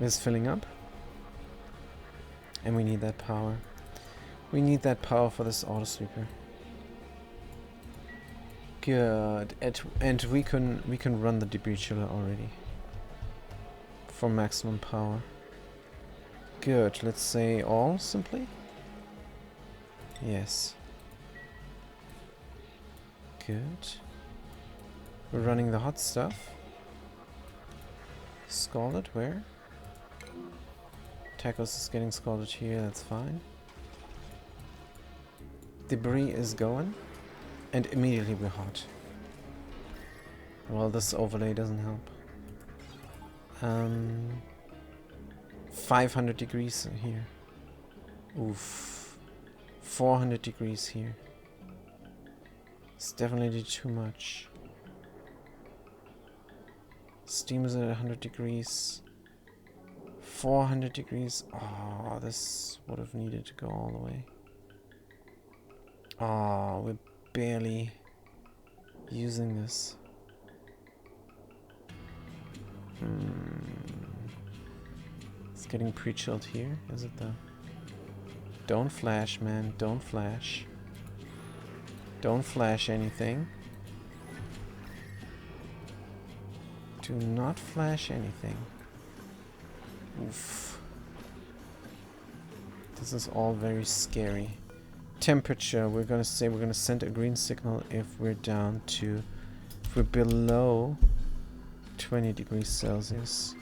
It's filling up. And we need that power. We need that power for this auto sweeper. Good. And we can run the debris chiller already. For maximum power. Good. Let's say all simply. Yes. Good. We're running the hot stuff. Scalded, where? Tacos is getting scalded here, that's fine. Debris is going. And immediately we're hot. Well, this overlay doesn't help. 500 degrees here. Oof. 400 degrees here. It's definitely too much. Steam is at 100 degrees. 400 degrees. Oh, this would have needed to go all the way. Oh, we're barely using this. It's getting pre-chilled here, is it though? Don't flash, man. Don't flash. Don't flash anything. Do not flash anything. Oof. This is all very scary. temperature, we're gonna say we're gonna send a green signal if we're down to, if we're below 20 degrees Celsius.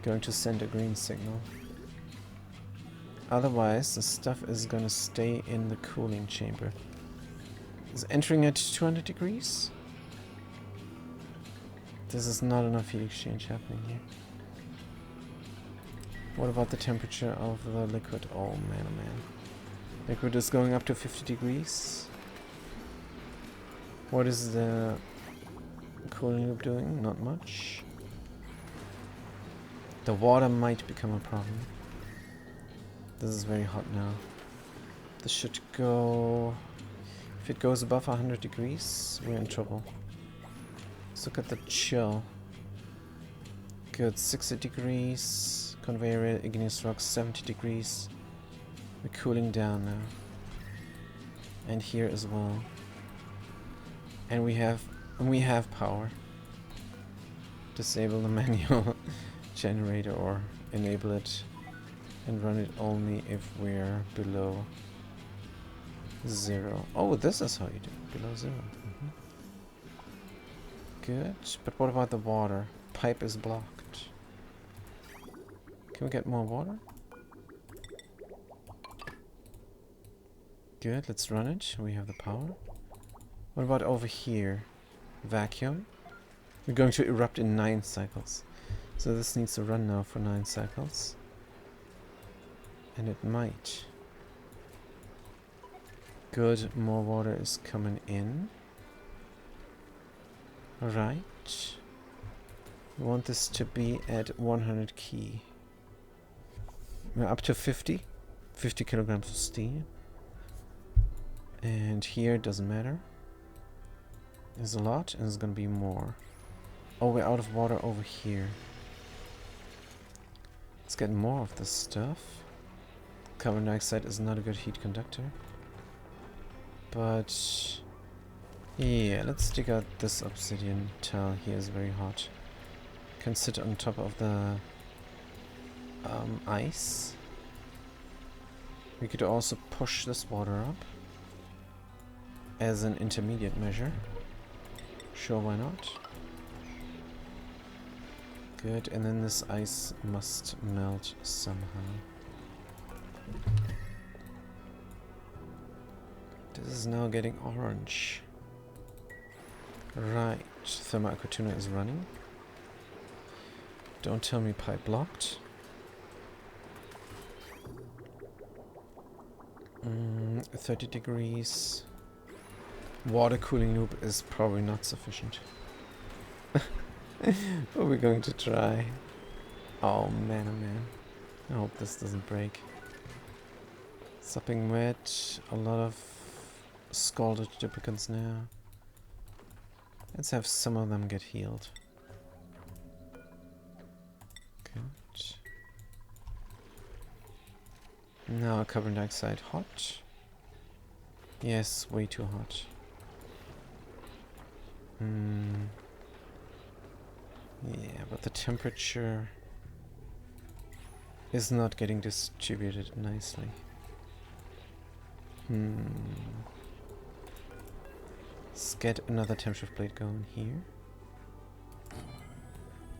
Going to send a green signal. Otherwise, the stuff is gonna stay in the cooling chamber. Is entering at 200 degrees? This is not enough heat exchange happening here. What about the temperature of the liquid? Oh man, oh man. Liquid is going up to 50 degrees. What is the cooling loop doing? Not much. The water might become a problem. This is very hot now. This should go... If it goes above 100 degrees, we're in trouble. Let's look at the chill. Good, 60 degrees. Conveyor rail, igneous rocks, 70 degrees. We're cooling down now. And here as well. And we have power. Disable the manual generator or enable it and run it only if we're below 0. Oh, this is how you do it, below 0. Good, but what about the water? Pipe is blocked. Can we get more water? Good, let's run it. We have the power. What about over here? Vacuum. We're going to erupt in 9 cycles. So this needs to run now for 9 cycles. And it might. Good, more water is coming in. Right. We want this to be at 100 key. We're up to 50. 50 kilograms of steam. And here, doesn't matter. There's a lot, and there's gonna be more. Oh, we're out of water over here. Let's get more of this stuff. Carbon dioxide is not a good heat conductor. But... yeah, let's dig out this obsidian tile here. Is very hot. Can sit on top of the ice. We could also push this water up as an intermediate measure. Sure, why not? Good, and then this ice must melt somehow. This is now getting orange. Right, thermoaquatuna is running. Don't tell me pipe blocked. 30 degrees. Water cooling loop is probably not sufficient. But we're going to try. Oh man, oh man. I hope this doesn't break. Sopping wet. A lot of scalded duplicates now. Let's have some of them get healed. Good. Now carbon dioxide hot. Yes, way too hot. Yeah, but the temperature is not getting distributed nicely. Let's get another temperature plate going here.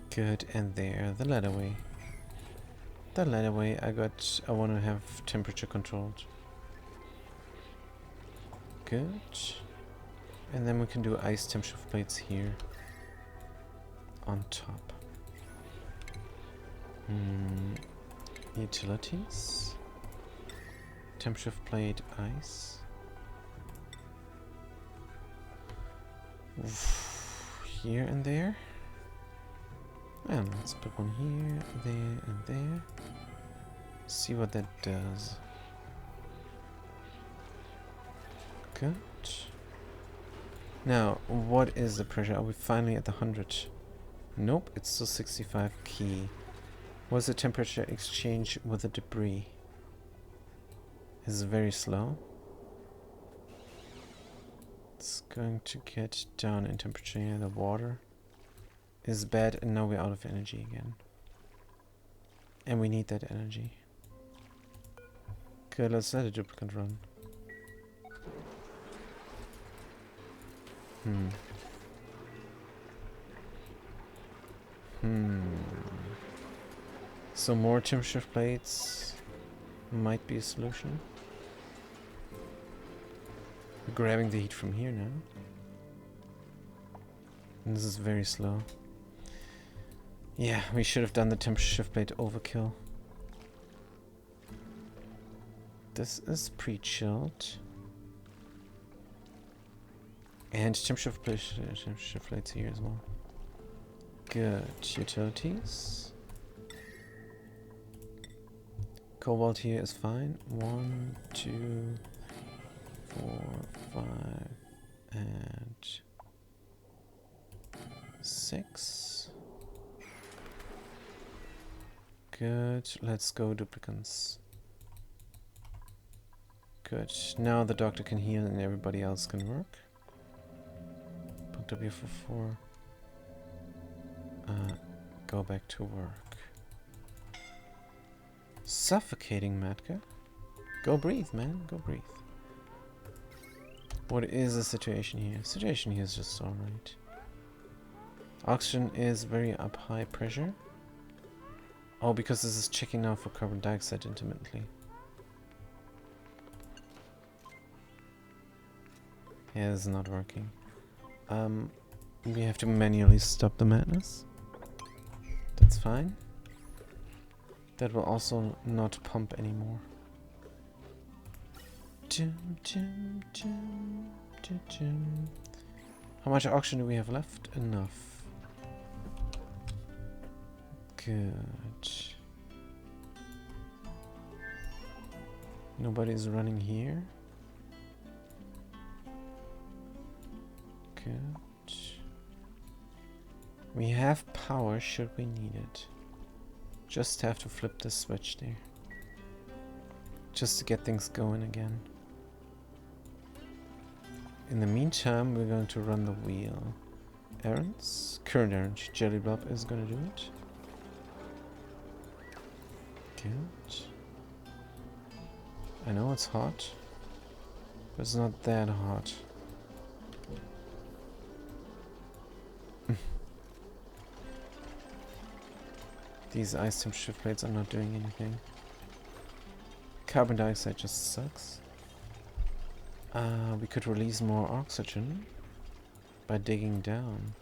Good, and there, the ladderway. The ladderway I want to have temperature controlled. Good. And then we can do ice temperature plates here on top. Utilities. Temperature plate ice. Here and there. And let's put one here, there, and there. See what that does. Good. Now, what is the pressure? Are we finally at the 100? Nope, it's still 65 key. What's the temperature exchange with the debris? It's very slow. It's going to get down in temperature. Yeah, the water is bad, and now we're out of energy again. And we need that energy. Good, let's let a duplicant run. So more temperature plates might be a solution. We're grabbing the heat from here now. And this is very slow. Yeah, we should have done the temperature shift plate overkill. This is pre-chilled. And temperature shift plates here as well. Good. Utilities. Cobalt here is fine. 1, 2, 4, 5, and 6. Good. Let's go duplicants. Good. Now the doctor can heal and everybody else can work. Booked up here for 4. Go back to work. Suffocating Matka. Go breathe, man. Go breathe. What is the situation here? Situation here is just alright. Oxygen is very up high pressure. Oh, because this is checking now for carbon dioxide intermittently. Yeah, this is not working. We have to manually stop the madness. That's fine. That will also not pump anymore. How much oxygen do we have left? Enough. Good. Nobody's running here. Good. We have power should we need it. Just have to flip the switch there. Just to get things going again. In the meantime, we're going to run the wheel. Errands? Current errand. Jelly Blob is going to do it. Good. I know it's hot, but it's not that hot. These ice temp shift plates are not doing anything. Carbon dioxide just sucks. We could release more oxygen by digging down.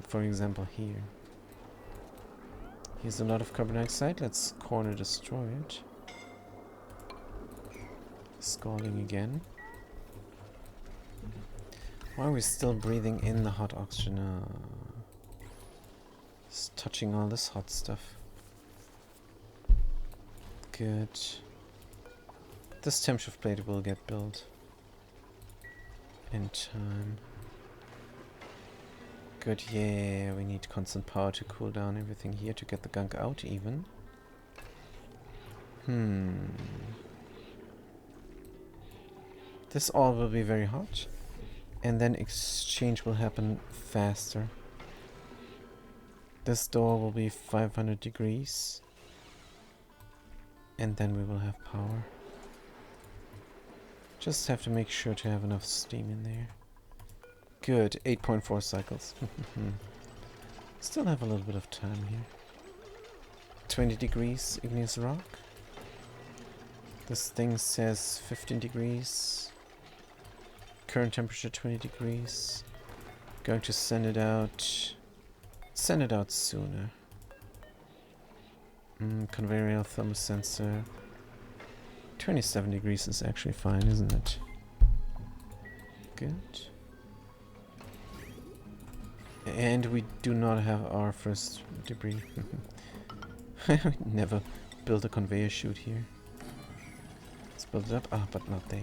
For example, here. Here's a lot of carbon dioxide. Let's corner destroy it. Scalding again. Why are we still breathing in the hot oxygen? Just touching all this hot stuff. Good. This temp shift plate will get built in time. Good, yeah, we need constant power to cool down everything here to get the gunk out even. This all will be very hot. And then exchange will happen faster. This door will be 500 degrees. And then we will have power. Just have to make sure to have enough steam in there. Good, 8.4 cycles. Still have a little bit of time here. 20 degrees igneous rock. This thing says 15 degrees. Current temperature 20 degrees. Going to send it out. Send it out sooner. Conveyor rail thermosensor. 27 degrees is actually fine, isn't it? Good. And we do not have our first debris. Never build a conveyor chute here. Let's build it up. Ah, but not there.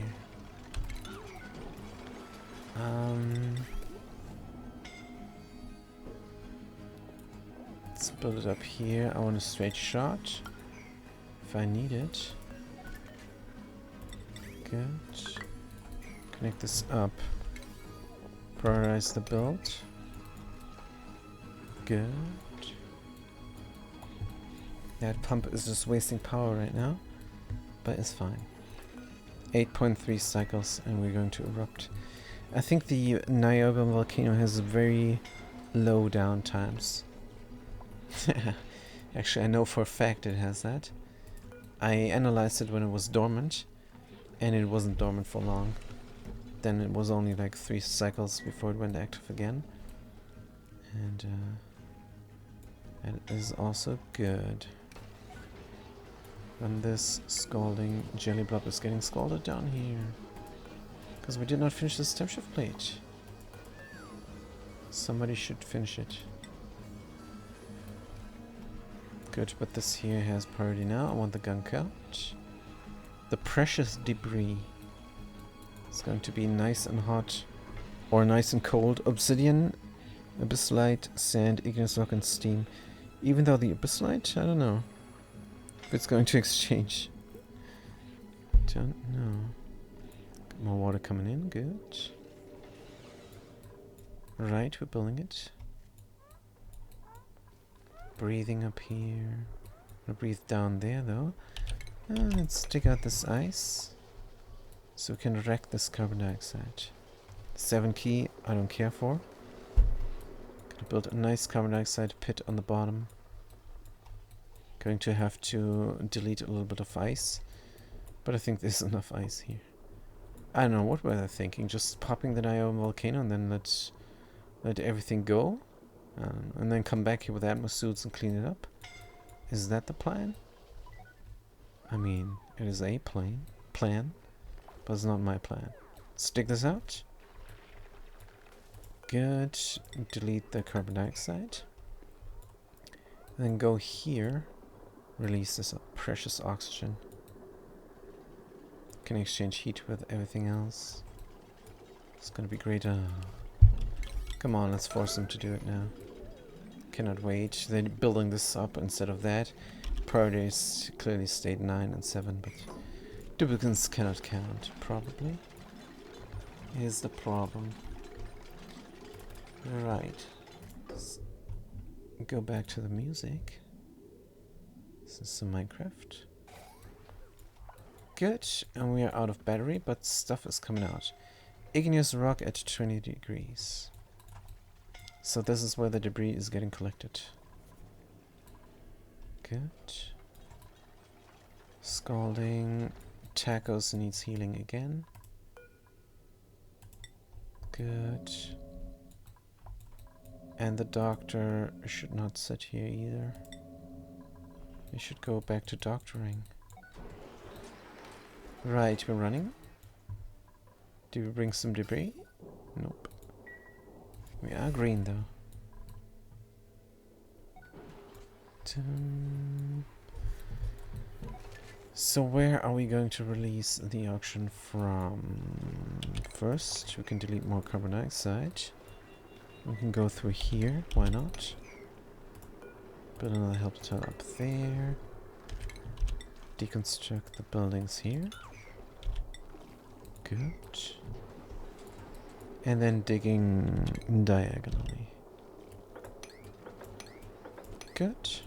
Let's build it up here. I want a straight shot. If I need it. Good. Connect this up. Prioritize the build. Good. That pump is just wasting power right now. lava is fine. 8.3 cycles and we're going to erupt. I think the Niobe volcano has very low down times. Actually, I know for a fact it has that. I analyzed it when it was dormant, and it wasn't dormant for long. Then it was only like 3 cycles before it went active again. And that is also good. And this scalding jelly blob is getting scalded down here. Because we did not finish the stem shift plate. Somebody should finish it. Good, but this here has priority now. I want the gunk out. The precious debris. It's going to be nice and hot. Or nice and cold. Obsidian, abyssalite, sand, igneous rock, and steam. Even though the abyssalite, I don't know if it's going to exchange. Don't know. More water coming in, good. Right, we're building it. Breathing up here. I'll breathe down there though. Let's take out this ice. So we can wreck this carbon dioxide. 7 key, I don't care for. Gonna build a nice carbon dioxide pit on the bottom. Going to have to delete a little bit of ice. But I think there's enough ice here. I don't know, what were they thinking? Just popping the Niobe volcano and then let everything go? And then come back here with Atmos suits and clean it up? Is that the plan? I mean, it is a plan, but it's not my plan. Stick this out. Good. Delete the carbon dioxide. Then go here. Release this precious oxygen. Can exchange heat with everything else. It's gonna be great. Come on, let's force them to do it now. Cannot wait. They're building this up instead of that. Priorities clearly stayed 9 and 7, but duplicates cannot count, probably. Here's the problem. Right. Let's go back to the music. This is some Minecraft. Good, and we are out of battery, but stuff is coming out. Igneous rock at 20 degrees. So this is where the debris is getting collected. Good. Scalding. Tacos needs healing again. Good. And the doctor should not sit here either. He should go back to doctoring. Right, we're running. Do we bring some debris? Nope. We are green though. So where are we going to release the auction from? First, we can delete more carbon dioxide. We can go through here, why not? Build another help tower up there. Deconstruct the buildings here. Good. And then digging diagonally. Good.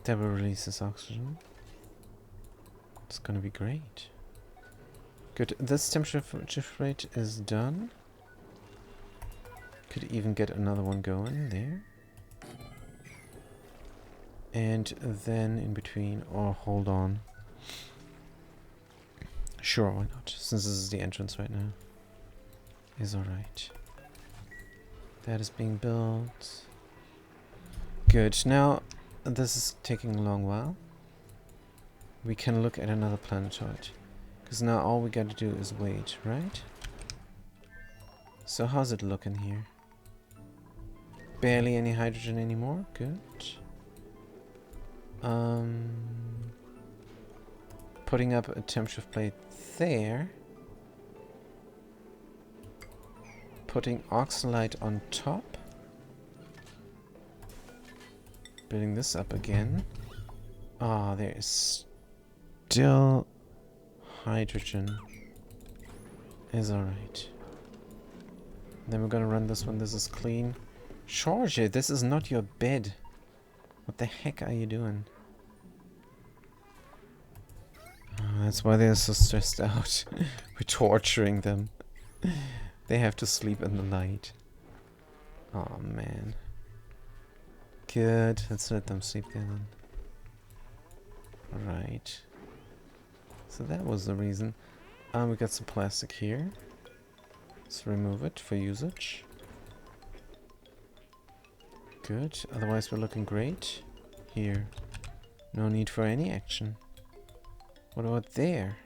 That will release this oxygen. It's gonna be great. Good. This temperature shift rate is done. Could even get another one going there. And then in between, or hold on. Sure, why not? Since this is the entrance right now. Is alright. That is being built. Good. Now, this is taking a long while. We can look at another planetoid. Because now all we gotta do is wait, right? So how's it looking here? Barely any hydrogen anymore. Good. Putting up a temperature plate there. Putting oxalite on top. Building this up again. Ah, there is still hydrogen. Is alright. Then we're gonna run this one. This is clean. George, this is not your bed. What the heck are you doing? That's why they're so stressed out. We're torturing them. They have to sleep in the night. Oh man. Good. Let's let them sleep there then. Alright. So that was the reason. We got some plastic here. Let's remove it for usage. Good. Otherwise we're looking great. Here. No need for any action. What about there?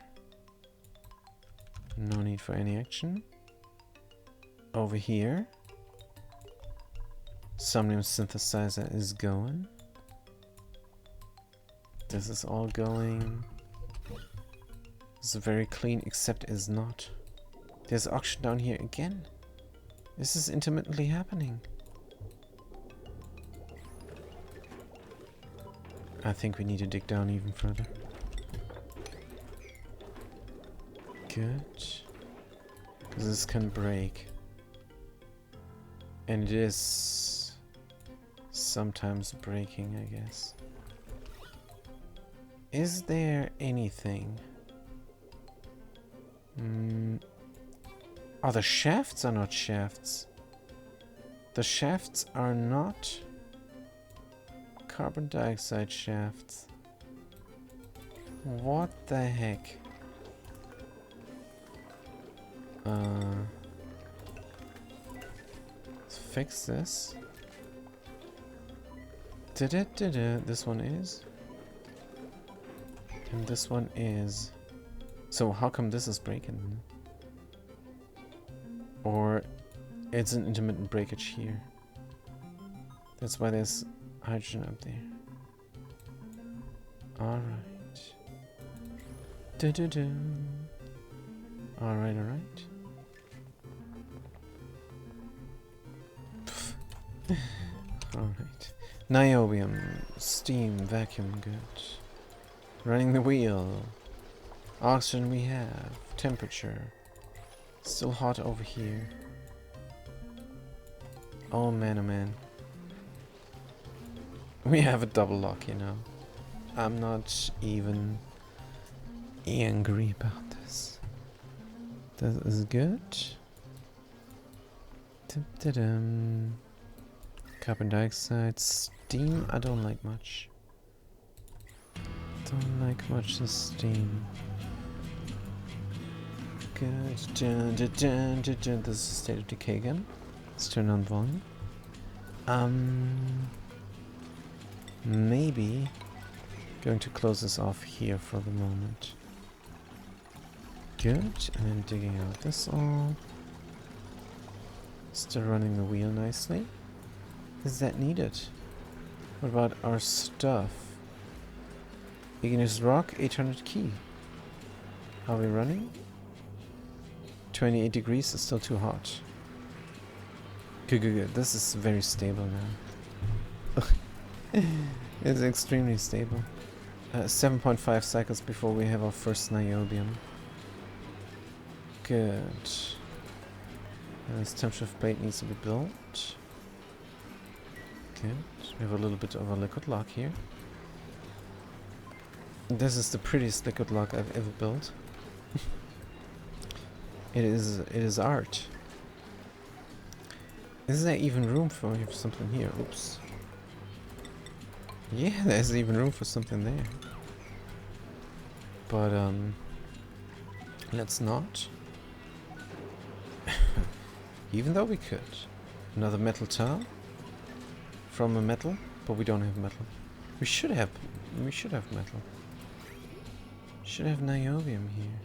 No need for any action. Over here. Somnium synthesizer is going. This is all going. This is very clean, except is not. There's oxygen down here again. This is intermittently happening. I think we need to dig down even further. Good. Because this can break. And it is sometimes breaking, I guess. Is there anything? Oh, the shafts are not shafts. The shafts are not carbon dioxide shafts. What the heck? Let's fix this. This one is. And this one is. So how come this is breaking? Or it's an intermittent breakage here. That's why there's hydrogen up there. Alright. Alright, alright. Alright. Niobium. Steam. Vacuum. Good. Running the wheel. Oxygen we have. Temperature. Still hot over here. Oh man, oh man. We have a double lock, you know. I'm not even angry about this. That is good. Carbon dioxide. Steam, I don't like much. Don't like much the steam. Good. This is state of decay again. Let's turn on volume. Maybe going to close this off here for the moment. Good. And then digging out this all. Still running the wheel nicely. Is that needed? What about our stuff? Igneous rock, 800 key. Are we running? 28 degrees is still too hot. Good. This is very stable now. It's extremely stable. 7.5 cycles before we have our first niobium. Good. This temp shift plate needs to be built. Good. We have a little bit of a liquid lock here. This is the prettiest liquid lock I've ever built. It is art. Is there even room for something here? Oops. Yeah, there's even room for something there. But let's not. Even though we could. Another metal tile from a metal, but we don't have metal. We should have metal. Should have niobium here.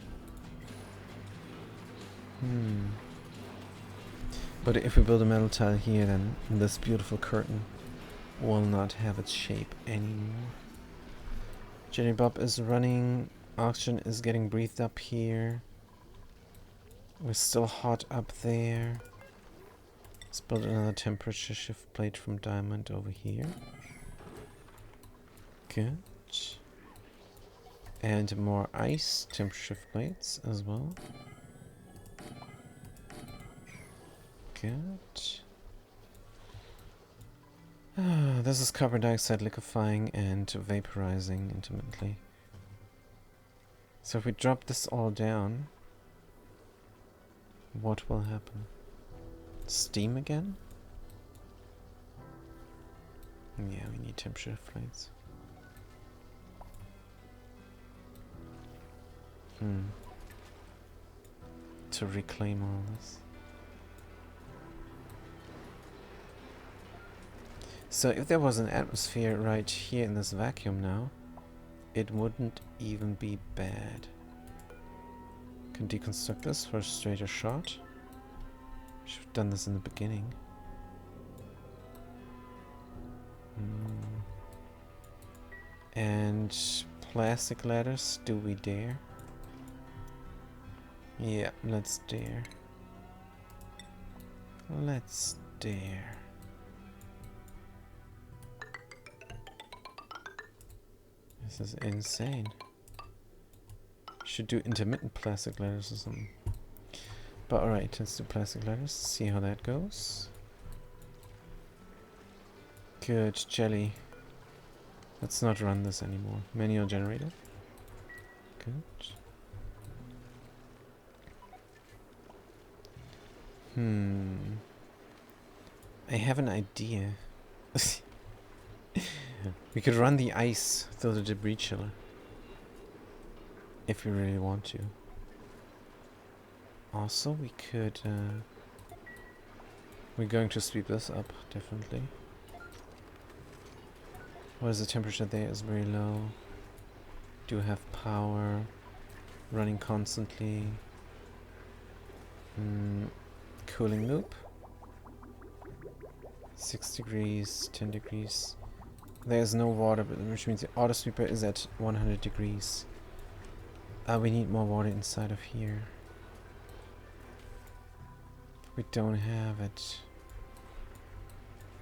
But if we build a metal tile here, then this beautiful curtain will not have its shape anymore. Jenny Bob is running. Oxygen is getting breathed up here. We're still hot up there. Let's build another temperature shift plate from diamond over here. Good. And more ice temperature shift plates as well. Good. This is carbon dioxide liquefying and vaporizing intermittently. So if we drop this all down, what will happen? Steam again? Yeah, we need temperature flights. To reclaim all this. So if there was an atmosphere right here in this vacuum now, it wouldn't even be bad. Can deconstruct this for a straighter shot. Should have done this in the beginning. And plastic ladders, do we dare? Yeah, let's dare. Let's dare. This is insane. Should do intermittent plastic ladders or something. But alright, let's do plastic ladders, see how that goes. Good, jelly. Let's not run this anymore. Manual generator. Good. I have an idea. We could run the ice through the debris chiller. If we really want to. Also, we could... we're going to sweep this up, definitely. What is the temperature there? Is very low. Do have power. Running constantly. Cooling loop. 6 degrees, 10 degrees. There's no water, which means the auto sweeper is at 100 degrees. We need more water inside of here. We don't have it.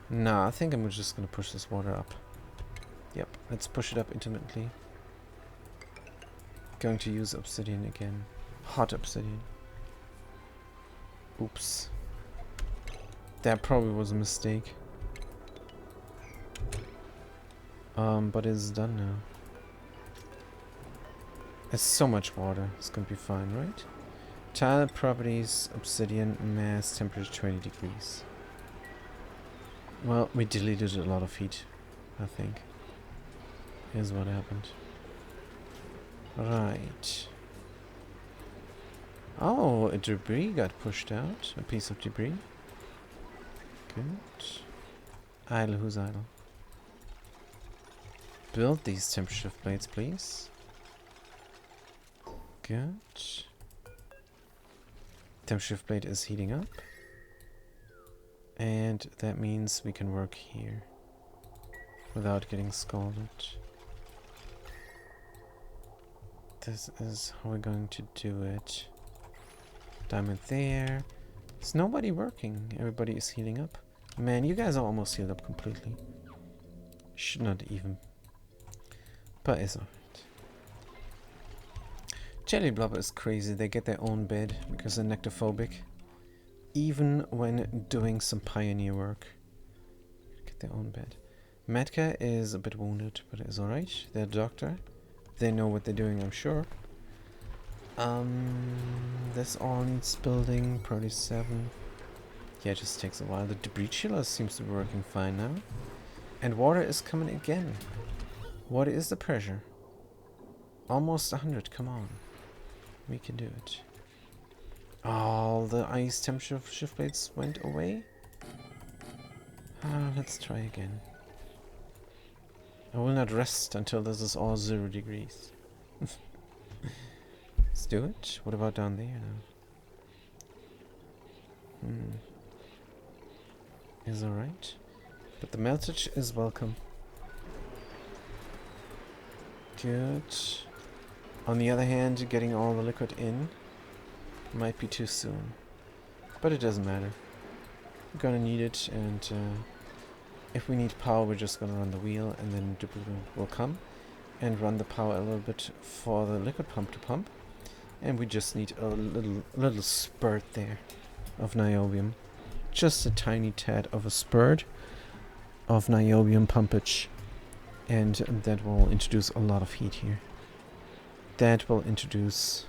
Nah, I think I'm just gonna push this water up. Yep, let's push it up intermittently. Going to use obsidian again. Hot obsidian. Oops. That probably was a mistake. But it's done now. There's so much water. It's gonna be fine, right? Tile properties, obsidian, mass, temperature 20 degrees. Well, we deleted a lot of heat, I think. Here's what happened. Right. Oh, a debris got pushed out. A piece of debris. Good. Idle, who's idle? Build these temperature plates, please. Good. Temperature plate is heating up. And that means we can work here without getting scalded. This is how we're going to do it. Diamond there. There's nobody working. Everybody is healing up. Man, you guys are almost healed up completely. Should not even. But it's alright. Jelly Blubber is crazy. They get their own bed because they're nectophobic. Even when doing some pioneer work. Get their own bed. Matka is a bit wounded, but it's alright. They're a doctor. They know what they're doing, I'm sure. This all needs building. Probably 7. Yeah, it just takes a while. The debris chiller seems to be working fine now. And water is coming again. What is the pressure? Almost 100, come on. We can do it. All the ice temperature shift plates went away. Let's try again. I will not rest until this is all 0 degrees. Let's do it. What about down there now? Is alright. But the meltage is welcome. Good. On the other hand, getting all the liquid in might be too soon. But it doesn't matter. We're gonna need it, and if we need power, we're just gonna run the wheel, and then will come and run the power a little bit for the liquid pump to pump. And we just need a little spurt there of niobium. Just a tiny tad of a spurt of niobium pumpage. And that will introduce a lot of heat here. That will introduce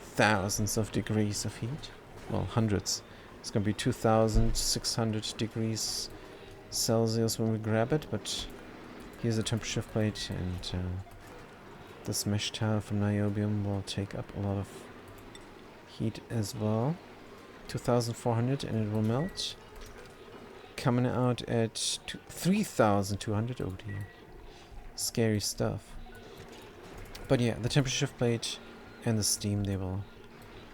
thousands of degrees of heat. Well, hundreds. It's going to be 2,600 degrees Celsius when we grab it, but here's a temperature plate, and this mesh tile from niobium will take up a lot of heat as well. 2,400 and it will melt. Coming out at 3,200. Oh dear. Scary stuff. But yeah, the temperature shift plate and the steam, they will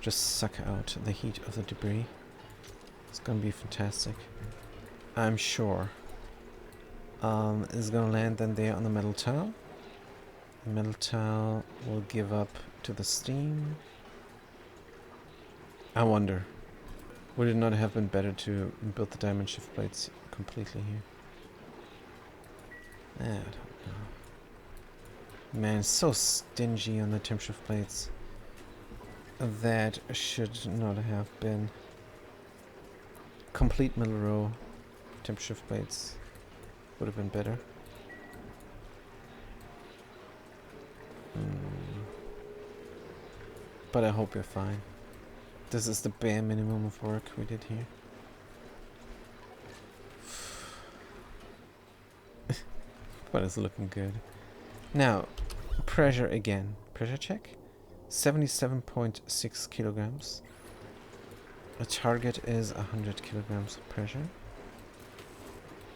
just suck out the heat of the debris. It's gonna be fantastic. I'm sure. It's gonna land then there on the metal tile. The metal tile will give up to the steam. I wonder, would it not have been better to build the diamond shift plates completely here? I don't know. Man, it's so stingy on the temp shift plates. That should not have been. Complete middle row temp shift plates would have been better. But I hope you're fine. This is the bare minimum of work we did here. But it's looking good. Now, pressure again. Pressure check. 77.6 kilograms. The target is 100 kilograms of pressure.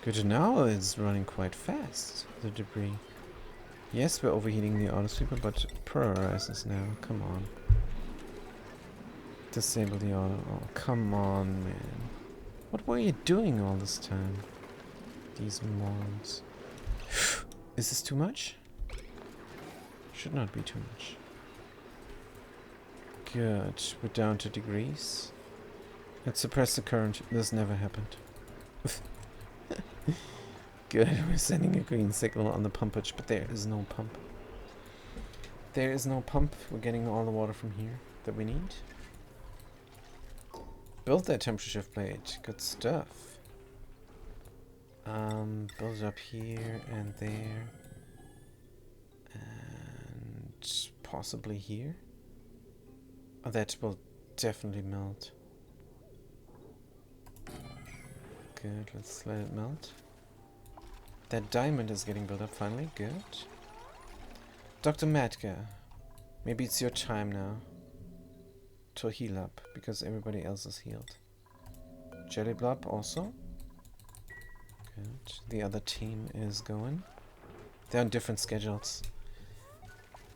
Good to know, it's running quite fast, the debris. Yes, we're overheating the auto sweeper, but prioritizes now. Come on. Disable the auto. Oh, come on, man. What were you doing all this time? These morons. Is this too much? Should not be too much. Good. We're down to degrees. Let's suppress the current. This never happened. Good. We're sending a green signal on the pumpage, but there is no pump. There is no pump. We're getting all the water from here that we need. Build that temperature shift plate. Good stuff. Build it up here and there. And possibly here. Oh, that will definitely melt. Good, let's let it melt. That diamond is getting built up finally. Good. Dr. Matka, maybe it's your time now to heal up, because everybody else is healed. Jelly Blob also. Good. The other team is going. They're on different schedules.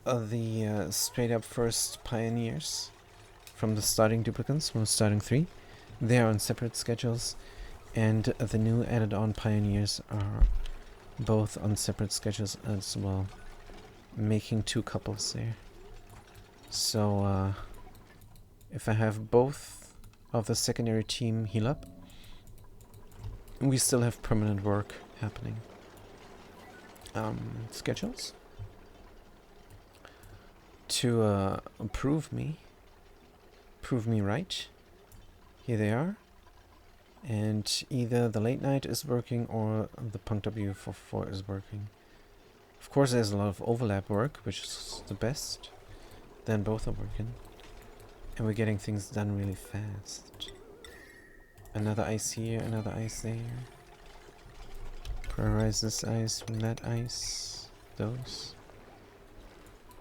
The straight up first pioneers from the starting duplicants, from starting 3, they are on separate schedules, and the new added on pioneers are both on separate schedules as well, making 2 couples there. So if I have both of the secondary team heal up, we still have permanent work happening. Schedules to prove me right. Here they are, and either the late night is working or the Punk W44 is working. Of course, there's a lot of overlap work, which is the best. Then both are working, and we're getting things done really fast. Another ice here, another ice there. Prioritize this ice from that ice. Those.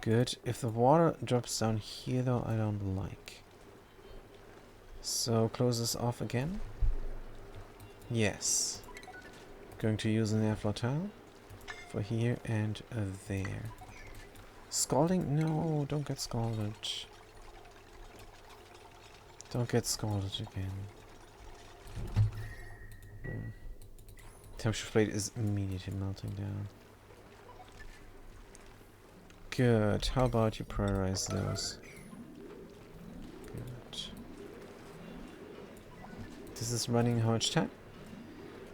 Good. If the water drops down here though, I don't like. So close this off again. Yes. Going to use an airflow tile for here and there. Scalding? No, don't get scalded. Don't get scalded again. Temperature plate is immediately melting down. Good. How about you prioritize those? Good. This is running how much time?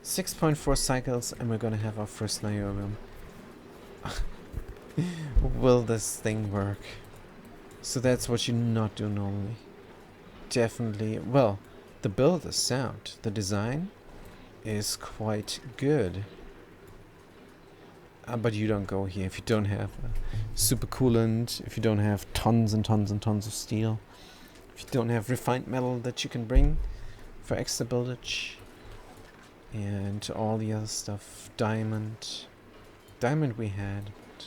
6.4 cycles, and we're gonna have our first niobium. Will this thing work? So that's what you not do normally. Definitely. Well, the build is sound. The design is quite good. But you don't go here if you don't have super coolant, if you don't have tons and tons and tons of steel, if you don't have refined metal that you can bring for extra buildage, and all the other stuff. Diamond we had. But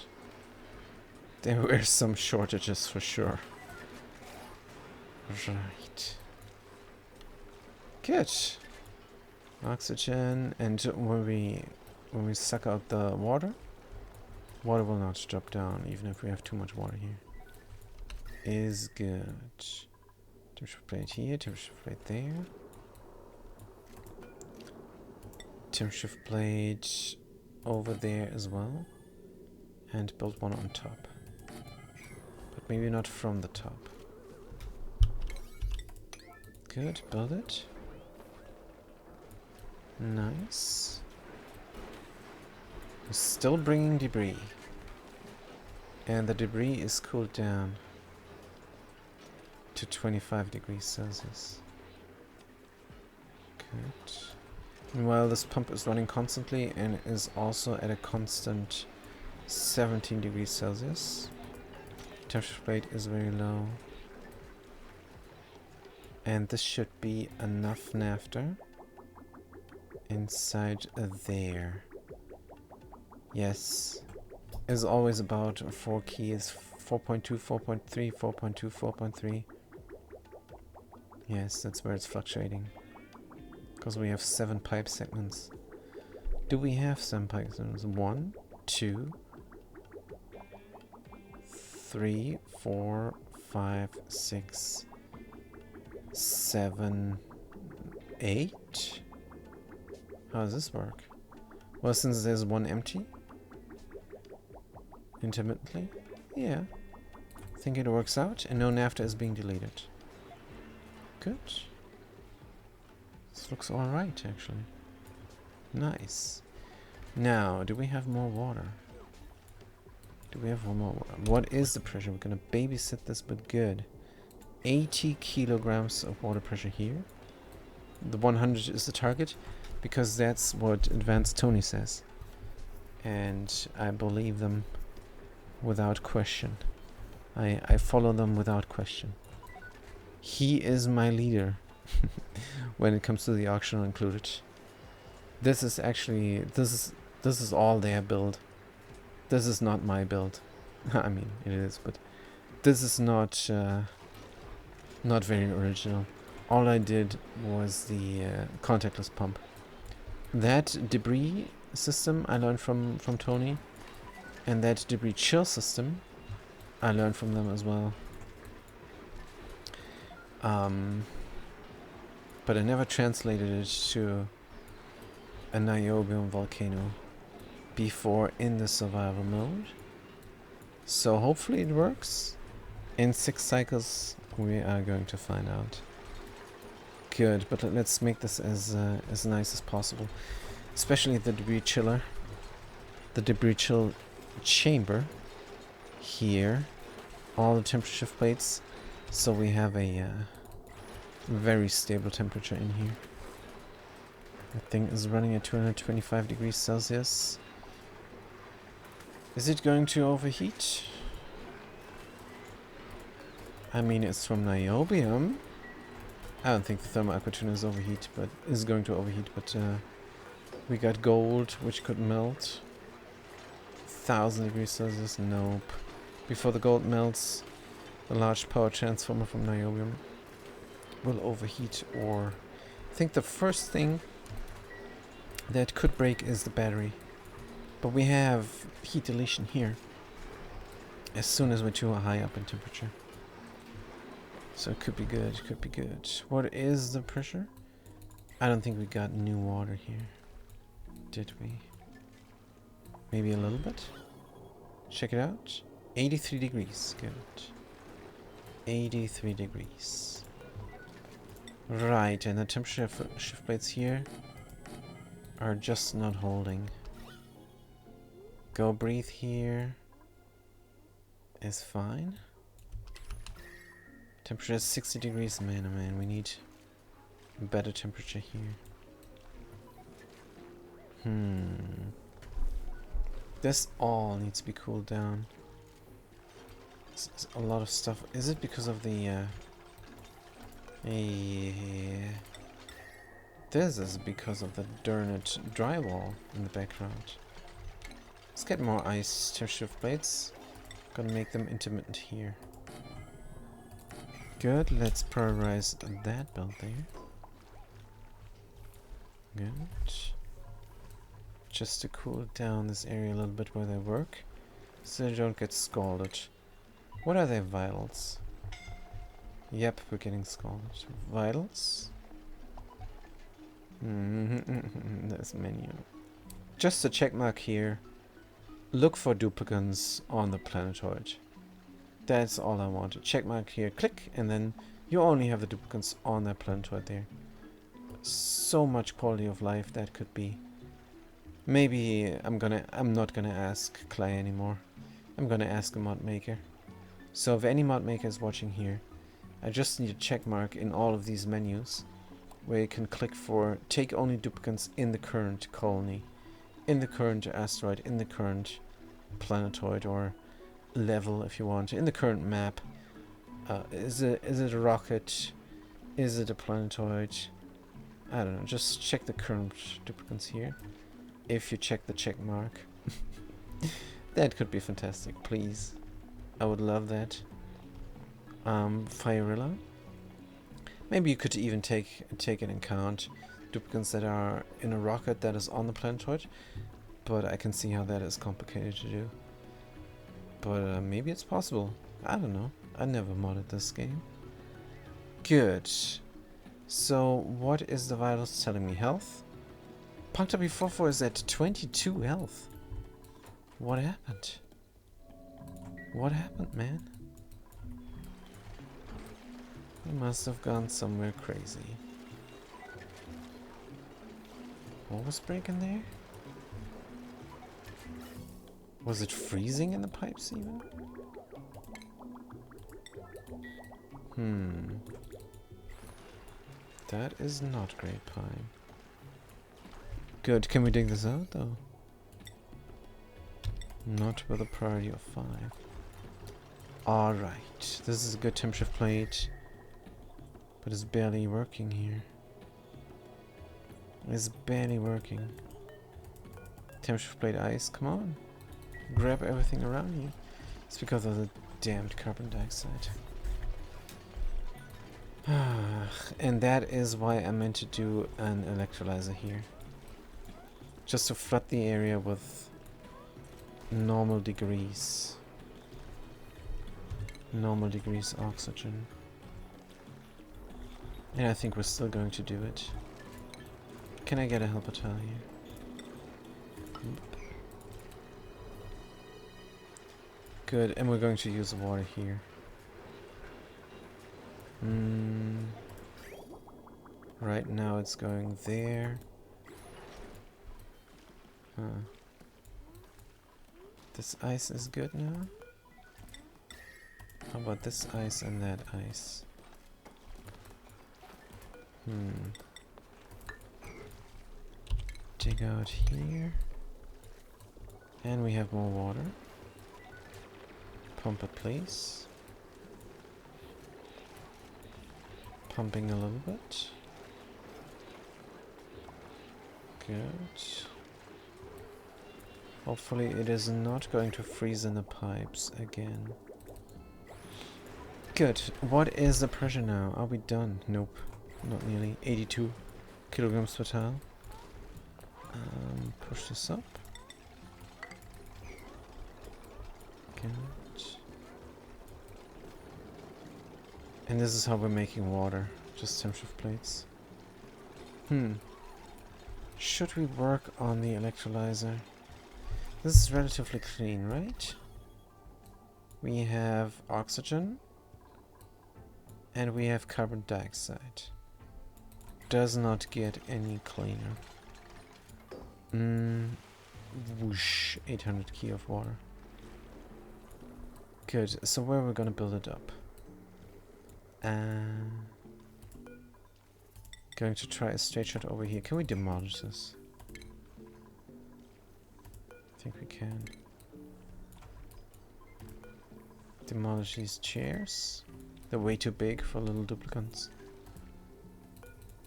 there were some shortages for sure. Right. Good. Oxygen, and when we suck out the water will not drop down, even if we have too much water here. Is good. Temperature plate here, temperature plate there. Temperature plate over there as well. And build one on top. But maybe not from the top. Good, build it. Nice. We're still bringing debris. And the debris is cooled down to 25 degrees Celsius. Good. Meanwhile, this pump is running constantly and is also at a constant 17 degrees Celsius. Temperature plate is very low. And this should be enough naphtha inside there. Yes. Is always about 4 keys. 4.2, 4.3, 4.2, 4.3. Yes, that's where it's fluctuating. Because we have 7 pipe segments. Do we have 7 pipe segments? 1, 2, 3, 4, 5, 6, 7, 8? How does this work? Well, since there's 1 empty, intermittently, yeah, I think it works out, and no naphtha is being deleted. Good. This looks alright, actually. Nice. Now, do we have more water? Do we have one more water? What is the pressure? We're gonna babysit this, but good. 80 kilograms of water pressure here. The 100 is the target, because that's what Advanced Tony says. And I believe them without question. I follow them without question. He is my leader when it comes to the auction included. This is actually, this is all their build. This is not my build. I mean, it is, but this is not not very original. All I did was the contactless pump. That debris system I learned from Tony, and that debris chill system I learned from them as well. But I never translated it to a niobium volcano before in the survival mode. So hopefully it works. In 6 cycles we are going to find out. Good, but let's make this as nice as possible. Especially the debris chiller. The debris chill chamber here. All the temperature shift plates. So we have a very stable temperature in here. The thing is running at 225 degrees Celsius. Is it going to overheat? I mean, it's from niobium. I don't think the thermal aquatune is overheat, but is going to overheat. But we got gold, which could melt. 1000 degrees Celsius. Nope. Before the gold melts, the large power transformer from niobium will overheat. Or I think the first thing that could break is the battery. But we have heat deletion here as soon as we're too high up in temperature. So it could be good, it could be good. What is the pressure? I don't think we got new water here. Did we? Maybe a little bit? Check it out. 83 degrees, good. 83 degrees. Right, and the temperature shift plates here are just not holding. Go breathe here is fine. Temperature is 60 degrees. Man, oh man, we need a better temperature here. This all needs to be cooled down. This is a lot of stuff. Is it because of the yeah. This is because of the darned drywall in the background. Let's get more ice shift plates. Gonna make them intermittent here. Good, let's prioritize that build there. Good. Just to cool down this area a little bit where they work, so they don't get scalded. What are they, vitals? Yep, we're getting scalded. Vitals? This menu. Just a check mark here. Look for duplicants on the planetoid. That's all I want. Check mark here, click, and then you only have the duplicants on that planetoid there. So much quality of life that could be. Maybe I'm not gonna ask Clay anymore. I'm gonna ask a mod maker. So if any mod maker is watching here, I just need a check mark in all of these menus where you can click for take only duplicants in the current colony, in the current asteroid, in the current planetoid or level if you want, in the current map. Is it a rocket? Is it a planetoid? I don't know, just check the current duplicants here. If you check the check mark. That could be fantastic, please. I would love that. Firilla. Maybe you could even take into account duplicants that are in a rocket that is on the planetoid, but I can see how that is complicated to do. But maybe it's possible. I don't know. I never modded this game. Good. So what is the vitals telling me? Health? Punctup 44 is at 22 health. What happened? What happened, man? I must have gone somewhere crazy. What was breaking there? Was it freezing in the pipes even? That is not great pine. Good, can we dig this out though? Not with a priority of 5. Alright, this is a good temp shift plate. But it's barely working here. It's barely working. Temp shift plate ice, come on. Grab everything around you. It's because of the damned carbon dioxide. And that is why I meant to do an electrolyzer here. Just to flood the area with normal degrees. Normal degrees oxygen. And I think we're still going to do it. Can I get a helper tile here? Good, and we're going to use the water here. Right now it's going there. This ice is good now. How about this ice and that ice? Dig out here. And we have more water. Pump it, please. Pumping a little bit. Good. Hopefully it is not going to freeze in the pipes again. Good. What is the pressure now? Are we done? Nope. Not nearly. 82 kilograms per tile. Push this up. Good. And this is how we're making water. Just temp shift plates. Should we work on the electrolyzer? This is relatively clean, right? We have oxygen. And we have carbon dioxide. Does not get any cleaner. Whoosh. 800 key of water. Good. So where are we gonna build it up? Going to try a straight shot over here. Can we demolish this? think we can demolish these chairs. They're way too big for little duplicants.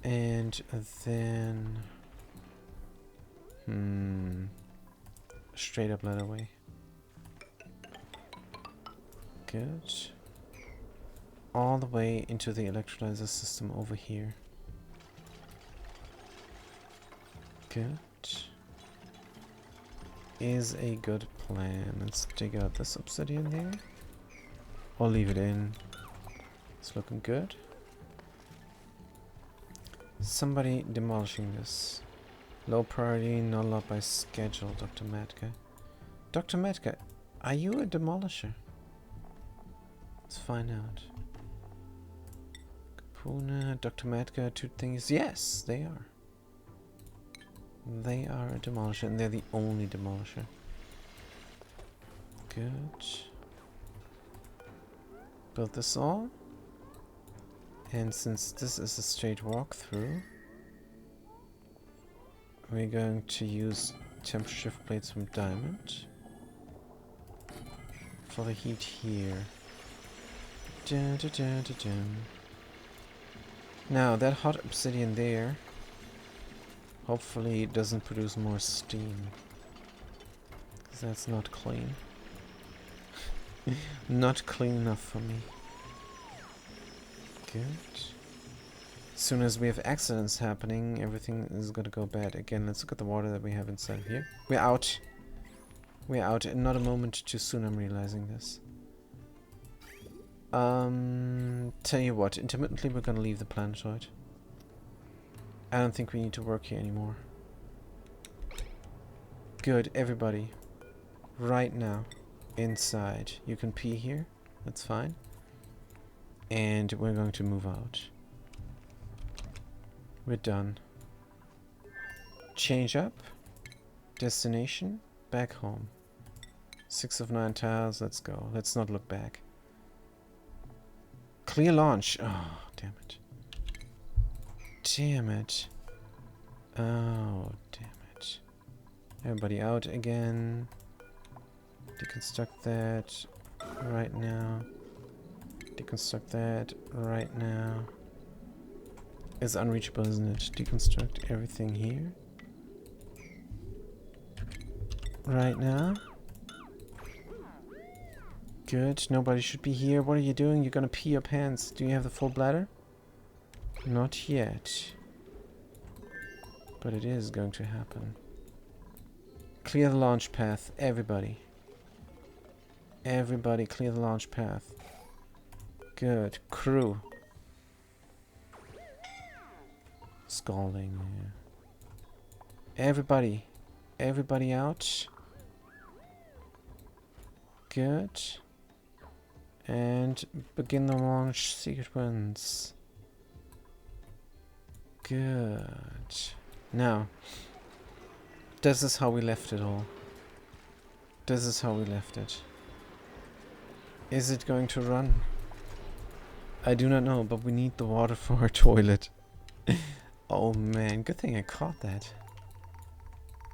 And then straight up ladderway. Good. All the way into the electrolyzer system over here. Good. Is a good plan. Let's dig out this obsidian there. Or leave it in. It's looking good. Somebody demolishing this. Low priority, not allowed by schedule, Dr. Matka. Dr. Matka, are you a demolisher? Let's find out. Kapuna, Dr. Matka, two things. Yes, they are. They are a demolisher, and they're the only demolisher. Good. Build this all. And since this is a straight walkthrough, we're going to use temperature shift plates from diamond for the heat here. Dun, dun, dun, dun, dun. Now that hot obsidian there hopefully doesn't produce more steam, because that's not clean. Not clean enough for me. Good. As soon as we have accidents happening, everything is gonna go bad. Again, let's look at the water that we have inside here. We're out. We're out, and not a moment too soon, I'm realizing this. Tell you what, intermittently we're gonna leave the planetoid. I don't think we need to work here anymore. Good, everybody. Right now. Inside. You can pee here. That's fine. And we're going to move out. We're done. Change up. Destination. Back home. 6 of 9 tiles. Let's go. Let's not look back. Clear launch. Oh, damn it. Damn it. Oh, damn it. Everybody out again. Deconstruct that right now. Deconstruct that right now. It's unreachable, isn't it? Deconstruct everything here. Right now. Good. Nobody should be here. What are you doing? You're gonna pee your pants. Do you have the full bladder? Not yet. But it is going to happen. Clear the launch path. Everybody. Everybody clear the launch path. Good. Crew. Scalding. Yeah. Everybody. Everybody out. Good. And begin the launch sequence. Good. Now, this is how we left it all. This is how we left it. Is it going to run? I do not know, but we need the water for our toilet. Oh man, good thing I caught that.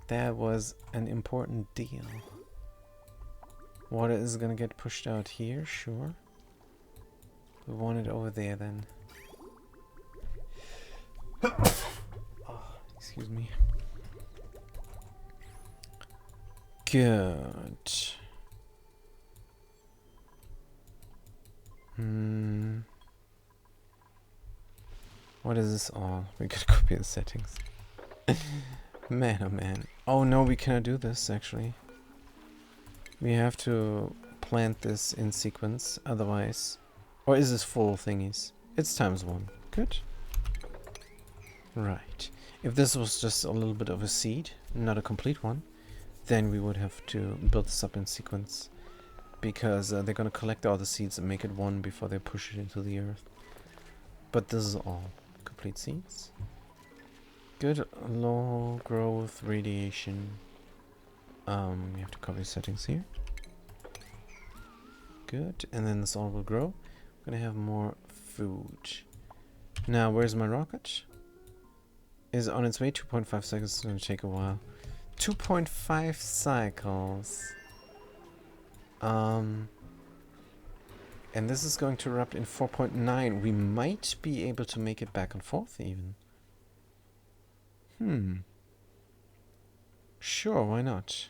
That was an important deal. Water is gonna get pushed out here, sure. We want it over there then. Oh, excuse me. Good. What is this all? We could copy the settings. Man, oh man. Oh no, we cannot do this actually. We have to plant this in sequence, otherwise... Or is this full thingies? It's ×1. Good. Right. If this was just a little bit of a seed, not a complete one, then we would have to build this up in sequence. Because they're going to collect all the seeds and make it one before they push it into the earth. But this is all complete seeds. Good. Low growth radiation. We have to copy settings here. Good. And then this all will grow. We're going to have more food. Now, where's my rocket? Is on its way. 2.5 seconds. It's going to take a while 2.5 cycles. And this is going to erupt in 4.9. We might be able to make it back and forth even. Sure, why not?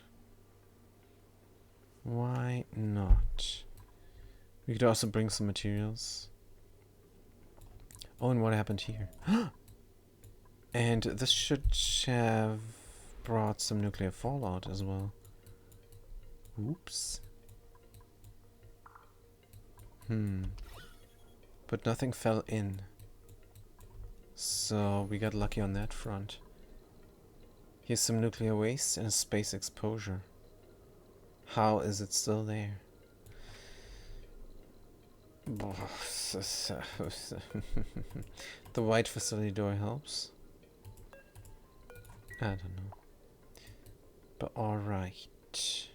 Why not? We could also bring some materials. Oh, and what happened here? And this should have brought some nuclear fallout as well. Oops. But nothing fell in. So we got lucky on that front. Here's some nuclear waste and a space exposure. How is it still there? The white facility door helps. I don't know. But alright.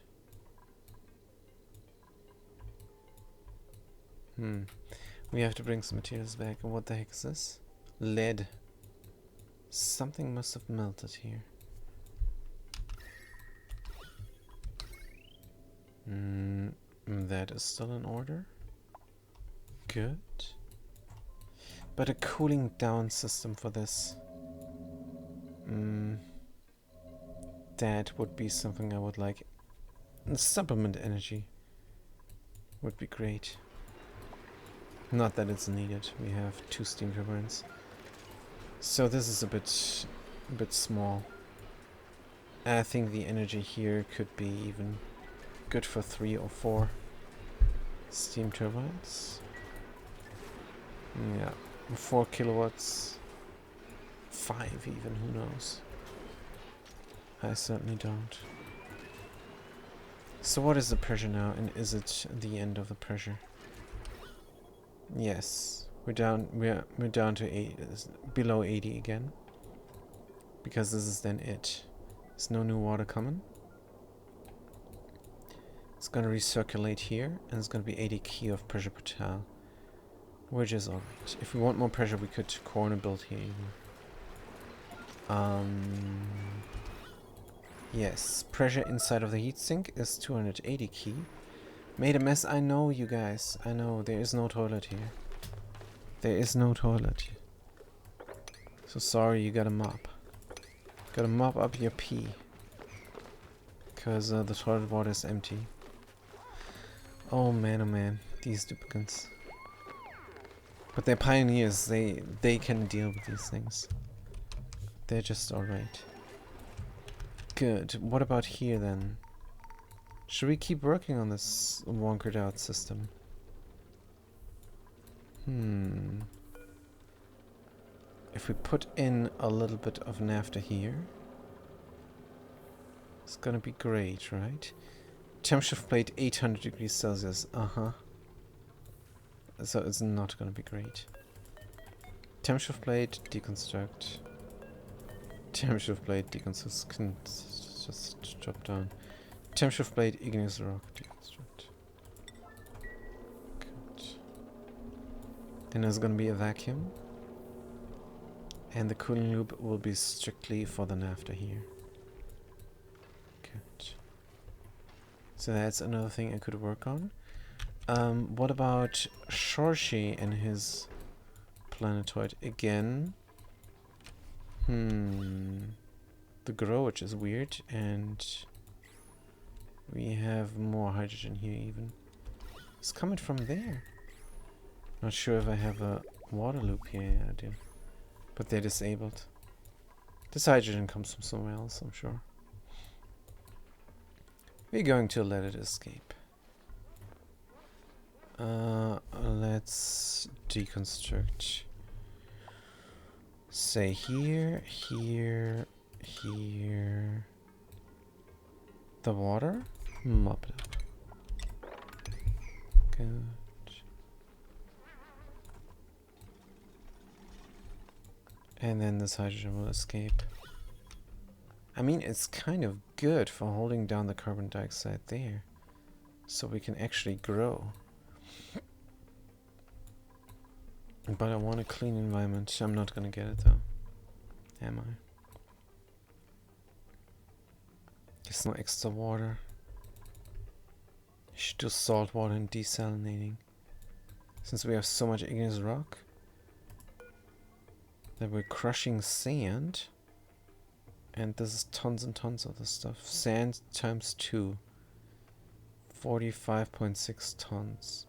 We have to bring some materials back. And what the heck is this? Lead. Something must have melted here. That is still in order. Good. But a cooling down system for this. That would be something I would like. Supplement energy would be great. Not that it's needed. We have 2 steam turbines. So this is a bit small. I think the energy here could be even good for 3 or 4 steam turbines. Yeah, 4 kilowatts. 5 even, who knows? I certainly don't. So what is the pressure now, and is it the end of the pressure? Yes, we're down to 8, below 80 again. Because this is then it. There's no new water coming. It's gonna recirculate here, and it's gonna be 80 key of pressure per tile. Which is alright. If we want more pressure, we could corner build here even. Yes, pressure inside of the heatsink is 280 key. Made a mess, I know, you guys. I know, there is no toilet here. There is no toilet. So sorry, you gotta mop. Gotta mop up your pee. Because the toilet water is empty. Oh man, these duplicants. But they're pioneers, they can deal with these things. They're just alright. Good. What about here then? Should we keep working on this wonkered out system? If we put in a little bit of naphtha here, it's gonna be great, right? Temp shift plate 800 degrees Celsius. So it's not gonna be great. Temp shift plate, deconstruct. Temp shift plate, deconstruct. Can just drop down. Temp shift plate, igneous rock, deconstruct. Good. Then there's gonna be a vacuum. And the cooling loop will be strictly for the naphtha here. Good. So that's another thing I could work on. What about Shorshi and his planetoid again? The growage is weird, and we have more hydrogen here even. It's coming from there. Not sure if I have a water loop here. Yeah, I do. But they're disabled. This hydrogen comes from somewhere else, I'm sure. We're going to let it escape. Let's deconstruct. Say here, here, here. The water? Mop it up. Good. And then this hydrogen will escape. I mean, it's kind of good for holding down the carbon dioxide there. So we can actually grow. But I want a clean environment. I'm not gonna get it though. Am I? Guess no extra water. You should do salt water and desalinating. Since we have so much igneous rock that we're crushing sand. And this is tons and tons of this stuff. Sand times 2. 45.6 tons.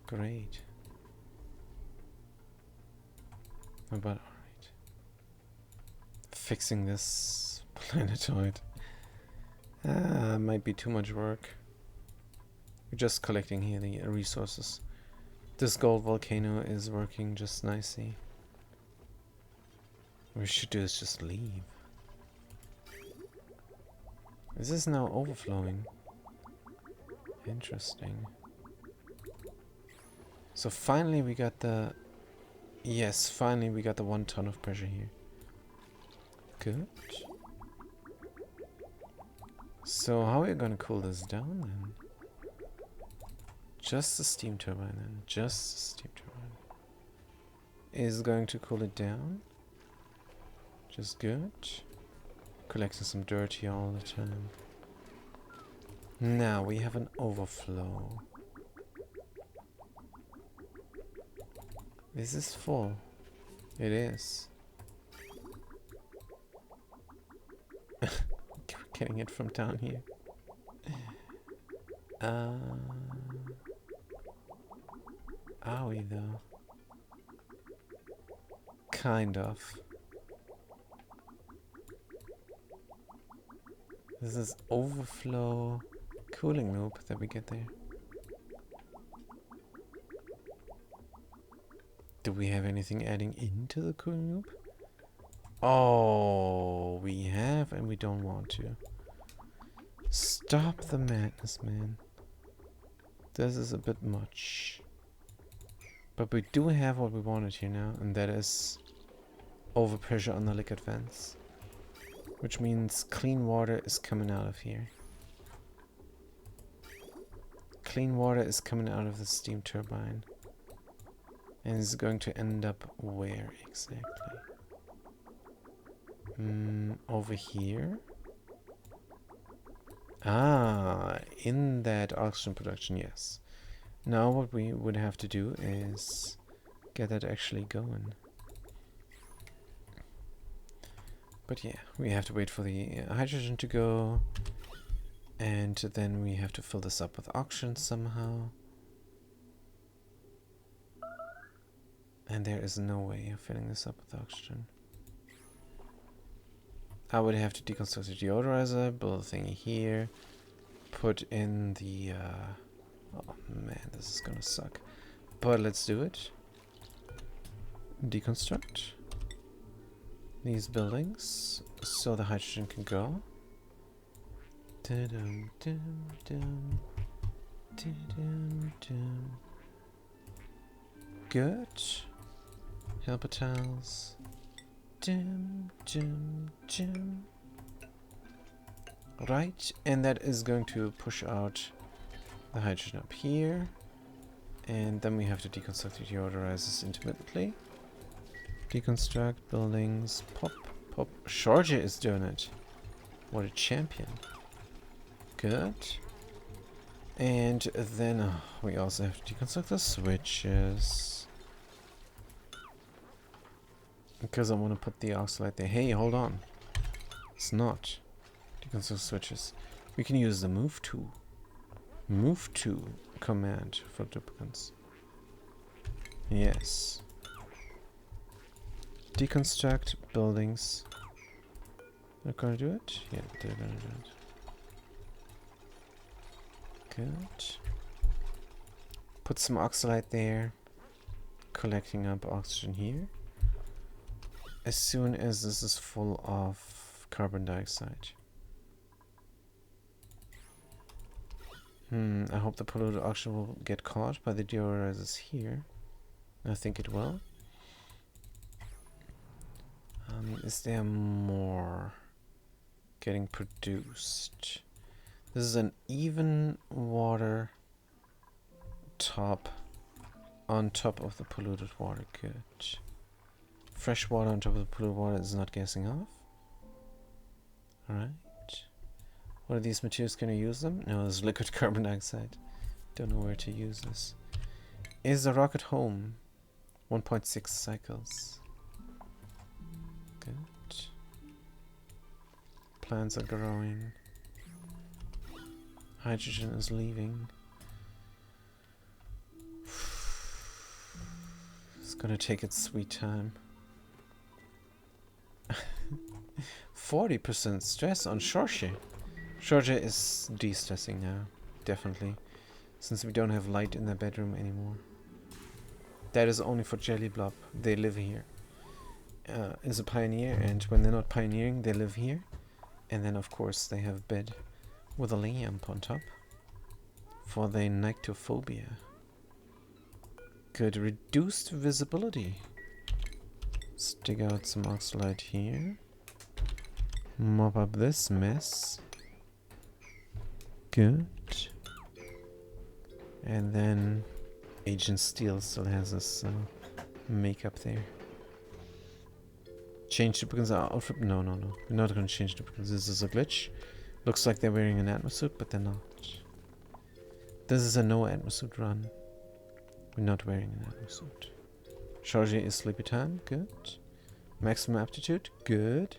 Great. But alright. Fixing this planetoid. Might be too much work. We're just collecting here the resources. This gold volcano is working just nicely. What we should do is just leave. Is this now overflowing? Interesting. So finally we got the... Yes, finally we got the 1 ton of pressure here. Good. So how are we gonna cool this down then? Just the steam turbine then. Just the steam turbine. Is going to cool it down. Just good. Collecting some dirt here all the time. Now we have an overflow. Is this full? It is. We're getting it from down here. Are we though? Kind of. This is overflow cooling loop that we get there. Do we have anything adding into the cooling loop? Oh, we have and we don't want to. Stop the madness, man. This is a bit much. But we do have what we wanted here now, and that is overpressure on the liquid vents. Which means clean water is coming out of here. Clean water is coming out of the steam turbine. And is going to end up where exactly? Over here? Ah, in that oxygen production, yes. Now what we would have to do is get that actually going. But yeah, we have to wait for the hydrogen to go. And then we have to fill this up with oxygen somehow. And there is no way of filling this up with oxygen. I would have to deconstruct the deodorizer, build a thingy here, put in the... oh man, this is gonna suck. But let's do it. Deconstruct these buildings so the hydrogen can go. Dum, dum, dum, dum, dum. Good. Helper tiles. Dum, dum, dum. Right, and that is going to push out the hydrogen up here. And then we have to deconstruct the deodorizers intermittently. Deconstruct buildings. Pop, pop. Georgia is doing it. What a champion. Good. And then we also have to deconstruct the switches. Because I want to put the oxalate there. Hey, hold on. It's not. Deconstruct switches. We can use the move to. Move to command for duplicates. Yes. Deconstruct buildings. They're gonna do it? Yeah, they're gonna do it. Good. Put some oxalate there. Collecting up oxygen here. As soon as this is full of carbon dioxide. I hope the polluted oxygen will get caught by the deodorizers here. I think it will. Is there more getting produced? This is an even water top on top of the polluted water. Good. Fresh water on top of the polluted water is not gassing off. Alright. What are these materials? Can I use them? No, there's liquid carbon dioxide. Don't know where to use this. Is the rocket home? 1.6 cycles. Good. Plants are growing. Hydrogen is leaving. It's gonna take its sweet time. 40% stress on Shorje. Shorje is de-stressing now, definitely, since we don't have light in the bedroom anymore. That is only for Jelly Blob. They live here. Is a pioneer, and when they're not pioneering, they live here. And then, of course, they have bed with a lamp on top for the nyctophobia. Good. Reduced visibility. Stick out some oxalite here. Mop up this mess. Good. And then Agent Steel still has this makeup there. Change duplicates our outfit? No. We're not going to change duplicates. This is a glitch. Looks like they're wearing an atmosuit, but they're not. This is a no atmosuit run. We're not wearing an atmosuit. Shorje is sleepy time. Good. Maximum aptitude. Good.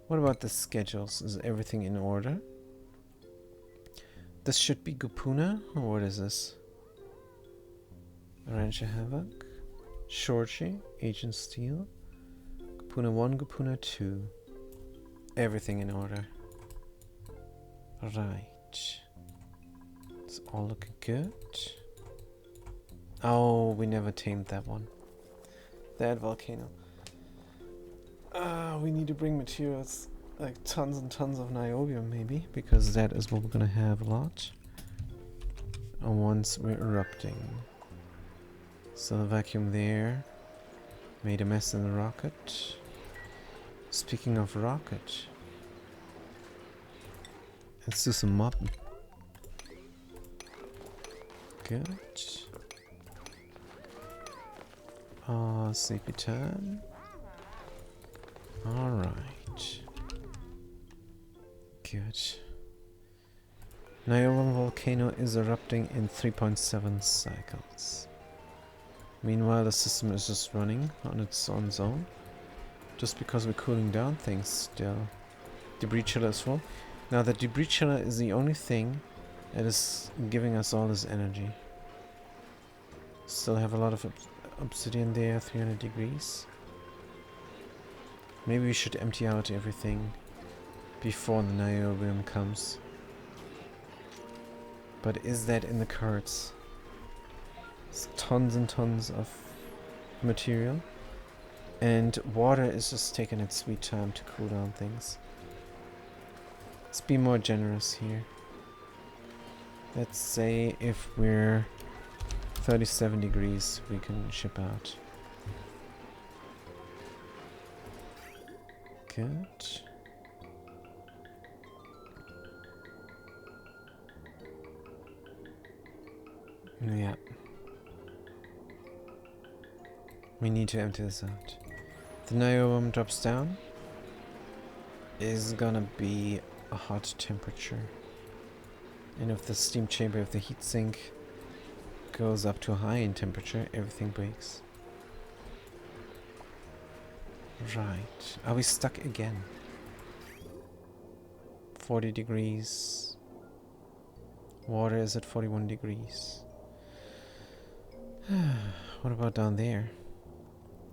What about the schedules? Is everything in order? This should be Gupuna. Or what is this? Arrange Havoc. Shorje. Agent Steel. Gupuna 1, Gupuna 2. Everything in order. Right. It's all looking good. Oh, we never tamed that one. That volcano. We need to bring materials, like tons and tons of niobium maybe, because that is what we're gonna have a lot once we're erupting. So the vacuum there made a mess in the rocket. Speaking of rocket, let's do some mopping. Good. Sleepy time. Alright. Good. Niobium volcano is erupting in 3.7 cycles. Meanwhile, the system is just running on its own. Just because we're cooling down things still. Debris chiller is full. Now the debris chiller is the only thing that is giving us all this energy. Still have a lot of obsidian there, 300 degrees. Maybe we should empty out everything before the niobium comes. But is that in the cards? It's tons and tons of material. And water is just taking its sweet time to cool down things. Let's be more generous here. Let's say if we're 37 degrees, we can ship out. Good. Yeah. We need to empty this out. The niobium drops down. Is gonna be a hot temperature. And if the steam chamber of the heatsink goes up to a high in temperature, everything breaks. Right. Are we stuck again? 40 degrees. Water is at 41 degrees. What about down there?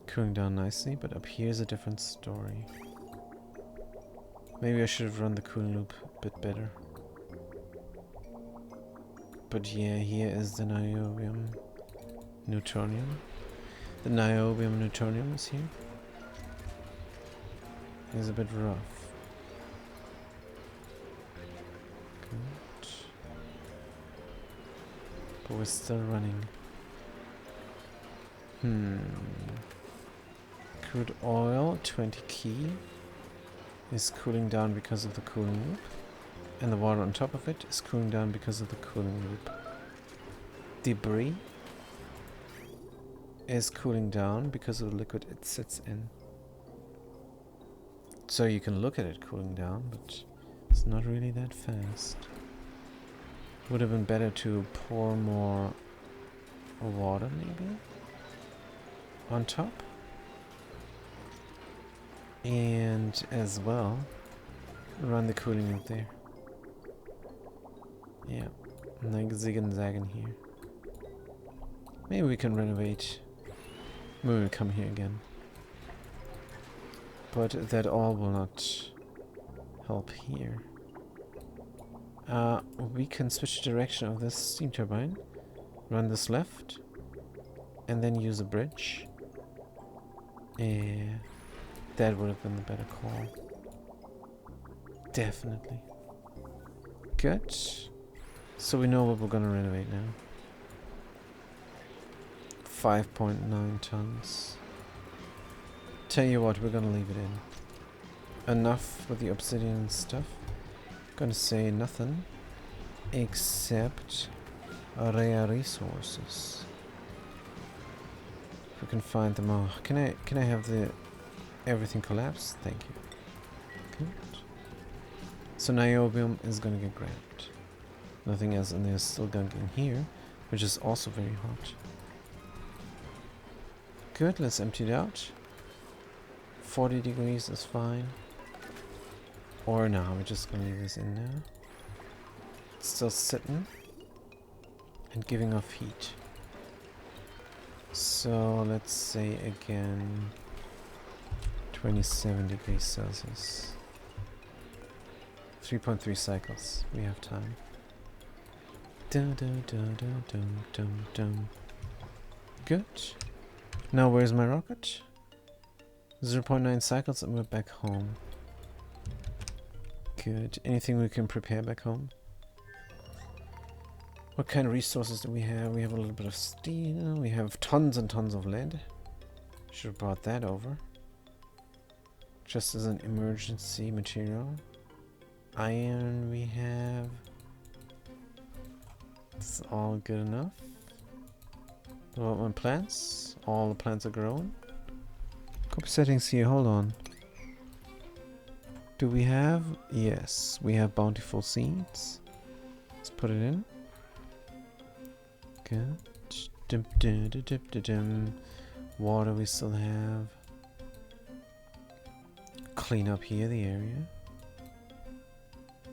Cooling down nicely, but up here is a different story. Maybe I should have run the cooling loop a bit better. But yeah, here is the niobium neutronium. The niobium neutronium is here. It's a bit rough. Good. But we're still running. Crude oil, 20 key, is cooling down because of the cooling loop. And the water on top of it is cooling down because of the cooling loop. Debris. is cooling down because of the liquid it sits in. So you can look at it cooling down, but it's not really that fast. Would have been better to pour more water, maybe, on top. And as well, run the cooling up there. Yeah, like zig and zagging here. Maybe we can renovate when we come here again. But that all will not help here. We can switch the direction of this steam turbine. Run this left. And then use a bridge. Yeah, that would have been the better call. Definitely. Good. So we know what we're gonna renovate now. 5.9 tons. Tell you what, we're gonna leave it in. Enough with the obsidian and stuff. Gonna say nothing except rare resources. If we can find them all. Can I have the everything collapse? Thank you. Good. So niobium is gonna get grabbed. Nothing else, and there's still gunk in here, which is also very hot. Good, let's empty it out. 40 degrees is fine. Or no, we're just gonna leave this in now. It's still sitting and giving off heat. So let's say again 27 degrees Celsius. 3.3 cycles. We have time. Dun, dun, dun, dun, dun, dun, dun. Good. Now where's my rocket? 0.9 cycles and we're back home. Good. Anything we can prepare back home? What kind of resources do we have? We have a little bit of steel. We have tons and tons of lead. Should have brought that over. Just as an emergency material. Iron we have. It's all good enough. Development plants. All the plants are grown. Copy settings here. Hold on. Do we have? Yes, we have bountiful seeds. Let's put it in. Good. Dum, dum, dum, dum, dum, dum. Water we still have. Clean up here the area.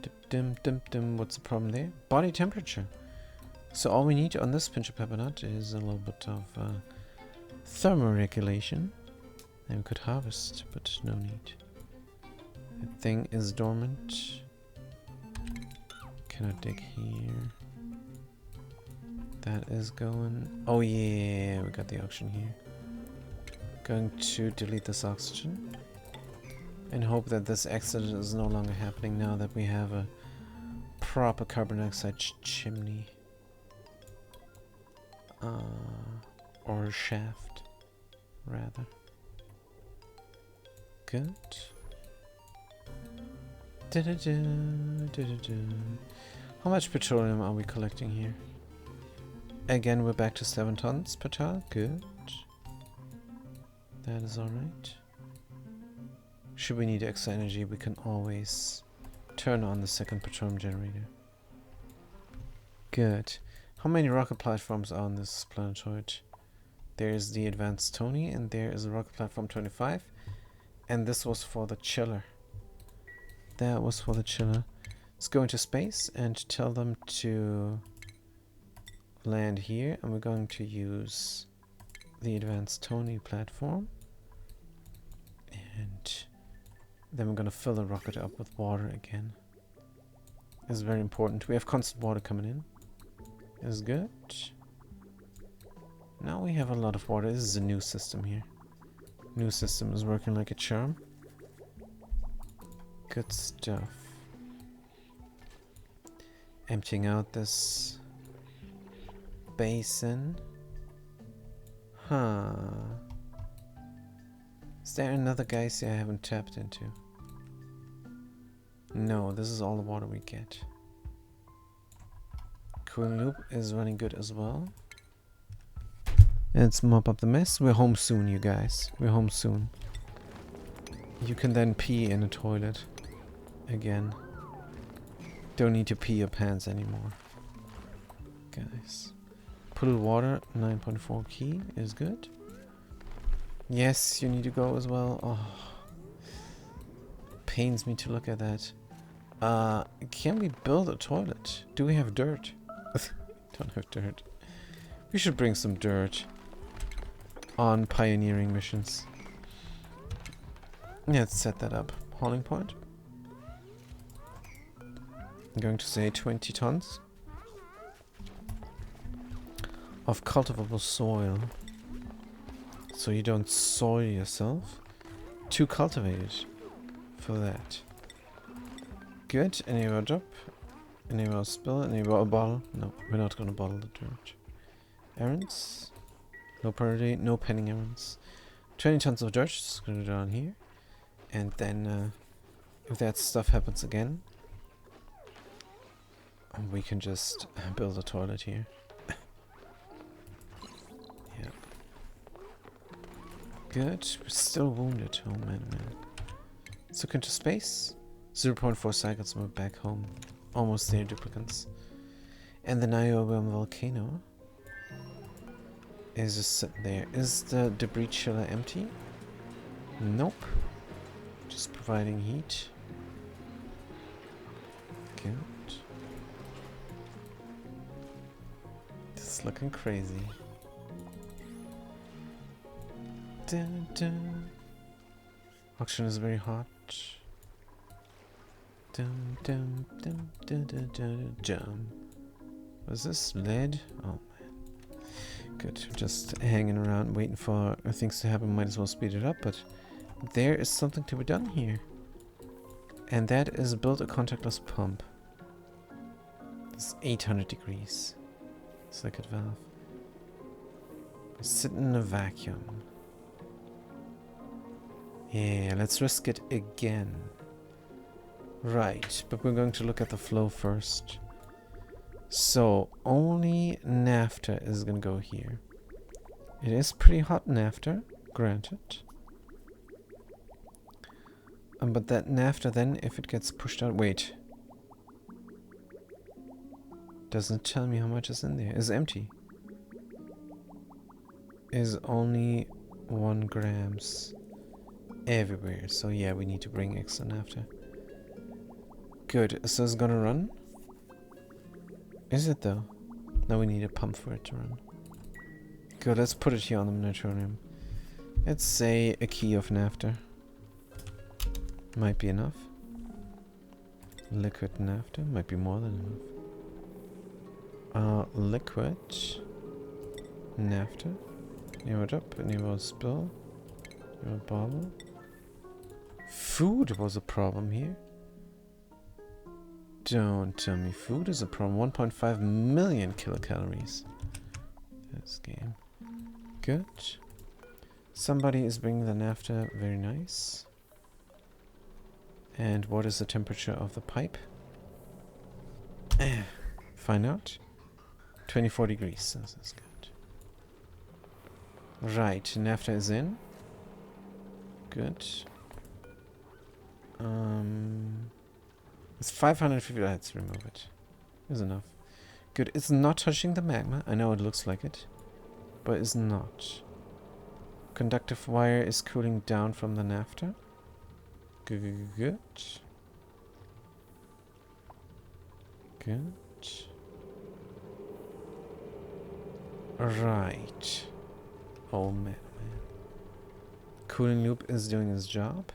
Dum, dum, dum, dum. What's the problem there? Body temperature. So all we need on this pinch of pepper nut is a little bit of thermoregulation. And we could harvest, but no need. That thing is dormant. Cannot dig here. That is going... Oh yeah, we got the oxygen here. Going to delete this oxygen. And hope that this accident is no longer happening now that we have a proper carbon dioxide chimney. Or shaft, rather. Good. How much petroleum are we collecting here? Again, we're back to 7 tons per tile. Good. That is alright. Should we need extra energy, we can always turn on the second petroleum generator. Good. How many rocket platforms are on this planetoid? There's the advanced Tony, and there is a rocket platform 25. And this was for the chiller. That was for the chiller. Let's go into space and tell them to land here. And we're going to use the advanced Tony platform. And then we're going to fill the rocket up with water again. It's very important. We have constant water coming in. Is good. Now we have a lot of water. This is a new system here. New system is working like a charm. Good stuff. Emptying out this basin. Huh. Is there another geyser I haven't tapped into? No, this is all the water we get. Cooling loop is running good as well. Let's mop up the mess. We're home soon, you guys. We're home soon. You can then pee in a toilet. Again. Don't need to pee your pants anymore. Guys. Puddle water, 9.4 key is good. Yes, you need to go as well. Oh. Pains me to look at that. Can we build a toilet? Do we have dirt? Don't have dirt. We should bring some dirt on pioneering missions. Let's set that up. Hauling point. I'm going to say 20 tons of cultivable soil. So you don't soil yourself. Too cultivated for that. Good. Any more drop? Any more spill? Any more bottle? No, we're not gonna bottle the dirt. Errands. No priority, no pending errands. 20 tons of dirt, just gonna go down here. And then, if that stuff happens again, we can just build a toilet here. Yep. Good. We're still wounded. Oh man. Let's look into space. 0.4 cycles, we're back home. Almost there, duplicants. And the Niobium volcano is just sitting there. Is the debris chiller empty? Nope. Just providing heat. Good. This is looking crazy. Dun, dun. Oxygen is very hot. Dum dum dum dum dum dum dum. Was this lead? Oh man. Good. Just hanging around waiting for things to happen. Might as well speed it up, but there is something to be done here. And that is build a contactless pump. It's 800 degrees. Circuit valve. Sitting in a vacuum. Yeah, let's risk it again. Right, but we're going to look at the flow first. So, only naphtha is going to go here. It is pretty hot naphtha, granted. But that naphtha then, if it gets pushed out... Wait. Doesn't tell me how much is in there. It's empty. Is only 1 grams everywhere. So yeah, we need to bring extra naphtha. Good. So it's gonna run? Is it though? Now we need a pump for it to run. Good, let's put it here on the neutronium. Let's say a key of naphtha. Might be enough. Liquid naphtha might be more than enough. Liquid naphtha. New it up, new spill. New bottle. Food was a problem here. Don't tell me food is a problem. 1.5 million kilocalories. This game. Good. Somebody is bringing the naphtha. Very nice. And what is the temperature of the pipe? Find out. 24 degrees. This is good. Right. Naphtha is in. Good. It's 550. Let's remove it. Is enough. Good. It's not touching the magma. I know it looks like it, but it's not. Conductive wire is cooling down from the naphtha. Good. Good. Right. Oh man. Cooling loop is doing its job.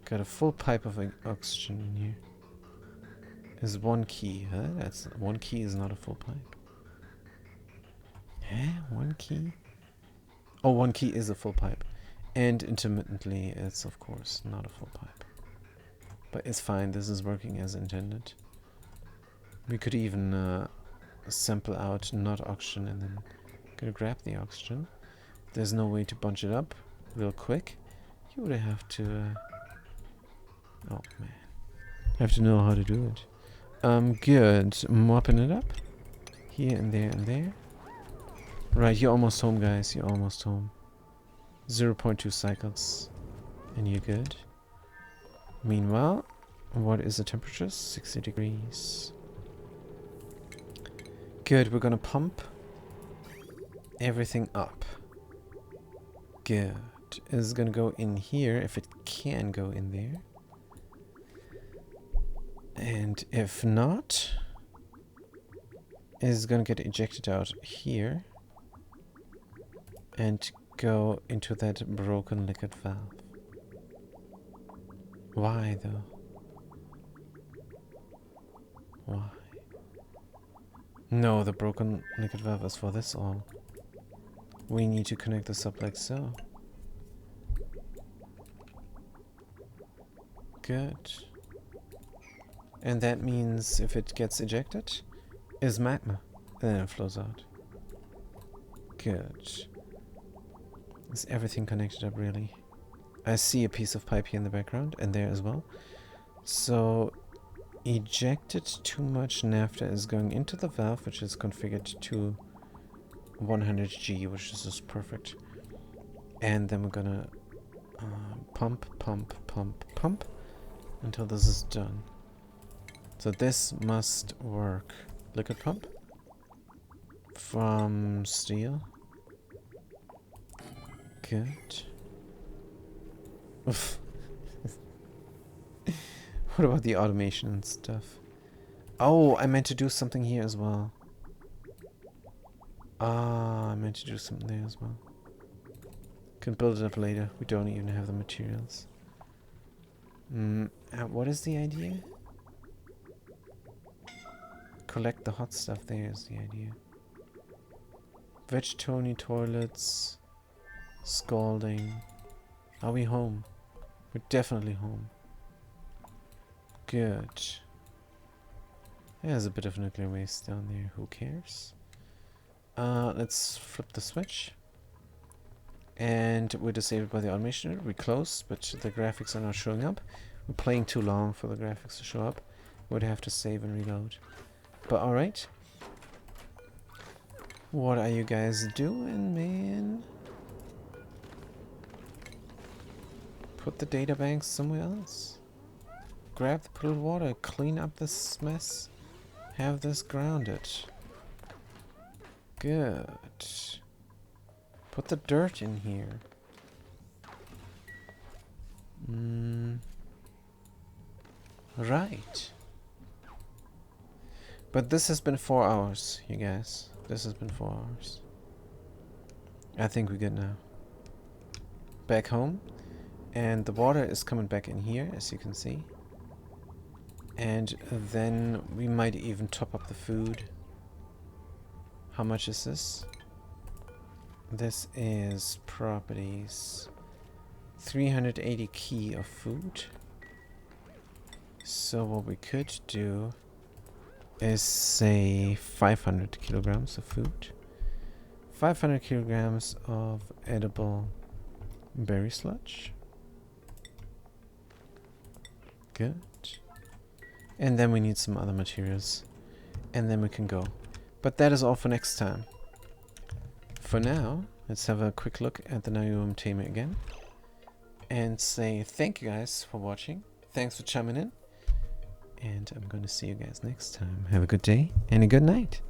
Got a full pipe of oxygen in here. Is 1 key, huh? That's 1 key is not a full pipe. Eh? 1 key? Oh, 1 key is a full pipe. And intermittently, it's of course not a full pipe. But it's fine, this is working as intended. We could even sample out not oxygen and then gonna grab the oxygen. There's no way to bunch it up real quick. You would have to... oh man. Have to know how to do it. Good. Mopping it up. Here and there and there. Right, you're almost home, guys. You're almost home. 0.2 cycles. And you're good. Meanwhile, what is the temperature? 60 degrees. Good, we're gonna pump everything up. Good. It's gonna go in here, if it can go in there. And if not, it's gonna get ejected out here. And go into that broken liquid valve. Why though? Why? No, the broken liquid valve is for this all. We need to connect this up like so. Good. And that means if it gets ejected, is magma. And then it flows out. Good. Is everything connected up really? I see a piece of pipe here in the background and there as well. So ejected too much naphtha is going into the valve, which is configured to 100G, which is just perfect. And then we're gonna pump, pump, pump, pump until this is done. So this must work. Liquid pump from steel. Good. Oof. What about the automation and stuff? Oh, I meant to do something here as well. Ah, I meant to do something there as well. Can build it up later. We don't even have the materials. What is the idea? Collect the hot stuff there is the idea. Vegetoni toilets. Scalding. Are we home? We're definitely home. Good. There's a bit of nuclear waste down there. Who cares? Let's flip the switch. And we're disabled by the automation. We close, but the graphics are not showing up. We're playing too long for the graphics to show up. Would have to save and reload. But alright. What are you guys doing, man? Put the data banks somewhere else. Grab the polluted water, clean up this mess. Have this grounded. Good. Put the dirt in here. Right. But this has been 4 hours, you guys. This has been 4 hours. I think we're good now. Back home. And the water is coming back in here, as you can see. And then we might even top up the food. How much is this? This is properties. 380 key of food. So what we could do is say 500 kilograms of food. 500 kilograms of edible berry sludge. Good. And then we need some other materials. And then we can go. But that is all for next time. For now, let's have a quick look at the Nayum Tamer again. And say thank you guys for watching. Thanks for chiming in. And I'm going to see you guys next time. Have a good day and a good night.